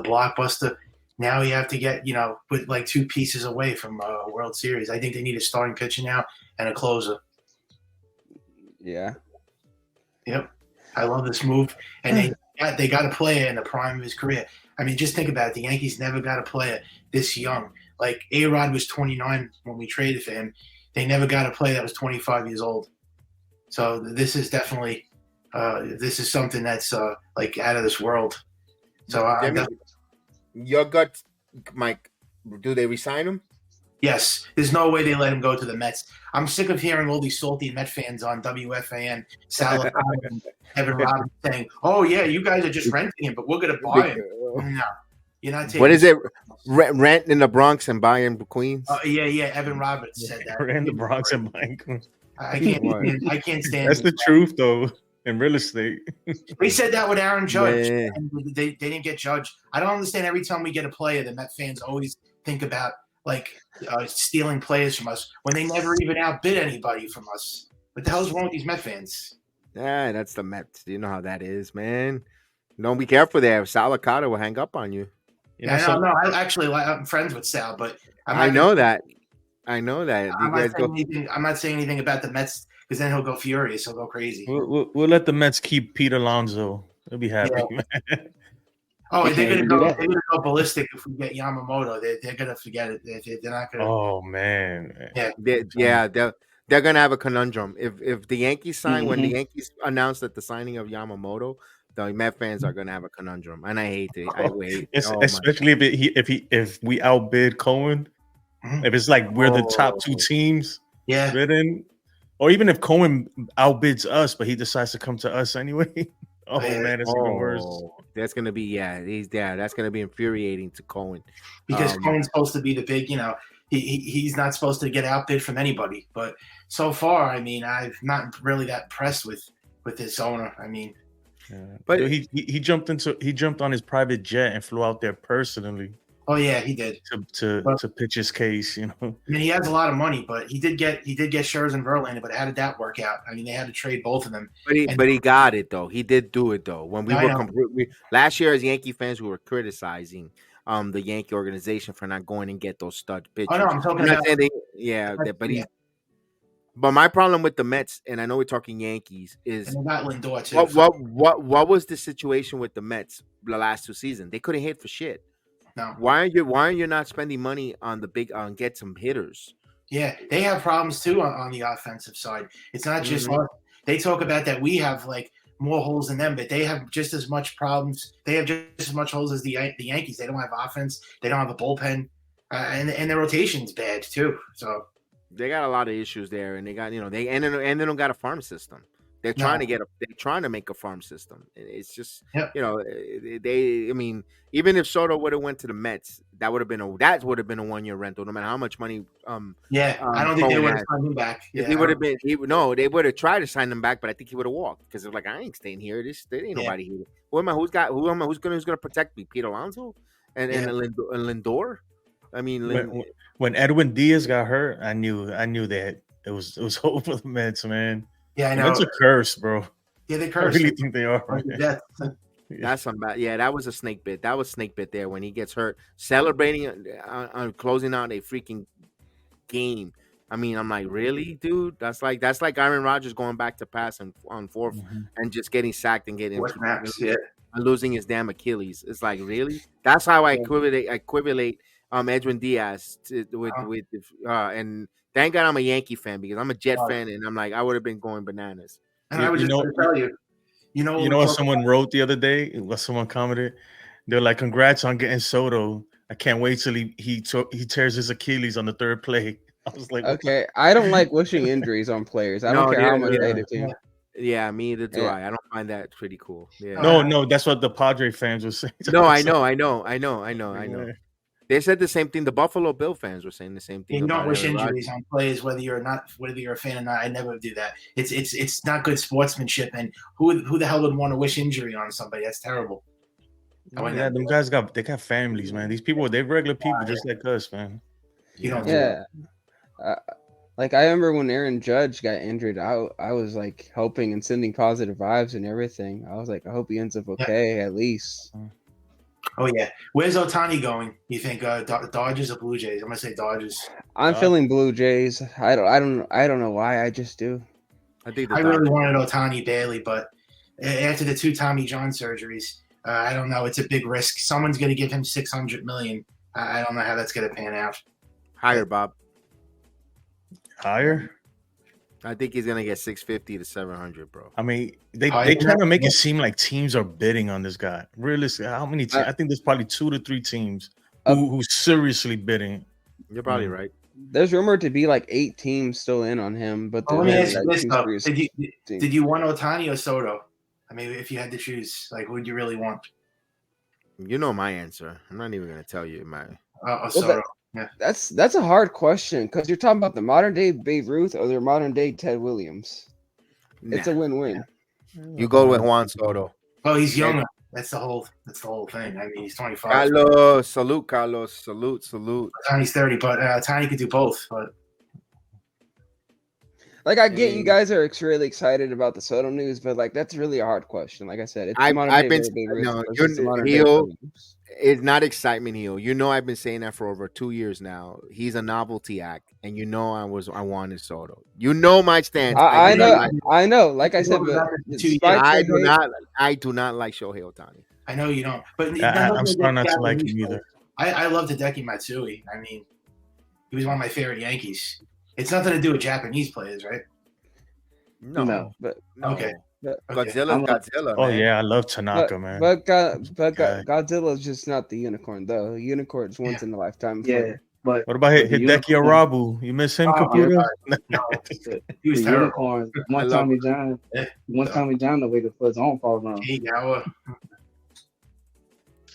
F: blockbuster. Now you have to get with like two pieces away from a World Series. I think they need a starting pitcher now and a closer.
C: Yeah.
F: Yep. I love this move, and they got a player in the prime of his career. I mean, just think about it. The Yankees never got a player this young. Like, A-Rod was 29 when we traded for him. They never got a player that was 25 years old. So this is definitely this is something that's like out of this world. So
A: your gut, Mike, do they resign him?
F: Yes. There's no way they let him go to the Mets. I'm sick of hearing all these salty Met fans on WFAN, Sal and Evan Roberts saying, oh, yeah, you guys are just renting him, but we're going to buy him. No. You're not taking
A: what is it? Rent in the Bronx and buy in Queens?
F: Yeah. Evan Roberts said that.
D: Rent in the Bronx and buy Queens.
F: I can't stand
D: That's the truth, though, in real estate.
F: They said that with Aaron Judge. And they didn't get Judge. I don't understand. Every time we get a player, the Met fans always think about stealing players from us when they never even outbid anybody from us. What the hell's wrong with these Met fans?
A: Yeah, that's the Mets. You know how that is, man. Don't be careful there. Sal Licata will hang up on you.
F: I'm friends with Sal, but
A: I know that. I'm
F: not saying anything about the Mets because then he'll go furious. He'll go crazy.
D: We'll let the Mets keep Pete Alonso. They'll be happy, man.
F: Oh, they're gonna go ballistic if we get Yamamoto. They're gonna forget it. They're not gonna.
D: Oh man.
A: Yeah. They're gonna have a conundrum. If the Yankees sign when the Yankees announced that the signing of Yamamoto, the Met fans are gonna have a conundrum, and I hate it. I hate it.
D: Especially if we outbid Cohen. If it's like we're the top two teams, bidding, or even if Cohen outbids us, but he decides to come to us anyway. Oh man, it's even worse.
A: That's gonna be that's gonna be infuriating to Cohen
F: because Cohen's supposed to be the big, he's not supposed to get outbid from anybody. But so far, I mean, I'm not really that impressed with this owner. I mean,
D: but he jumped on his private jet and flew out there personally.
F: Oh yeah, he did
D: to pitch his case. I mean,
F: he has a lot of money, but he did get Scherzer and Verlander. But how did that work out? I mean, they had to trade both of them.
A: But he got it though. He did do it though. When last year as Yankee fans, we were criticizing the Yankee organization for not going and get those stud pitchers.
F: Oh no, I'm talking about.
A: But my problem with the Mets, and I know we're talking Yankees, is
F: And they got Lindor too.
A: what was the situation with the Mets the last 2 seasons? They couldn't hit for shit.
F: No.
A: Why are you not spending money on get some hitters?
F: Yeah, they have problems too on the offensive side. It's not just us. They talk about that we have like more holes than them, but they have just as much problems. They have just as much holes as the Yankees. They don't have offense. They don't have a bullpen, and their rotation's bad too. So
A: they got a lot of issues there, and they got they don't got a farm system. They're trying to make a farm system. It's just I mean, even if Soto would have went to the Mets, that would have been a 1-year rental, no matter how much money.
F: I don't think they would have signed him back.
A: If he would have been, they would have tried to sign him back, but I think he would have walked because they're like, I ain't staying here. There ain't nobody here. Who's gonna protect me? Pete Alonso and Lindor. I mean,
D: when Edwin Diaz got hurt, I knew that it was hope for the Mets, man.
F: Yeah, I know.
D: It's a curse, bro.
F: Yeah, they curse.
D: I really think they are.
A: That's some bad. Yeah, that was a snake bit. That was snake bit there when he gets hurt, celebrating on closing out a freaking game. I mean, I'm like, really, dude? That's like Aaron Rodgers going back to pass on fourth and just getting sacked and getting losing his damn Achilles. It's like, really? That's how I equivalate Edwin Diaz with and thank God I'm a Yankee fan because I'm a Jet fan and I'm like I would have been going bananas.
F: And I was just going to tell you, you know
D: what someone wrote the other day? What someone commented? They're like, "Congrats on getting Soto. I can't wait till he tears his Achilles on the third play." I was like,
C: okay, I don't like wishing injuries on players. I don't care how much they do to.
A: Yeah, me either do I. I don't find that pretty cool. Yeah.
D: No, that's what the Padre fans were saying.
A: No, I know. They said the same thing. The Buffalo Bill fans were saying the same thing.
F: You don't wish injuries on players, whether you're a fan or not. I never do that. It's not good sportsmanship. And who the hell would want to wish injury on somebody? That's terrible.
D: Yeah, them guys got families, man. These people, they're regular people just like us, man.
C: Like I remember when Aaron Judge got injured, I was like hoping and sending positive vibes and everything. I was like, I hope he ends up okay at least.
F: Oh yeah, where's Ohtani going? You think Dodgers or Blue Jays? I'm gonna say Dodgers.
C: I'm feeling Blue Jays. I don't know why. I just do.
F: I really wanted Ohtani badly, but after the 2 Tommy John surgeries, I don't know. It's a big risk. Someone's gonna give him $600 million. I don't know how that's gonna pan out.
A: Higher, Bob.
D: Higher?
A: I think he's gonna get 650 to 700, bro.
D: I mean, they kind of make it seem like teams are bidding on this guy. Realistically, how many teams? I think there's probably 2 to 3 teams who's seriously bidding.
A: You're probably right.
C: There's rumored to be like 8 teams still in on him. But
F: let me ask you this though: Did you want Ohtani or Soto? I mean, if you had to choose, like, who would you really want?
A: You know my answer. I'm not even gonna tell you my.
F: Soto. Yeah.
C: That's a hard question because you're talking about the modern day Babe Ruth or the modern day Ted Williams. It's a win-win.
A: You go with Juan Soto.
F: Oh, he's younger. That's the whole thing. I mean, he's 25.
A: Carlos, salute.
F: Tony's 30, but Tony could do both. But
C: like, I get you guys are really excited about the Soto news, but like that's really a hard question. Like I said, it's it's not excitement, heel. You know, I've been saying that for over 2 years now. He's a novelty act, and you know I wanted Soto. You know my stance. I know. Like I said, but I do not like Shohei Ohtani.
F: I know you don't, but
D: I'm starting not to like him either.
F: I love Hideki Matsui. I mean, he was one of my favorite Yankees. It's nothing to do with Japanese players, right?
C: No.
F: Okay.
A: Godzilla.
D: Oh yeah, I love Tanaka, man.
C: But Godzilla's just not the unicorn, though. Unicorn's once in a lifetime.
B: Yeah, but
D: what about Hideki Arabu? You miss him, computer?
B: No, he was unicorn. One Tommy John, the way for his own fall down.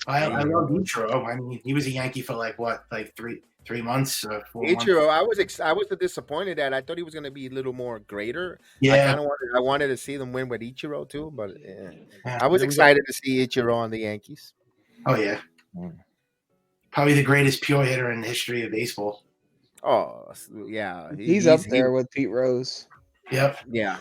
F: I love Ichiro. I mean, he was a Yankee for like 3 months. 4
A: Ichiro,
F: months.
A: I was disappointed that I thought he was going to be a little more greater.
F: Yeah,
A: I wanted to see them win with Ichiro too, but I was excited to see Ichiro on the Yankees.
F: Oh yeah, probably the greatest pure hitter in the history of baseball.
A: Oh yeah,
C: he's up there with Pete Rose.
F: Yep.
A: Yeah.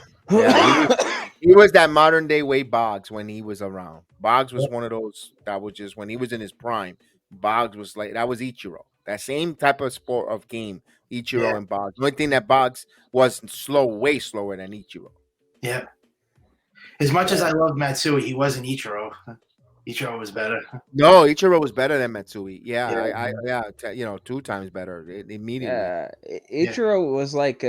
A: He was that modern day Wade Boggs when he was around. Boggs was one of those that was just when he was in his prime. Boggs was like that was Ichiro. That same type of sport of game, Ichiro
F: Yeah.
A: and Boggs. The only thing that Boggs was way slower than Ichiro.
F: Yeah. As much as I love Matsui, he wasn't Ichiro. Ichiro was better.
A: No, Ichiro was better than Matsui.
F: Yeah.
A: You know, 2 times better immediately.
C: Yeah, Ichiro was like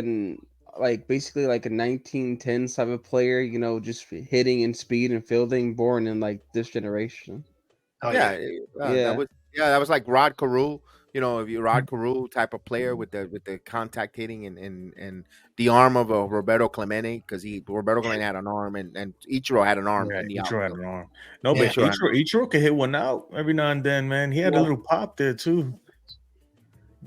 C: basically like a 1910s type of player, you know, just hitting and speed and fielding, born in like this generation.
F: Oh
A: Yeah,
C: Yeah.
A: that was like Rod Carew. You know, if you Rod Carew type of player with the contact hitting and the arm of a Roberto Clemente, because Roberto Clemente had an arm and Ichiro had an arm
D: Yeah,
A: in the
D: Ichiro had
A: outfield.
D: an arm. No,
F: Yeah.
D: but Ichiro could hit one out every now and then, man. He had a little pop there too.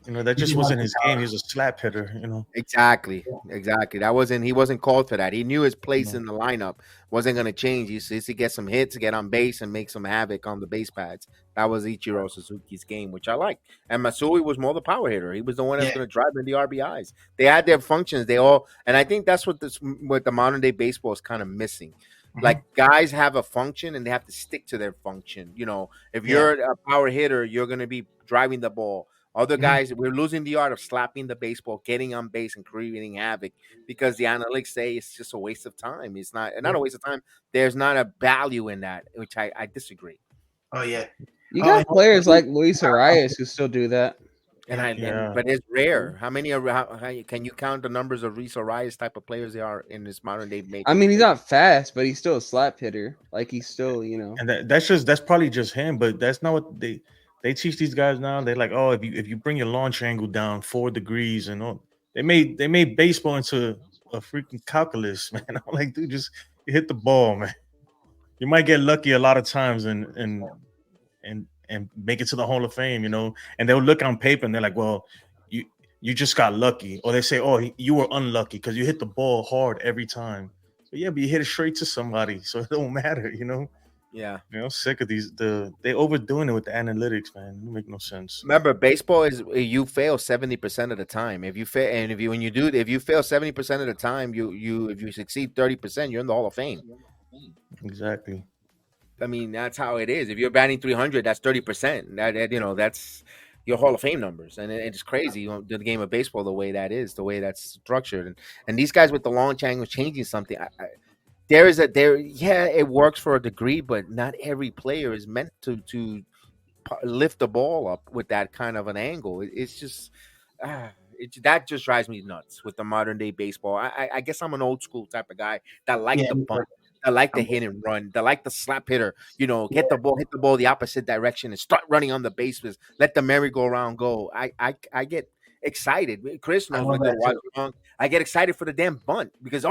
D: You know, that just wasn't his game. He was a slap hitter, you know.
A: Exactly. He wasn't called for that. He knew his place in the lineup wasn't going to change. He used to get some hits, get on base, and make some havoc on the base pads. That was Ichiro Suzuki's game, which I liked. And Matsui was more the power hitter. He was the one that's going to drive in the RBIs. They had their functions. And I think that's what the modern day baseball is kind of missing. Like, guys have a function and they have to stick to their function. You know, if you're a power hitter, you're going to be driving the ball. Other guys, we're losing the art of slapping the baseball, getting on base, and creating havoc because the analytics say it's just a waste of time. It's not a waste of time. There's not a value in that, which I disagree.
F: Oh yeah,
C: you got players like Luis Arias who still do that.
A: But it's rare. How many can you count the numbers of Luis Arias type of players there are in this modern day?
C: I mean, he's not fast, but he's still a slap hitter. Like, he's still, you know.
D: And that's probably just him, but that's not what they teach these guys now. They're like, oh, if you bring your launch angle down 4 degrees and all, they made baseball into a freaking calculus, man. I'm like, dude, just hit the ball, man. You might get lucky a lot of times and make it to the Hall of Fame, you know. And they'll look on paper and they're like, well, you just got lucky, or they say, oh, you were unlucky because you hit the ball hard every time. But yeah, but you hit it straight to somebody, so it don't matter, you know.
A: Yeah,
D: you know, sick of they overdoing it with the analytics, man. It make no sense.
A: Remember, baseball is you fail 70% of the time. If you fail, and if you 70% of the time, if you succeed 30%, you're in the Hall of Fame.
D: Exactly.
A: I mean, that's how it is. If you're batting 300, that's 30%. That's your Hall of Fame numbers, and it's crazy. The game of baseball, the way that's structured, and these guys with the launch angle changing something. It works for a degree, but not every player is meant to lift the ball up with that kind of an angle. It's just that just drives me nuts with the modern day baseball. I guess I'm an old school type of guy that like the bunt, that like the hit and run, that like the slap hitter. You know, hit the ball the opposite direction and start running on the bases. Let the merry-go-round go. I get excited. Chris knows when I watch along. I get excited for the damn bunt because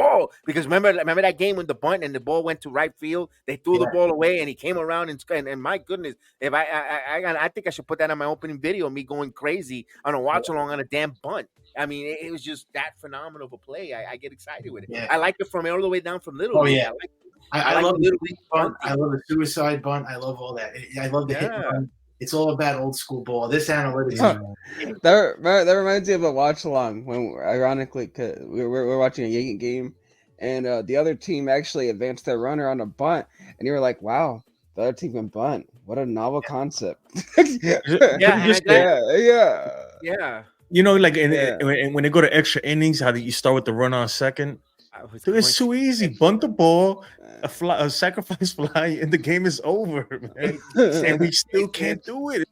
A: remember that game when the bunt and the ball went to right field, they threw the ball away and he came around and my goodness, if I think I should put that on my opening video, me going crazy on a watch along on a damn bunt. I mean, it was just that phenomenal of a play. I get excited with it. Yeah. I like it from all the way down from Little League.
F: Yeah. I love the Little League bunt. I love the suicide bunt. I love all that. I love the hit bunt. It's all about old school ball. This analytics.
C: That reminds me of a watch along when, ironically, cause we're watching a Yankee game, and the other team actually advanced their runner on a bunt, and you were like, "Wow, the other team can bunt. What a novel concept!"
A: Yeah.
D: You know, like when they go to extra innings, how do you start with the run on second? Dude, it's too easy. Bunt the ball, a sacrifice fly, and the game is over, man. And we still can't do it.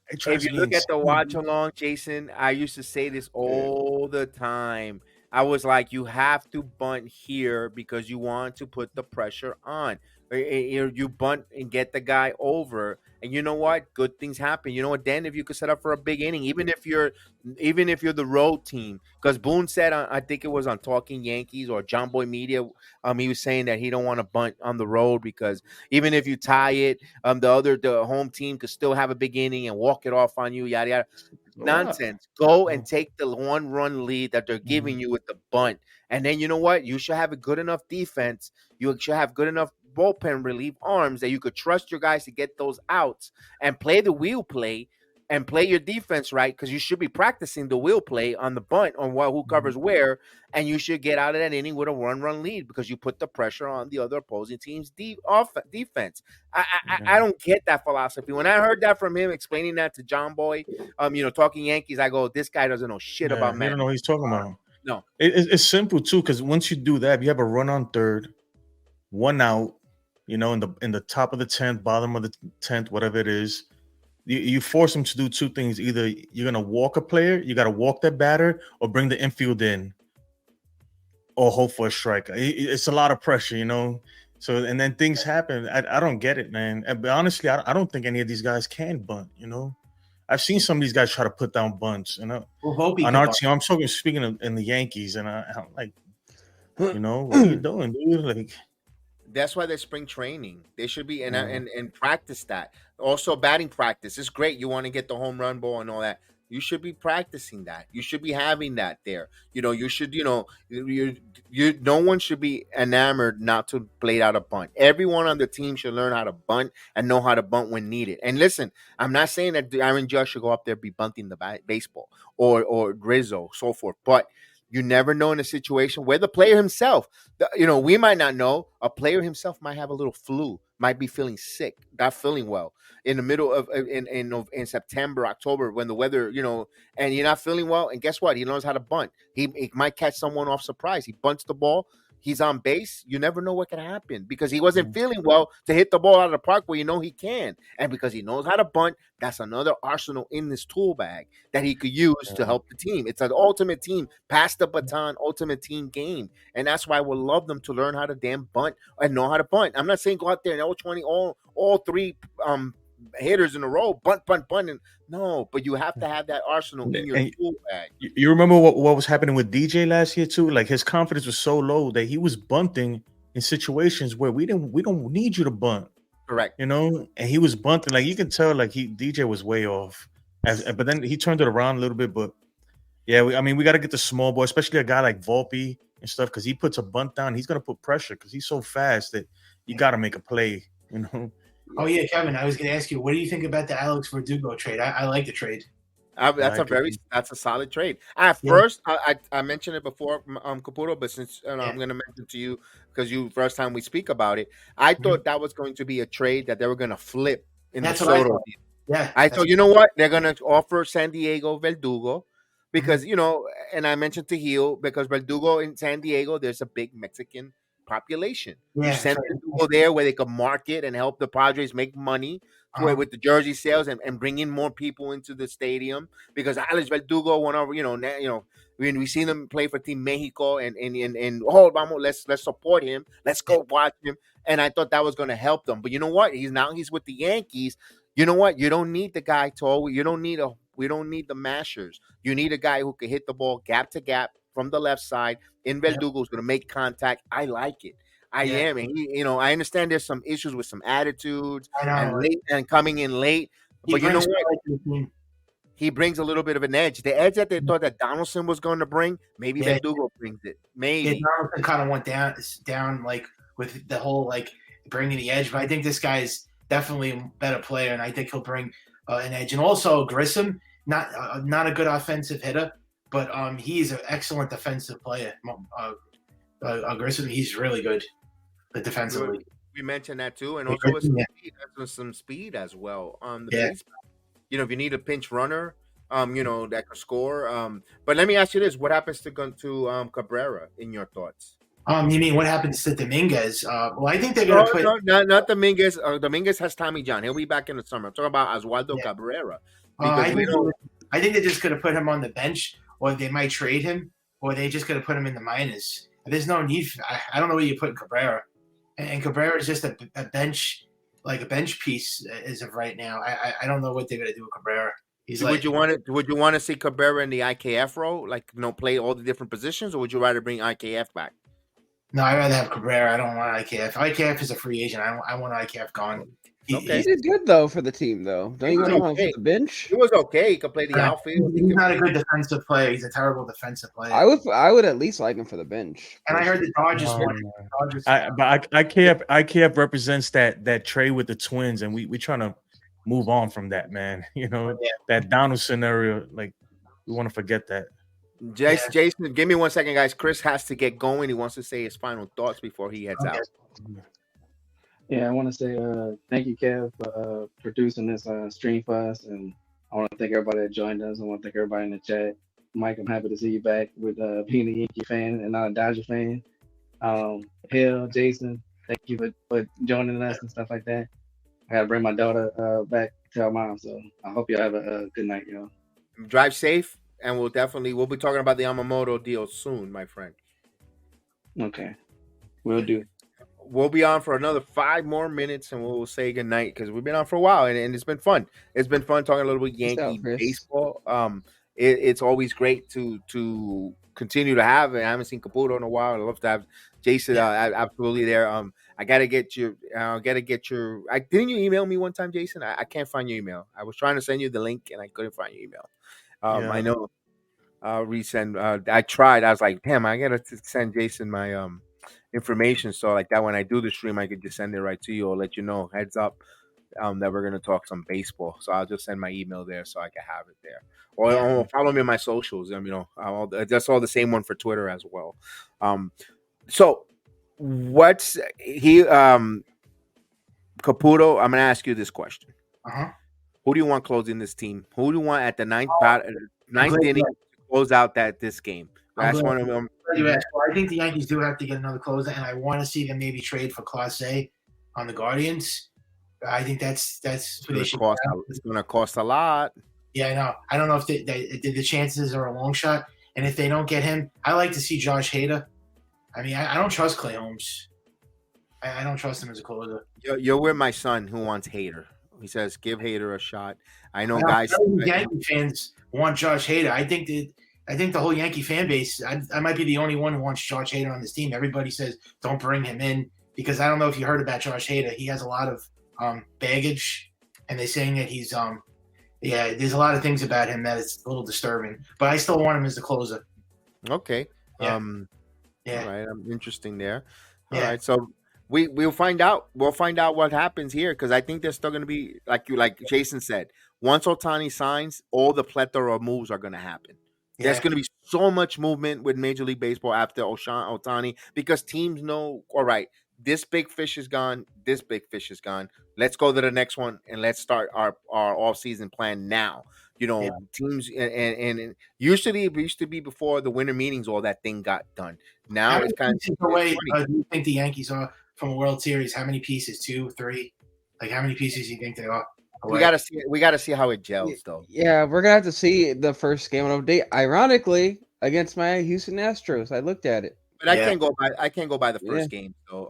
A: If you look at the watch along, Jason, I used to say this all the time. I was like, you have to bunt here because you want to put the pressure on. You bunt and get the guy over, and you know what? Good things happen. You know what? Then if you could set up for a big inning, even if you're the road team, because Boone said, I think it was on Talking Yankees or John Boy Media, he was saying that he don't want to bunt on the road because even if you tie it, the home team could still have a big inning and walk it off on you. Yada yada. Nonsense. Go and take the 1-run lead that they're giving you with the bunt, and then you know what? You should have a good enough defense. You should have good enough bullpen relief arms that you could trust your guys to get those outs and play the wheel play and play your defense right, because you should be practicing the will play on the bunt on who covers where, and you should get out of that inning with a run lead because you put the pressure on the other opposing team's defense. I don't get that philosophy. When I heard that from him explaining that to John Boy, talking Yankees, I go, this guy doesn't know shit about
D: He
A: Madden.
D: don't know what he's talking about.
A: No,
D: it's simple too, because once you do that, you have a run on third, 1 out, in the top of the 10th, bottom of the 10th, whatever it is. You force them to do two things. Either you're gonna walk a player, you gotta walk that batter, or bring the infield in, or hope for a strike. It's a lot of pressure, So and then things happen. I don't get it, man. But honestly, I don't think any of these guys can bunt. I've seen some of these guys try to put down bunts. On our team, I'm speaking of in the Yankees, and I'm like, what are you doing, dude? Like.
A: That's why there's spring training. They should be and practice that. Also, batting practice is great. You want to get the home run ball and all that. You should be practicing that. You should be having that there. You should. No one should be enamored not to play out a bunt. Everyone on the team should learn how to bunt and know how to bunt when needed. And listen, I'm not saying that Aaron Judge should go up there be bunting the baseball or Rizzo, so forth, but. You never know in a situation where the player himself, we might not know. A player himself might have a little flu, might be feeling sick, not feeling well in the middle of in September, October, when the weather, and you're not feeling well. And guess what? He knows how to bunt. He might catch someone off surprise. He bunts the ball. He's on base. You never know what can happen because he wasn't feeling well to hit the ball out of the park where he can. And because he knows how to bunt, that's another arsenal in this tool bag that he could use to help the team. It's an ultimate team, pass the baton, ultimate team game. And that's why I would love them to learn how to damn bunt and know how to bunt. I'm not saying go out there and all three hitters in a row, bunt. And no, but you have to have that arsenal in your tool bag.
D: You remember what was happening with DJ last year too? Like his confidence was so low that he was bunting in situations where we don't need you to bunt.
A: Correct.
D: And he was bunting. Like you can tell, like DJ was way off. But then he turned it around a little bit. But yeah, we got to get the small boy, especially a guy like Volpe and stuff, because he puts a bunt down. He's gonna put pressure because he's so fast that you got to make a play.
F: Oh yeah, Kevin. I was going to ask you, what do you think about the Alex Verdugo trade? I like the trade.
A: That's a solid trade. At first, I mentioned it before, Caputo, but since I'm going to mention it to you because first time we speak about it, I thought that was going to be a trade that they were going to flip in the Soto.
F: Yeah,
A: I thought, you know what, they're going to offer San Diego Verdugo because and I mentioned to Gil because Verdugo in San Diego, there's a big Mexican population. You send people there where they can market and help the Padres make money with the jersey sales and bring in more people into the stadium because Alex Verdugo went over, when we seen him play for Team Mexico and let's support him. Let's go watch him. And I thought that was going to help them. But you know what? He's with the Yankees. You know what? You don't need the guy we don't need the mashers. You need a guy who can hit the ball gap to gap from the left side. In Verdugo's going to make contact. I like it. I am. And I understand there's some issues with some attitudes and coming in late. But you know what? He brings a little bit of an edge. The edge that they thought that Donaldson was going to bring, maybe Verdugo brings it. Maybe.
F: Yeah, Donaldson kind of went down like with the whole like bringing the edge. But I think this guy's definitely a better player, and I think he'll bring an edge. And also Grissom, not a good offensive hitter, but he's an excellent defensive player. Grissom, he's really good defensively.
A: We mentioned that too, and also with some speed as well on the base. If you need a pinch runner, that could score. But let me ask you this: what happens to Cabrera? In your thoughts?
F: You mean what happens to Dominguez? Well, I think they're going to put
A: not Dominguez. Dominguez has Tommy John. He'll be back in the summer. I'm talking about Oswaldo Cabrera.
F: I think they're just going to put him on the bench, or they might trade him, or they just going to put him in the minors. There's no need. I don't know where you put Cabrera, and Cabrera is just a bench, like a bench piece as of right now. I don't know what they're going to do with Cabrera.
A: Would you want to see Cabrera in the IKF role, like play all the different positions, or would you rather bring IKF back?
F: No, I'd rather have Cabrera. I don't want IKF. IKF is a free agent. I want IKF gone.
C: He did good though for the team, though. Don't you want him on the bench?
A: He was okay. He could play the outfield.
F: He's not a good defensive player. He's a terrible defensive player.
C: I would at least like him for the bench.
F: And I heard the Dodgers.
D: But IKF represents that trade with the Twins, and we trying to move on from that, man. You know,
F: Yeah.
D: that Donald scenario, like we want to forget that.
A: Jason, give me 1 second, guys. Chris has to get going. He wants to say his final thoughts before he heads
F: Okay.
A: out.
B: Yeah, I want to say thank you, Kev, for producing this stream for us, and I want to thank everybody that joined us. I want to thank everybody in the chat. Mike, I'm happy to see you back with being a Yankee fan and not a Dodger fan. Hill, Jason, thank you for joining us and stuff like that. I gotta bring my daughter back to her mom, so I hope y'all have a good night, y'all.
A: Drive safe, and we'll be talking about the Yamamoto deal soon, my friend.
B: Okay, will do.
A: We'll be on for another 5 more minutes, and we'll say goodnight because we've been on for a while, and it's been fun. It's been fun talking a little bit Yankee baseball. It's always great to continue to have it. I haven't seen Caputo in a while. I'd love to have Jason absolutely there. I gotta get your. Didn't you email me one time, Jason? I can't find your email. I was trying to send you the link, and I couldn't find your email. I know. Resend. I tried. I was like, damn, I gotta send Jason my information, so like that when I do the stream I could just send it right to you or let you know heads up that we're gonna talk some baseball. So I'll just send my email there so I can have it there, or follow me on my socials. That's all the same one for Twitter as well. So what's he Caputo, I'm gonna ask you this question. Who do you want closing this team? Who do you want at the ninth inning to close out this game? That's one of them.
F: I think the Yankees do have to get another closer, and I want to see them maybe trade for Clase on the Guardians. I think that's what they should.
A: It's going to cost a lot.
F: Yeah, I know. I don't know if the chances are a long shot, and if they don't get him, I like to see Josh Hader. I mean, I don't trust Clay Holmes. I don't trust him as a closer.
A: You're with my son who wants Hader. He says give Hader a shot. I know guys.
F: Yankee fans want Josh Hader. I think the whole Yankee fan base, I might be the only one who wants Josh Hader on this team. Everybody says don't bring him in because I don't know if you heard about Josh Hader. He has a lot of baggage, and they're saying that he's there's a lot of things about him that is a little disturbing. But I still want him as the closer.
A: Okay.
F: Yeah.
A: All right. Interesting there. All right. So we'll find out. We'll find out what happens here because I think there's still going to be like Jason said. Once Ohtani signs, all the plethora of moves are going to happen. There's going to be so much movement with Major League Baseball after Ohtani because teams know, all right, this big fish is gone. This big fish is gone. Let's go to the next one and let's start our off-season plan now. Teams and usually it used to be before the winter meetings, all that thing got done. Now it's kind of
F: the way do you think the Yankees are from a World Series? How many pieces? 2, 3? Like how many pieces do you think they are?
A: We gotta see how it gels though.
C: Yeah, we're gonna have to see the first game of the day. Ironically, against my Houston Astros, I looked at it,
A: but I can't go by the first game. So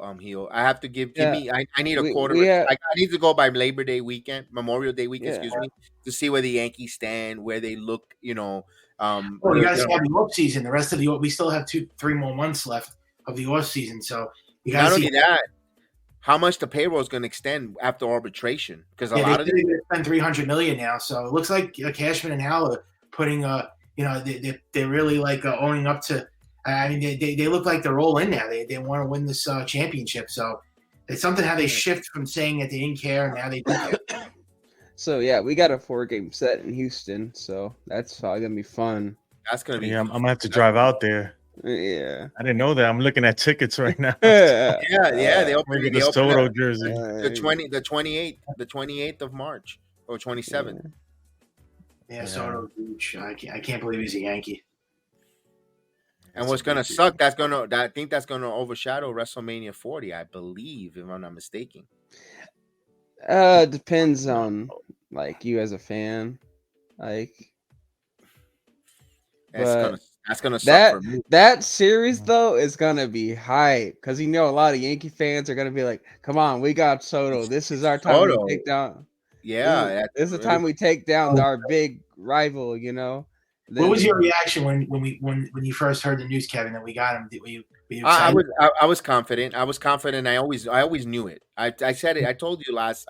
A: I have to give me. I need a quarter. I need to go by Labor Day weekend, Memorial Day weekend. Excuse me, to see where the Yankees stand, where they look. You guys
F: have the off season. The rest of we still have 2-3 more months left of the off season. So you got to see
A: that. How much the payroll is going to extend after arbitration? Because a lot of
F: they spend $300 million now, so it looks like Cashman and Howell are putting they're really like owning up to. I mean, they look like they're all in now. They want to win this championship. So it's something how they shift from saying that they didn't care and now they do care.
C: So yeah, we got a 4-game set in Houston, so that's probably gonna be fun.
A: That's gonna be.
D: Yeah, I'm gonna have to drive out there.
C: Yeah,
D: I didn't know that. I'm looking at tickets right now.
A: Yeah. They open
D: the Soto jersey.
A: The 28th of March or 27th.
F: Yeah, Soto huge. I can't believe he's a Yankee.
A: And what's gonna suck? I think that's gonna overshadow WrestleMania 40. I believe, if I'm not mistaken.
C: Depends on like you as a fan, like.
A: That's gonna suck for me.
C: That series though is gonna be hype because a lot of Yankee fans are gonna be like, "Come on, we got Soto. This is our time to take down."
A: Yeah,
C: this is the time we take down our big rival.
F: What was your reaction when you first heard the news, Kevin, that we got him? Were you
A: I was confident. I was confident. I always knew it. I said it. I told you last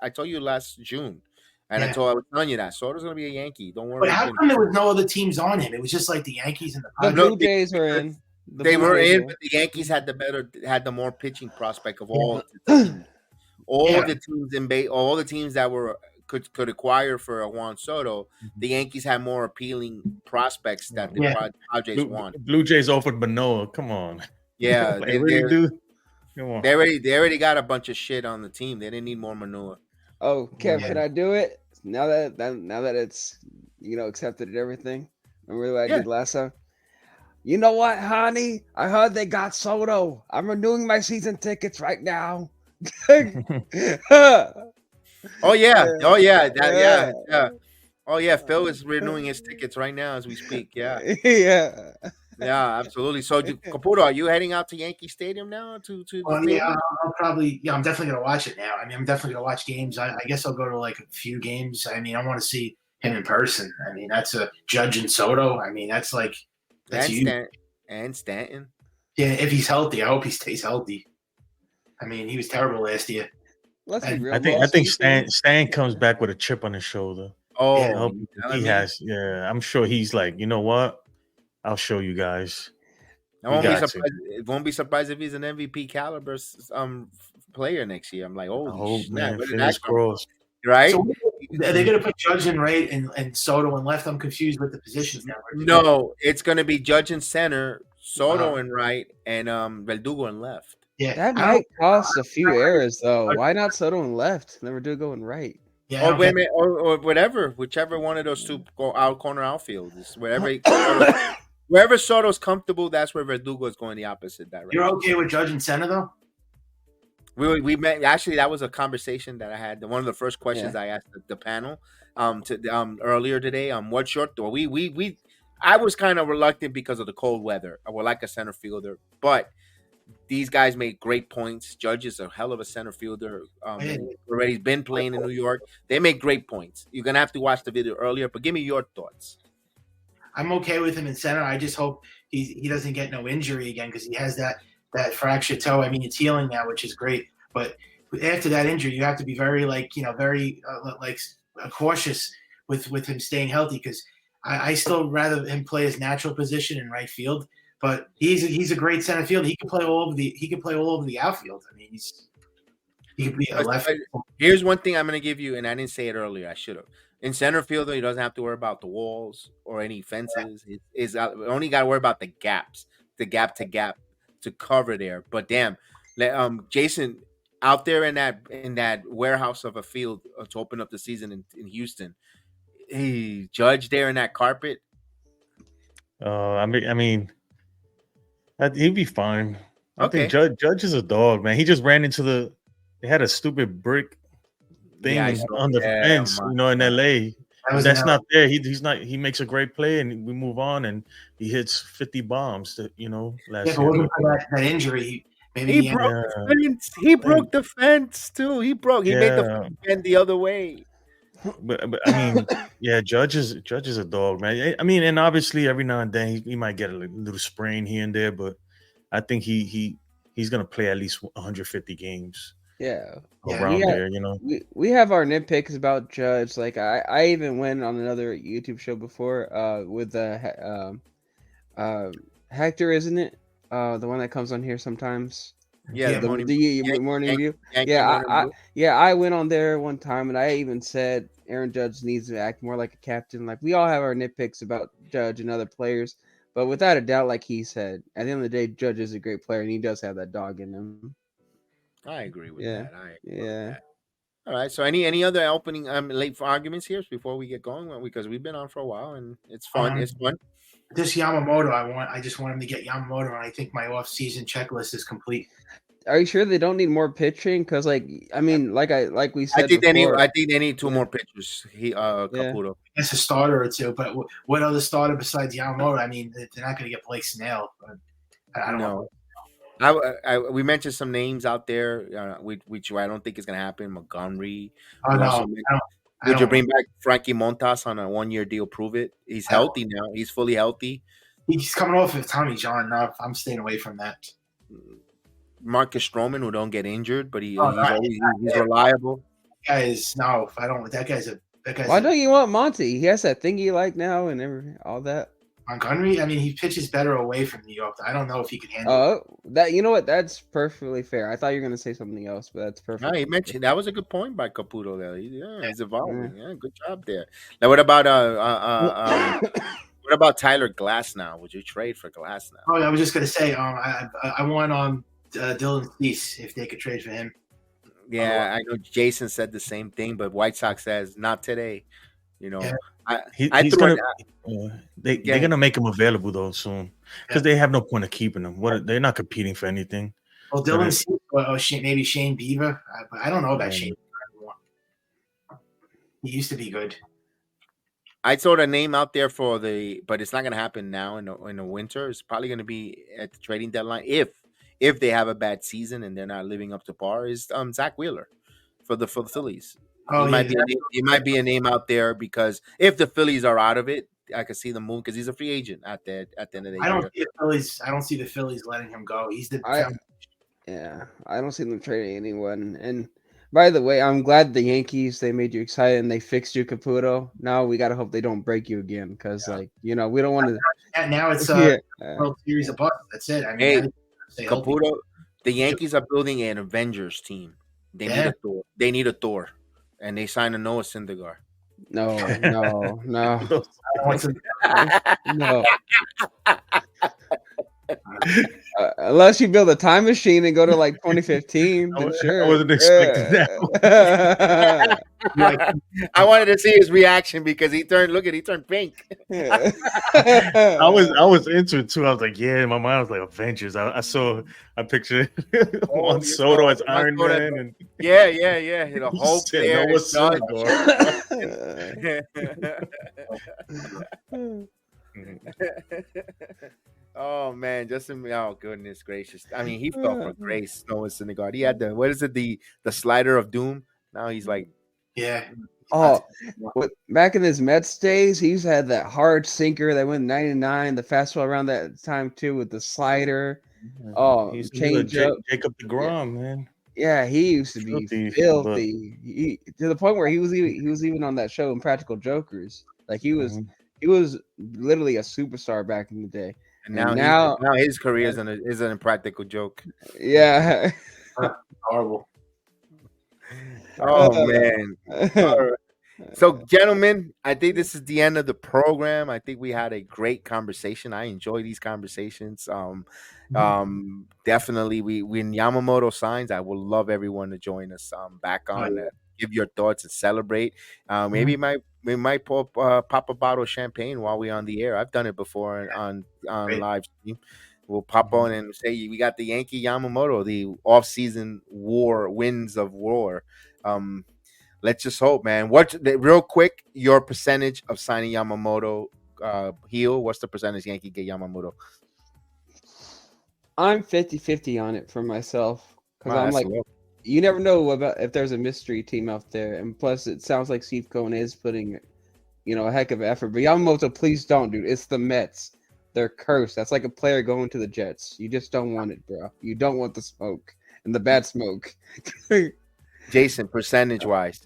A: June. And I was telling you that Soto's going to be a Yankee. Don't worry.
F: But how come there was no other teams on him? It was just like the Yankees and
C: the Blue Jays were in.
A: They were in, but the Yankees had the more pitching prospect of all the teams. All the teams that were could acquire for a Juan Soto, the Yankees had more appealing prospects that the Padres want.
D: Blue Jays offered Manoah. Come on.
A: Yeah,
D: Like, really, dude? Come on.
A: they already got a bunch of shit on the team. They didn't need more Manoah.
C: Oh, Kev, can I do it now that it's accepted and everything? Remember what I did last time? You know what, honey? I heard they got Soto. I'm renewing my season tickets right now.
A: Oh yeah. Oh yeah, Phil is renewing his tickets right now as we speak. Yeah. Yeah, absolutely. So, Caputo, are you heading out to Yankee Stadium now?
F: I'll probably. Yeah, I'm definitely gonna watch it now. I mean, I'm definitely gonna watch games. I guess I'll go to like a few games. I mean, I want to see him in person. I mean, that's a Judge and Soto. I mean, that's huge.
A: And Stanton.
F: Yeah, if he's healthy, I hope he stays healthy. I mean, he was terrible last year.
C: Let's be real.
D: I think Stan comes back with a chip on his shoulder.
A: Oh,
D: he has. Yeah, I'm sure he's like, you know what? I'll show you guys.
A: Won't be surprised if he's an MVP caliber player next year. I'm like, oh,
D: man, fingers crossed.
A: Right?
F: So are they going to put Judge in right and Soto in left? I'm confused with the positions now.
A: No, it's going to be Judge in center, Soto in right, and Verdugo in left.
F: Yeah,
C: that might cost a few errors though. Why not Soto in left? Never do go in right.
F: Yeah,
A: or whatever, whichever one of those two go out corner outfield is wherever. Wherever Soto's comfortable, that's where Verdugo is going the opposite direction.
F: You're okay with Judge and center though?
A: We met actually. That was a conversation that I had. One of the first questions I asked the panel earlier today. What short door? I was kind of reluctant because of the cold weather. I would like a center fielder, but these guys made great points. Judge is a hell of a center fielder. Already been playing in New York. They make great points. You're gonna have to watch the video earlier, but give me your thoughts.
F: I'm okay with him in center. I just hope he doesn't get no injury again because he has that fractured toe. I mean, it's healing now, which is great. But after that injury, you have to be very cautious with him staying healthy because I still rather him play his natural position in right field. But he's a great center fielder. He can play all over the outfield. I mean, he could be a left.
A: Here's one thing I'm going to give you, and I didn't say it earlier. I should have. In center field, he doesn't have to worry about the walls or any fences. We only got to worry about the gaps, the gap to cover there. But damn, Jason, out there in that warehouse of a field to open up the season in Houston, Judge there in that carpet.
D: I mean, he'd be fine. I think Judge is a dog, man. He just ran into they had a stupid brick thing on the fence, in LA. That's not there. He's not. He makes a great play, and we move on. And he hits 50 bombs. Last year.
F: That injury,
A: he broke the fence. He broke the fence too. He made the fence bend the other way.
D: But I mean, Judge is a dog, man. I mean, and obviously every now and then he might get a little sprain here and there, but I think he's gonna play at least 150 games. Around there,
C: we have our nitpicks about Judge. Like I even went on another YouTube show before with Hector, isn't it? The one that comes on here sometimes.
A: Yeah,
C: the morning review. I went on there one time and I even said Aaron Judge needs to act more like a captain. Like we all have our nitpicks about Judge and other players, but without a doubt, like he said, at the end of the day, Judge is a great player and he does have that dog in him.
A: I agree with that. With that. All right. So any other opening late for arguments here before we get going? Because we've been on for a while and it's fun. It's fun.
F: This Yamamoto, I just want him to get Yamamoto, and I think my off-season checklist is complete.
C: Are you sure they don't need more pitching? Because we said,
A: I think they need two more pitchers. Caputo.
F: It's a starter or two, but what other starter besides Yamamoto? I mean, they're not going to get Blake Snell. I don't know.
A: We mentioned some names out there, which I don't think is going to happen. Montgomery. Would you bring back Frankie Montas on a 1-year deal? Prove it. He's healthy now. He's fully healthy.
F: He's coming off of Tommy John. No, I'm staying away from that.
A: Marcus Stroman, who don't get injured, but he's reliable.
F: That guy's.
C: Why don't you want Monty? He has that thing you like now and all that.
F: Montgomery, I mean, he pitches better away from New York. I don't know if he can handle it.
C: That you know what? That's perfectly fair. I thought you were gonna say something else, but that's perfect.
A: No, he mentioned that was a good point by Caputo there. He's evolving. Yeah, good job there. Now, what about what about Tyler Glass now? Would you trade for Glass now?
F: Oh, I was just gonna say, I want Dylan Cease if they could trade for him.
A: Yeah, I know Jason said the same thing, but White Sox says not today. You know,
F: Yeah.
D: He's gonna. They're gonna make him available though soon because they have no point of keeping him. They're not competing for anything.
F: Well, Dylan Cease or maybe Shane Beaver, but I don't know about Shane Beaver anymore. He used to be good.
A: I saw the name out there but it's not going to happen now in the winter. It's probably going to be at the trading deadline if they have a bad season and they're not living up to par. Is Zach Wheeler for the Phillies?
F: Oh,
A: he might be a name out there because if the Phillies are out of it, I could see the move because he's a free agent at the end of the year.
F: I don't see the Phillies letting him go. He's the
C: I don't see them trading anyone. And by the way, I'm glad the Yankees, they made you excited and they fixed you, Caputo. Now we got to hope they don't break you again because, we don't want to.
F: Now it's World Series of Bust. That's it. I mean,
A: Caputo, the Yankees are building an Avengers team. They need a Thor. They need a Thor. And they signed a Noah Syndergaard.
C: No. No. Unless you build a time machine and go to 2015, then sure.
D: I wasn't expecting that.
A: I wanted to see his reaction because he turned pink.
D: I was into it too. I was like, yeah, in my mind I was like Avengers. I pictured Juan Soto as Iron Man and
A: yeah. The Hulk there. Oh man, goodness gracious! I mean, he fell for grace. Noah Syndergaard. He had the slider of doom. Now he's like,
C: back in his Mets days, he used to have that hard sinker that went 99, the fastball around that time too with the slider.
D: He's
C: change up.
D: Jacob DeGrom, man.
C: Yeah, he used to be filthy. To the point where he was even on that show, Impractical Jokers. Like he was literally a superstar back in the day.
A: And now his career is an impractical joke.
C: Yeah.
F: Horrible.
A: Oh man. So, gentlemen, I think this is the end of the program. I think we had a great conversation. I enjoy these conversations. Definitely, when Yamamoto signs, I would love everyone to join us back on. Give your thoughts and celebrate. Maybe we might pop a bottle of champagne while we're on the air. I've done it before on live stream. We'll pop on and say we got the Yankee Yamamoto, the off-season winds of war. Let's just hope, man. Real quick, your percentage of signing Yamamoto heel? What's the percentage Yankee get Yamamoto?
C: I'm 50-50 on it for myself because I'm like, you never know about if there's a mystery team out there, and plus it sounds like Steve Cohen is putting, a heck of an effort. But Yamamoto, please don't, dude. It's the Mets. They're cursed. That's like a player going to the Jets. You just don't want it, bro. You don't want the smoke and the bad smoke.
A: Jason, percentage wise,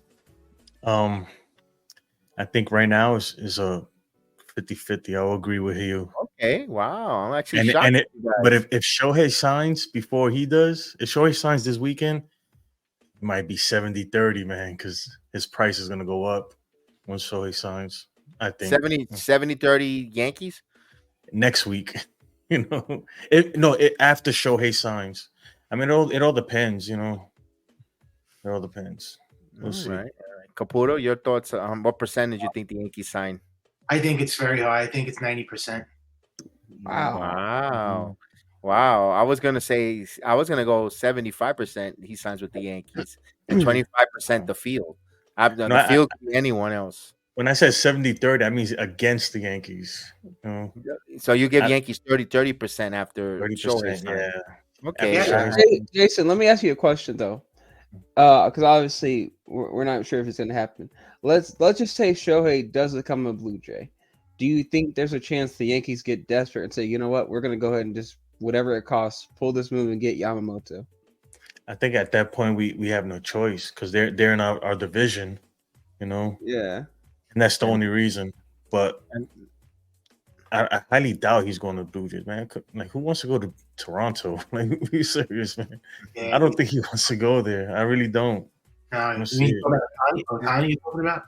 D: I think right now is a 50-50. I'll agree with you.
A: Okay, wow. I'm actually shocked.
D: But if Shohei signs before he does, if Shohei signs this weekend, it might be 70-30, man, because his price is gonna go up when Shohei signs. I think
A: 70-30 Yankees
D: next week. After Shohei signs. I mean, it all depends. It all depends. We'll see.
A: All right. Caputo, your thoughts on what percentage you think the Yankees sign?
F: I think it's very high. I think it's 90%.
A: Wow. I was gonna go 75%. He signs with the Yankees and 25% the field. The field could be anyone else.
D: When I said 70-30, that means against the Yankees.
A: So you give Yankees 30% after
D: 30%. Yeah.
A: Okay.
C: Jason, let me ask you a question though, because obviously we're not sure if it's gonna happen. Let's just say Shohei does become a Blue Jay. Do you think there's a chance the Yankees get desperate and say, you know what, we're gonna go ahead and just whatever it costs, pull this move and get Yamamoto?
D: I think at that point we have no choice because they're in our division,
C: Yeah.
D: and that's the only reason. But I highly doubt he's going to Blue Jays, man. Like, who wants to go to Toronto? Like, be serious, man.
F: Yeah,
D: I don't think he wants to go there. I really don't.
F: no,
D: Let's
F: you mean
D: see.
F: Otani you talking about?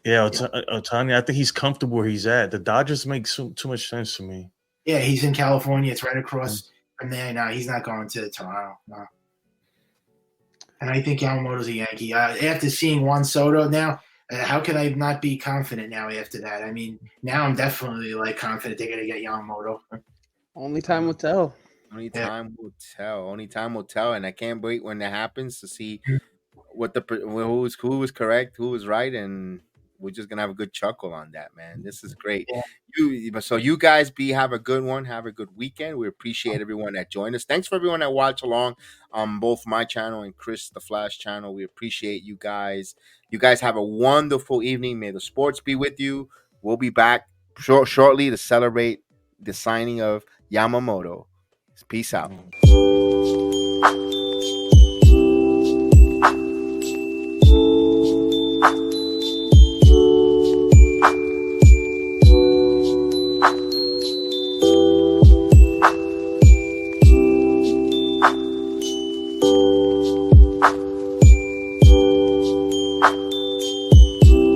D: Yeah, Otani. I think he's comfortable where he's at. The Dodgers make too much sense to me.
F: Yeah, he's in California. It's right across from there. No, he's not going to Toronto. No. And I think Yamamoto's a Yankee. After seeing Juan Soto now, how can I not be confident now after that? I mean, now I'm definitely like confident they're going to get Yamamoto.
C: Only time will tell.
A: Only time will tell. Only time will tell, and I can't wait when that happens to see what who was correct, who was right, and we're just gonna have a good chuckle on that, man. This is great.
F: Yeah.
A: So you guys have a good one. Have a good weekend. We appreciate everyone that joined us. Thanks for everyone that watched along on both my channel and Chris the Flash channel. We appreciate you guys. You guys have a wonderful evening. May the sports be with you. We'll be back shortly to celebrate the signing of Yamamoto. Peace out.